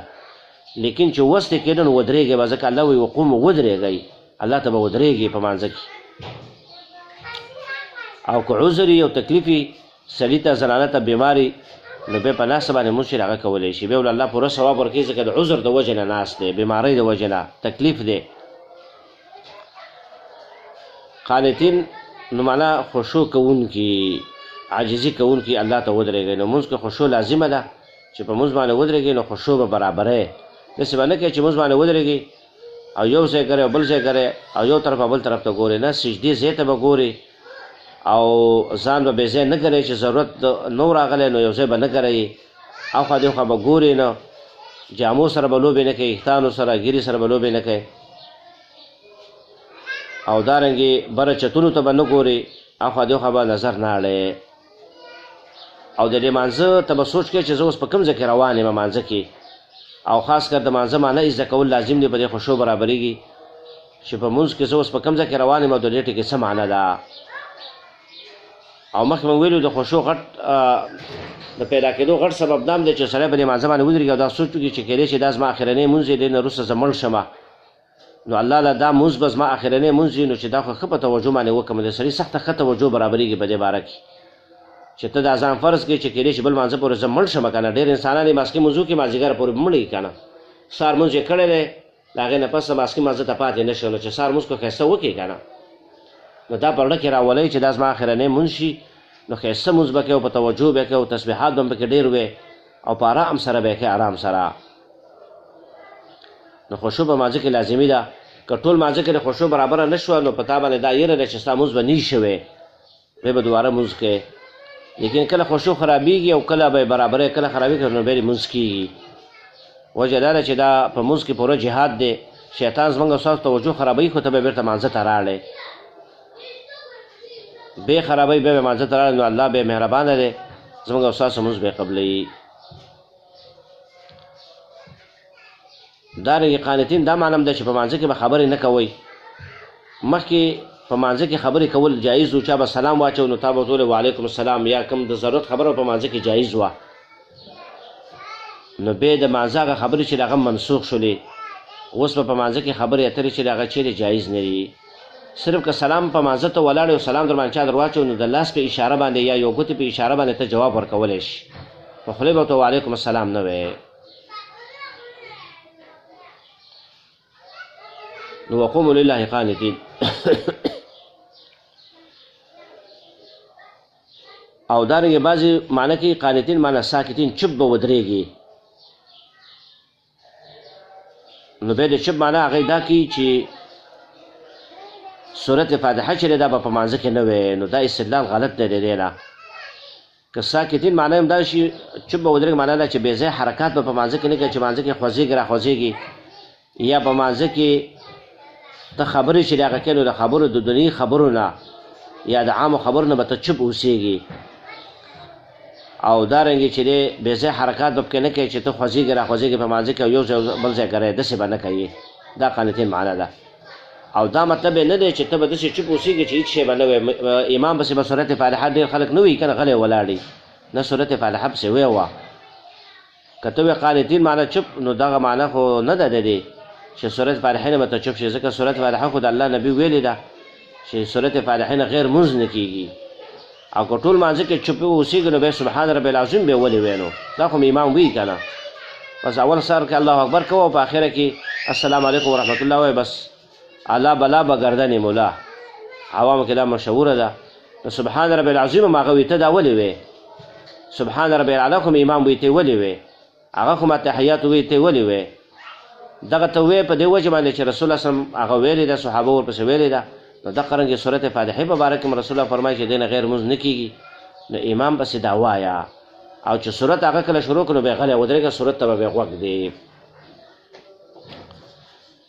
لیکن چې وس دې کېده نو ودرېږئ به، ځکه الله وایي وقوموا، ودرېږئ، الله ته به ودرېږي په مانځه کې. او که عذر او تکلیف وي، سړي ته زنانه ته بیماري نو بیا په ناسته باندې مونځ چې هغه کولی شي بیا ول الله پوره ثواب ورکوي ځکه د عذر د وجې نه ناست دی بیمارۍ د وجې نه تکلیف دی قانتین نو معنا خشوع کوونکي عاجزي کوونکي الله ته ودرېږئ نو مونځ کې خشوع لازمه ده چې په مونځ باندې ودرېږئ نو خشوع به برابرې داسې به نه کوې چې مونځ باندې ودرېږي او یو ځای کوې او بل ځای کوې او یو طرف او بل طرف ته ګورې نه سجدې ځای ته به ګورې او ځان به بې ځای نه کوې چې ضرورت نو راغلی نو یو ځای به نه کوې اخوا دېخوا به ګورې نه جامو سره به لوبې نه کوې اختانو سره ګیرې سره به لوبې نه کوې او دارنګې بره چتونو ته به نه ګورې اخوا دېخوا به نظر نه اړې او د دې مانځه ته به سوچ کوې چې زه اوس په کوم ځای کې روان یم مانځه کې او خاص کر د مانځه معنی زده کول لازم دی په دې خشوع برابرېږي چې په مونځ کې زه اوس په کوم ځای کې روان یم او د دې ټکي څه معنی ده او مخکې مونږ ویلو د خشوع غټ د پیدا کېدو غټ سبب دا هم دی چې سړی په دې مانځه باندې ودرېږي او دا سوچ وکړي چې کیدای شي دا زما اخرنی مونځ دی نه وروسته زه مړ شمه نو الله له دا مونځ به زما اخرنی مونځ وي نو چې دا خو ښه په توجه باندې وکړم د سړي سخته ښه توجه برابرېږي په دې باره کې چې ته دا ځان فرض کړې چې کیدای شي بل مانځه پورې زه مړ شمه که نه ډېر انسانان یې ماسکي مونځو کې مازدیګر پورې مړ وي که نه سهار مونځ یې کړی دی د هغې نه پس ماسکي مانځه ته پاتې نه شو نو چې سهار مونځ کو ښایسته وکړې که نه نو دا په زړه کې راولئ چې دا زما اخرنی مونځ شي نو ښایسته مونځ به کوې او په توجه به کوې او تسبیحات به هم پکې ډېر وې او په ارام سره به یې کوې ارام سره نو خشوع په مانځه کې لازمي ده که ټول مانځه کې د خشوع برابره نه شوه نو په تا باندې دا یېره ده چې ستا مونځ به نه شوی بیا به دوباره مونځ کوې لیکن کله خشوع خرابېږي او کله به یې برابرې کله خرابېږي نو بیا یې مونځ کېږي وجه دا ده چې دا په مونځ کې پوره جهاد دی شیطان زموږ او ستاسو توجه خرابوي خو ته به بېرته مانځه ته راړې بې خرابوي بیا به مانځه ته راړې نو الله بیا مهربانه دی زموږ او ستاسو مونځ به یې قبلوي دارنګې قانتین دا معنی هم ده چې په مانځه کې به خبرې نه کوئ مخکې په مانځه کې خبرې کول جایز و چا به سلام واچو نو تا به ورته وویل وعلیکم السلام یا کوم د ضرورت خبره په مانځه کې جایز وه نو بیا د مانځه هغه خبرې چې د هغه منسوخ شولې اوس به په مانځه کې خبرې اترې چې د هغه چیرې جایز نه دي صرف که سلام په مانځه ته ولاړ او سلام در باندې چا در واچو نو د لاس په اشاره باندې یا یو ګوتې په اشاره باندې ته جواب ورکولی شي په خولې به ورته وعلیکم السلام نه وی نو وقوموا لله قانتین او دارنګې بعضې معنی کې قانتین معنی ساکتین چپ به ودرېږي نو بیا د چپ معنی هغې دا کوي چې صورت فاتحه چې دی دا به په مانځه کې نه وی نو دا استدلال غلط دی د دې نه که ساکتین معنی هم دا شي چپ به ودرېږي معنی دا چې بې ځای حرکات به په مانځه کې نه کوي چې مانځه کې خوځېږي را خوځېږي یا په مانځه کې ته خبرې چې د هغه کوي نو د خبرو د دنیي خبرو نه یا د عامو خبرو نه به ته چپ اوسېږي او دارنګې چې دی بې ځای حرکات به پکې نه کوي چې ته خوځېږي را خوځېږي په مانځه کې او یو ځای بل ځای کوې داسې به نه کوي دا قانتین معنی ده او دا مطلب یې نه دی چې ته به داسې چپ اوسېږي چې هېڅ شی به نه وی امام پسې به صورت فاتحه ډېر خلک نه وي که نه غلی ولاړ دي نه صورت فاتحه پسې وی وه که ته وی قانتین معنی چپ نو دغه معنی خو نه ده د دې چې صورت فاتحه نه به ته چپ شي ځکه صورت فاتحه خو د الله نبي ویلې ده چې صورت فاتحه نه غیر مونځ نه کېږي او که ټول مانځه کې چپ اوسېږي نو بیا سبحان رب العظیم بیا ولې وینو دا خو امام وی که نه بس اول سر کې الله اکبر کوه او په آخره کې السلام علیکم ورحمت الله وایي بس الله بلا به ګردنې مولا عوامو کې دا مشهوره ده نو سبحان رب العظیم هم هغه وي ته دا ولې وی سبحان رب العلی خو امام وی ته ولې وی هغه خو ما تحیات وی ته ولې وی دغه ته وی په دې وجه باندې چې رسول الله صلی هغه ویلې ده صحابه ورپسې ویلې ده نو دغه رنګې صورت فاتحې په باره کې رسول الله فرمایي چې دې نه غیر مونځ نه کېږي نو امام پسې دا وایه او چې صورت هغه کله شروع کړو بیا غلی ودرېږه صورت ته به بیا غوږ دی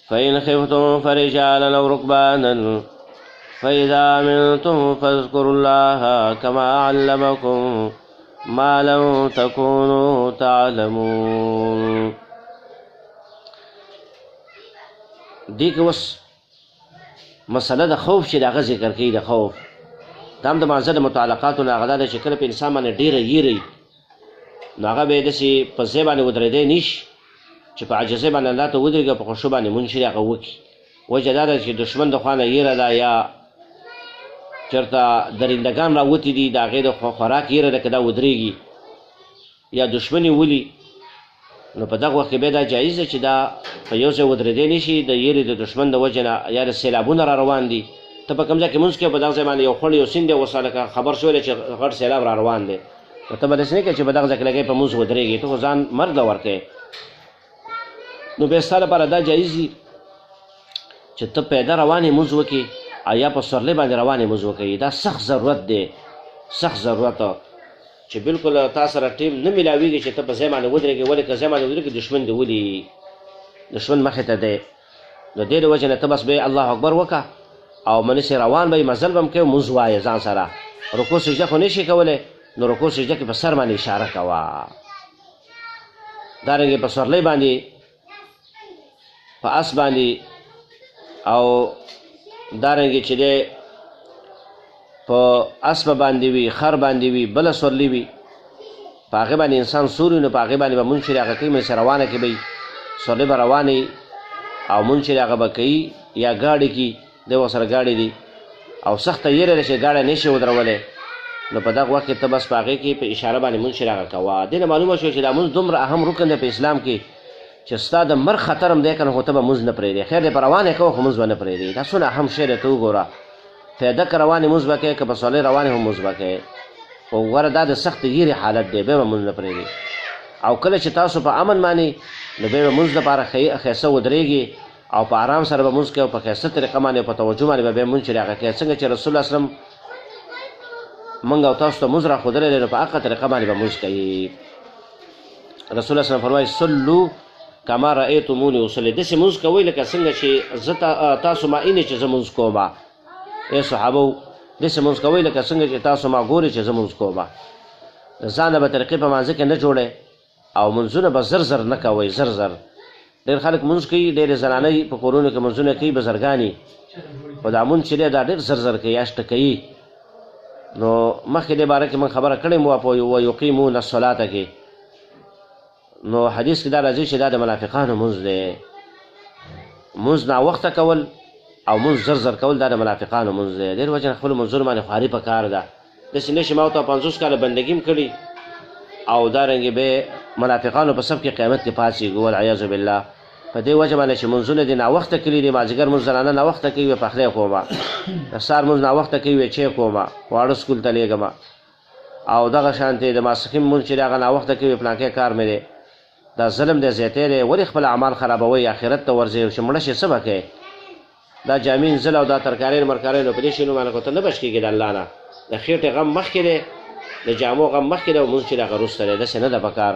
فإن خفتم فرجالا أو ركبانا فإذا أمنتم فاذكروا الله كما علمكم ما لم تكونوا تعلمون دې کې اوس مسله د خوف چې د هغه ذکر کوي د خوف دا هم د مانځه د متعلقاتو نه هغه دا ده چې کله په انسان باندې ډېره یېره نو هغه به یې داسې په ځای باندې ودرېدی نه شي چې په عاجزۍ باندې الله ته ودرېږي په خشوع باندې مونځ چې هغه وکړي وجه دا ده چې دښمن د خوا نه یېره ده یا چېرته درندګان راوتي دي د هغې د خوراک یېره ده که دا ودرېږي یا دشمني ولي نو په دغه وخت کې بیا دا جایز ده چې دا په یو ځای ودرېدی نه شي د یېرې د دشمن د وجې نه یا د سیلابونه را روان دي ته په کوم ځای کې لمونځ کوې په دغه ځای باندې یو خړ یو سیند دی اوس لکه خبر شوی دی چې غټ سیلاب را روان دی نو ته به داسې نه کوې چې په دغه ځای کې لګوې په لمونځ ودرېږې ته خو ځان مرګ له ورکوې نو بیا ستا لپاره دا جایز دي چې ته پیدا روان یې لمونځ وکړې او یا په سورلۍ باندې روان یې لمونځ وکوې دا سخت ضرورت دی سخت ضرورت چې بالکل تا سره ټیم نه میلاویږي چې ته په ځای باندې ودرېږې ولې که ځای باندې ودرېږې دشمن دې ولي دشمن مخې ته دی نو دې د وجې نه ته بس به الله اکبر وکړه او منسې روان به یې مزل به هم کوې لمونځ وایې ځان سره رکوع سجده خو نه شي کولی نو رکوع سجده کې په سر باندې اشاره کوه دارنګې په سورلۍ باندې په اس باندې او دارنګې چې دی په اسبه باندې وي خر باندې وي بله سورلي وي په هغې باندې انسان سور وي نو په هغې باندې به مونځ چې دی هغه کوي منځې روانه کې به وي سورلۍ به روانې او مونځ چې دی هغه به کوي یا ګاډې کې دی ورسره ګاډې دي او سخته یېره ده چې ګاډی نه شي ودرولی نو په دغه وخت کې ته بس په هغې کې په اشاره باندې مونځ چې دی هغه کوه دې نه معلومه شوه چې دا مونځ دومره اهم رکن دی په اسلام کې چې ستا د مرګ خطر هم دی که نه خو ته به مونځ نه پرېږدې خیر دی په روانې کوه خو مونځ به نه پرېږدې دا څونه اهم شی دی ته وګوره پیاده که روانې مونځ به کوې که په سورلۍ روانې هم مونځ به کوې خو وګوره دا د سخت یېرې حالت دی بیا به مونځ نه پرېږدې او کله چې تاسو په امن باندې نو بیا به مونځ لپاره ښایسته ودرېږي او په آرام سره به مونځ کوې او په ښایسته طریقه باندې په توجه باندې به بیا مونځ چې دی هغه کوې څنګه چې رسول الله وسلم موږ او تاسو ته مونځ راښودلی دی نو په هغه طریقه باندې به مونځ کوي رسول الله وسلم فرمایي صلو کما رأیتمونی اصلي داسې مونځ کوئ لکه څنګه چې زه تاسو ما اینې چې زه مونځ کوم ای صحابو داسې مونځ کوئ لکه څنګه چې تاسو ما ګورئ چې زه مونځ کوم ځانه به طریقې په مانځه کې نه جوړئ او مونځونه به زر زر نه کوئ زر زر ډېر خلک مونځ کوي ډېرې زنانۍ په کورونو کې مونځونه کوي بزرګانې خو دا مونځ چې دی دا ډېر زر زر کوي اشته کوي نو مخکې دې باره کې من خبره کړې مو په ویقیمون الصلاة کې نو حدیث کې دا راځي چې دا د منافقانو مونځ دی مونځ ناوخته کول او مونځ زر زر کول دا د منافقانو مونځ دی ډېر وجه خپلو مونځونو باندې خواري په کار ده داسې نه شي ما ورته 50 کاله بندګي هم کړي او دارنګې به منافقانو په صف کې قیامت کې پاڅېږو والعیاذ بالله په دې وجه باندې چې مونځونه دې ناوخته کړي دي مازدیګر مونځ زنانه ناوخته کوي وی پخلی کومه د سهار مونځ ناوخته کوي وی چای کومه واړه سکول ته لېږمه او دغه شانتې د ماسپښین مونځ چې دی هغه ناوخته کوي پلانکی کار مې دی دا ظلم دی زیاتی دی ولې خپل اعمال خرابوئ آخرت ته ورځئ چې مړه شي څه به کوې دا جامین ځل او دا ترکارۍ مرکارۍ نو په دې شیانو باندې خو ته نه بچ کېږې د الله نه د خېټې غم مخکې دی د جامو غم مخکې دی او مونځ چې دی هغه وروسته دی داسې نه ده پکار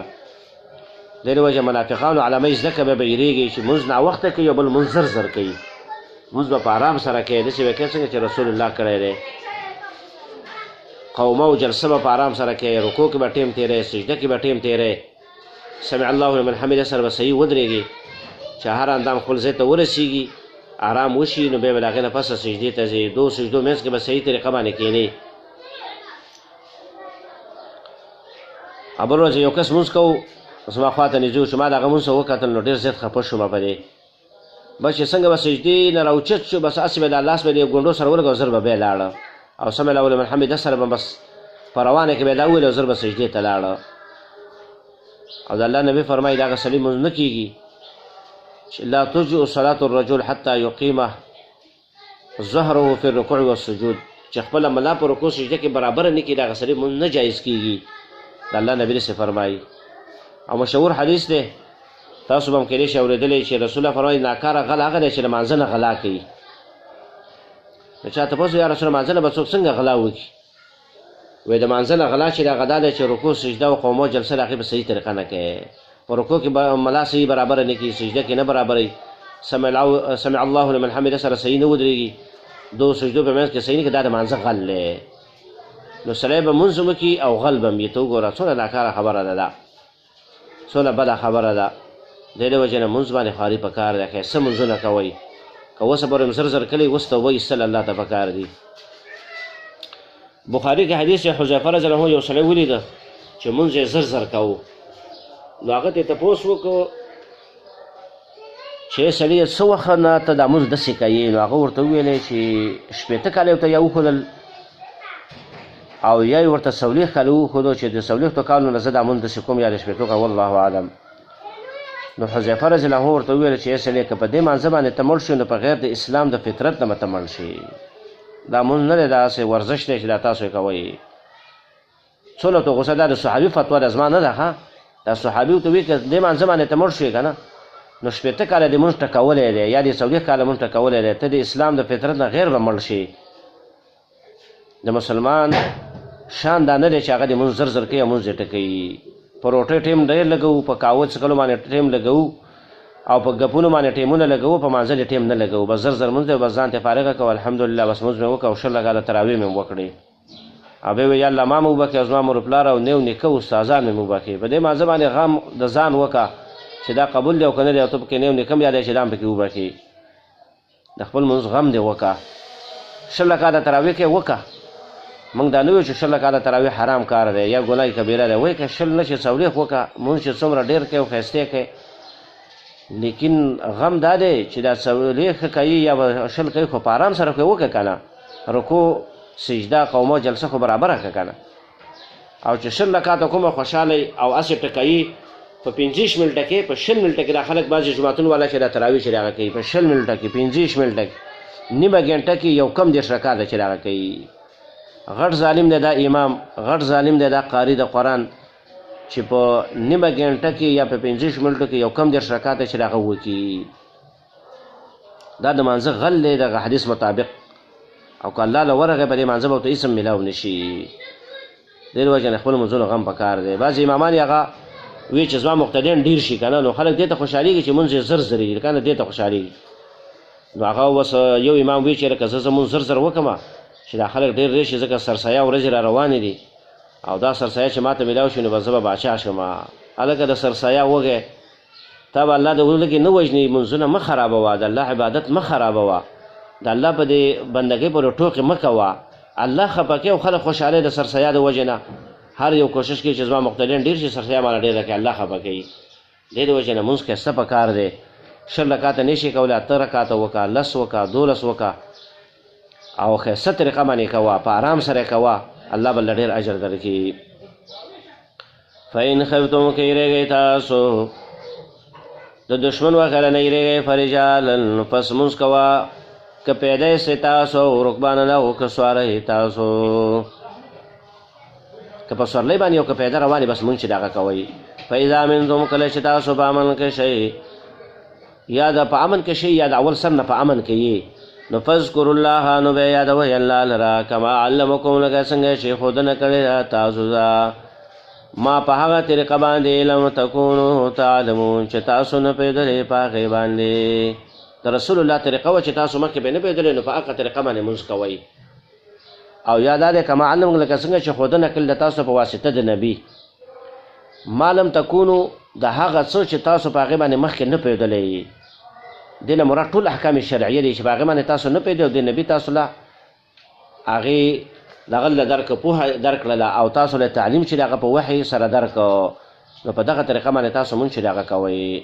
دې وجه منافقانو علامه یې زده که به یېرېږي چې مونځ ناوخته کوي او بل مونځ زر زر کوي مونځ به په آرام سره کوي داسې به کوي څنګه چې رسول الله کړی دی قومه او جلسه به په آرام سره کوي رکوع کې به ټیم تېری سجده کې به ټیم تېری سمع الله لمن حمده سره به صحیح ودرېږي چې هر اندام خپل ځای ته ورسېږي آرام وشي نو بیا به د هغې نه پسه سجدې ته ځي دو سجدو منځ کې به صحیح طریقه باندې کښېنې بل ورځ یو کس مونځ کوو زما خوا ته نږدې شو ما د هغه مونځ ته وکتل نو ډېر زیات خفه شوم په دې بس چې څنګه به سجدې نه راوچت شو بس هسې به د لاس به د یو ګونډو سره ولګو زر به بیا لاړه او سمع الله لمن حمده سره به بس په روانه کې به دا وویل او زر به سجدې ته لاړه او د الله نبي فرمایي د هغه سړي مونځ نه کېږي چې لا تجزئ صلاة الرجل حتى يقيمه ظهره في الركوع والسجود چې خپله ملا په رکوع سجده کې برابره نه کړي د هغه سړي مونځ نه جایز کېږي د الله نبي داسې فرمایي او مشهور حدیث دی تاسو به هم کېدای شي اورېدلی چې رسول الله فرمایي ناکاره غل هغه دی چې له مانځه نه غلا کوي نو چا تپوس یا رسول الله مانځه نه به څوک څنګه غلا وکړي وایي د مانځه نه غلا چې د هغه دا دی چې رکوع سجده او قومه جلسه د هغې په صحیح طریقه نه کوي په رکوع کې ملا صحیح برابره نه کړي سجده کې نه برابروي سمع الله لمن حمده سره صحیح نه ودرېږي دو سجدو په منځ کې صحیح نه کړي دا د مانځه غل دی نو سړی به مونځ هم وکړي او غل به هم وي ته وګوره څونه ناکاره خبره ده دا څونه بده خبره ده د دې وجې نه مونځ باندې خواري په کار ده ښایسته مونځونه کوئ که اوسه به زر زر کلی اوس توبه ایستل الله ته په کار دي بخاري کې حدیث حذیفه رضی الله عنه یو سړی ولیده چې مونځ یې زر زر کوو نو هغه ته تپوس وکړو چې سړي څه وخت نه ته دا مونځ داسې کوې نو هغه ورته وویلی چې 80 کاله ورته یا وښودل او یا ورته څلوېښت کاله وښودو چې د څلوېښتو کالو نه زه دا مونځ داسې کوم یا د شپېتو کاله والله اعلم. نو حذیفه رضی الله عنه ورته وویل چې ای سړی که په دې مانځه باندې ته مړ شو نو په غیر د اسلام د فطرت نه به ته مړ شي. دا مونځ نه دی، داسې ورزش دی چې دا تاسو یې کوئ. څونه ته غوسه، دا د صحابي فتوا ده، زما نه ده. ښه دا صحابي ورته وایي که دې مانځه باندې ته مړ شوې که نه نو شپېته کاله دې مونځ ټکولی دی یا دې څلوېښت کاله مونځ ټکولی دی، ته د اسلام د فطرت نه غیر به مړ شي. د مسلمان شان دا نه دی چې هغه دې مونځ زر زر کوي او مونځ یې ټکوي. په روټۍ ټیم ډېر لګوو، په قهوه څښلو باندې ټیم لګوو او په ګپونو باندې ټیمونه لګوو، په مانځل یې ټیم نه لګوو. بس زر زر مونځ دی، بس ځان ته فارغه کوه الحمدلله، بس مونځ مې وکړه او 20 کاله تراویح مې وکړې. او بیا یا الله ما مې وبخښي او زما مور پلار او نیو نیکه استادان مې وبخښي. په دې مانځه باندې غم د ځان وکړه چې دا قبول دی او که نه دی، او ته پکې نیو نیکه هم یادوې چې دا هم پکې وبخښي. د خپل مونځ غم دې وکړه. 20 کاله تراویح کې وکړه. موږ دا نه وایو چې 20 کاله تراویح حرام کار دی یا ګناه کبیره دی. وایي که 20 نه شي 40 وکړه، مونځ چې څومره ډېر کوي او ښایسته کوي. لیکن غم دا دی چې دا 40 کوي یا 20 کوي خو په آرام سره کوي وکړه که نه. رکوع سجده قومه جلسه خو برابره که که نه. او چې 20 رکعاته کومه خوشحاله او هسې ټکوي په 25 منټه کې، په 20 منټه کې دا خلک بعضې جوماتون والا چې دا تراویح چې د هغه کوي په 20 منټه کې، 25 منټه کې، نیمه ګنټه کې یو کم 10 رکعاته چې د هغه کوي. غټ ظالم دی دا امام، غټ ظالم دی دا قاری د قرآن چې په نیمه ګنټه کې یا په 25 منټو کې یو کم 10 رکعاته چې د هغه وکړي. دا د مانځه غل دی دغه حدیث مطابق. او که الله له ورغی په دې مانځه به ورته اسم میلاو نه شي. دې وجې نه خپل مونځونو غم پکار دی. بعضې امامان یې هغه وایي چې زما مقتدیان ډېر شي که نه، نو خلک دې ته خوشحالېږي چې مونځ یې زر زر وي، که نه دې ته خوشحالېږي. نو هغه اوس یو امام وایي چې که زه مونځ زر زر وکړم چې دا خلک ډېر ډېر شي، ځکه سرسایه ورځې را روانې دي او دا سرسایه چې ما ته میلاو شي نو به زه به باچا شم. هلکه د سرسایه وږی تا به الله د ولږې نه وژني. مونځونه مه خرابوه، د الله عبادت مه خرابوه، د الله په دې بندګۍ پورې ټوکې مه کوه. الله خفه کوي او خلک خوشحاله د سرسایه د وجې نه. هر یو کوشش کوي چې زما مقتدیان ډېر شي، سرسایه ماله ډېره کړي، الله خفه کوي. دې د وجې نه مونځ ښایسته پکار دی. 20 رکعاته نه شي کولی، 8 رکعاته وکړه، 10 وکړه، 12 وکړه او ښایسته طریقه باندې کوه، په آرام سره کوه، الله به ډېر اجر درکړي. فإن خفتم که یریږئ تاسو د دشمن وغیره نه یریږئ فرجالا، پس مونځ کوه که پیدی سي تاسو او رکبانا او که سواری تاسو، که په سورلۍ باندې او که پیدا روانې بس مونږ چې دغه کوئ. فاذا امنتم کله چې تاسو په امن کې شئ، یا د په امن کې شئ یا د اول سر نه په امن کې یې، نو فذکروا الله، نو بیا یادوئ الله لره، کما علمکم لکه څنګه چې ښودنه کړې تاسو ته ما په هغه طریقه باندې لم تکونو تعلمون چې تاسو نه پوهېدلې په هغې باندې. د رسول الله طریقه وه چې تاسو مخکې به نه پوهېدلې، نو په هغه طریقه باندې مونځ کوئ. او یا دا دی کما علم لکه څنګه چې ښودنه کړل د تاسو په واسطه د نبي، ما لم تکونو د هغه څه چې تاسو په هغې باندې مخکې نه پوهېدلې. دې نه مراد ټول احکام شرعیه دی چې په هغې باندې تاسو نه پوهېدئ او د نبي تاسو له هغې دغه له درکه پوهه درکړله او تاسو له تعلیم چې د هغه په وحي سره درکړه، نو په دغه طریقه باندې تاسو مونځ چې د هغه کوئ.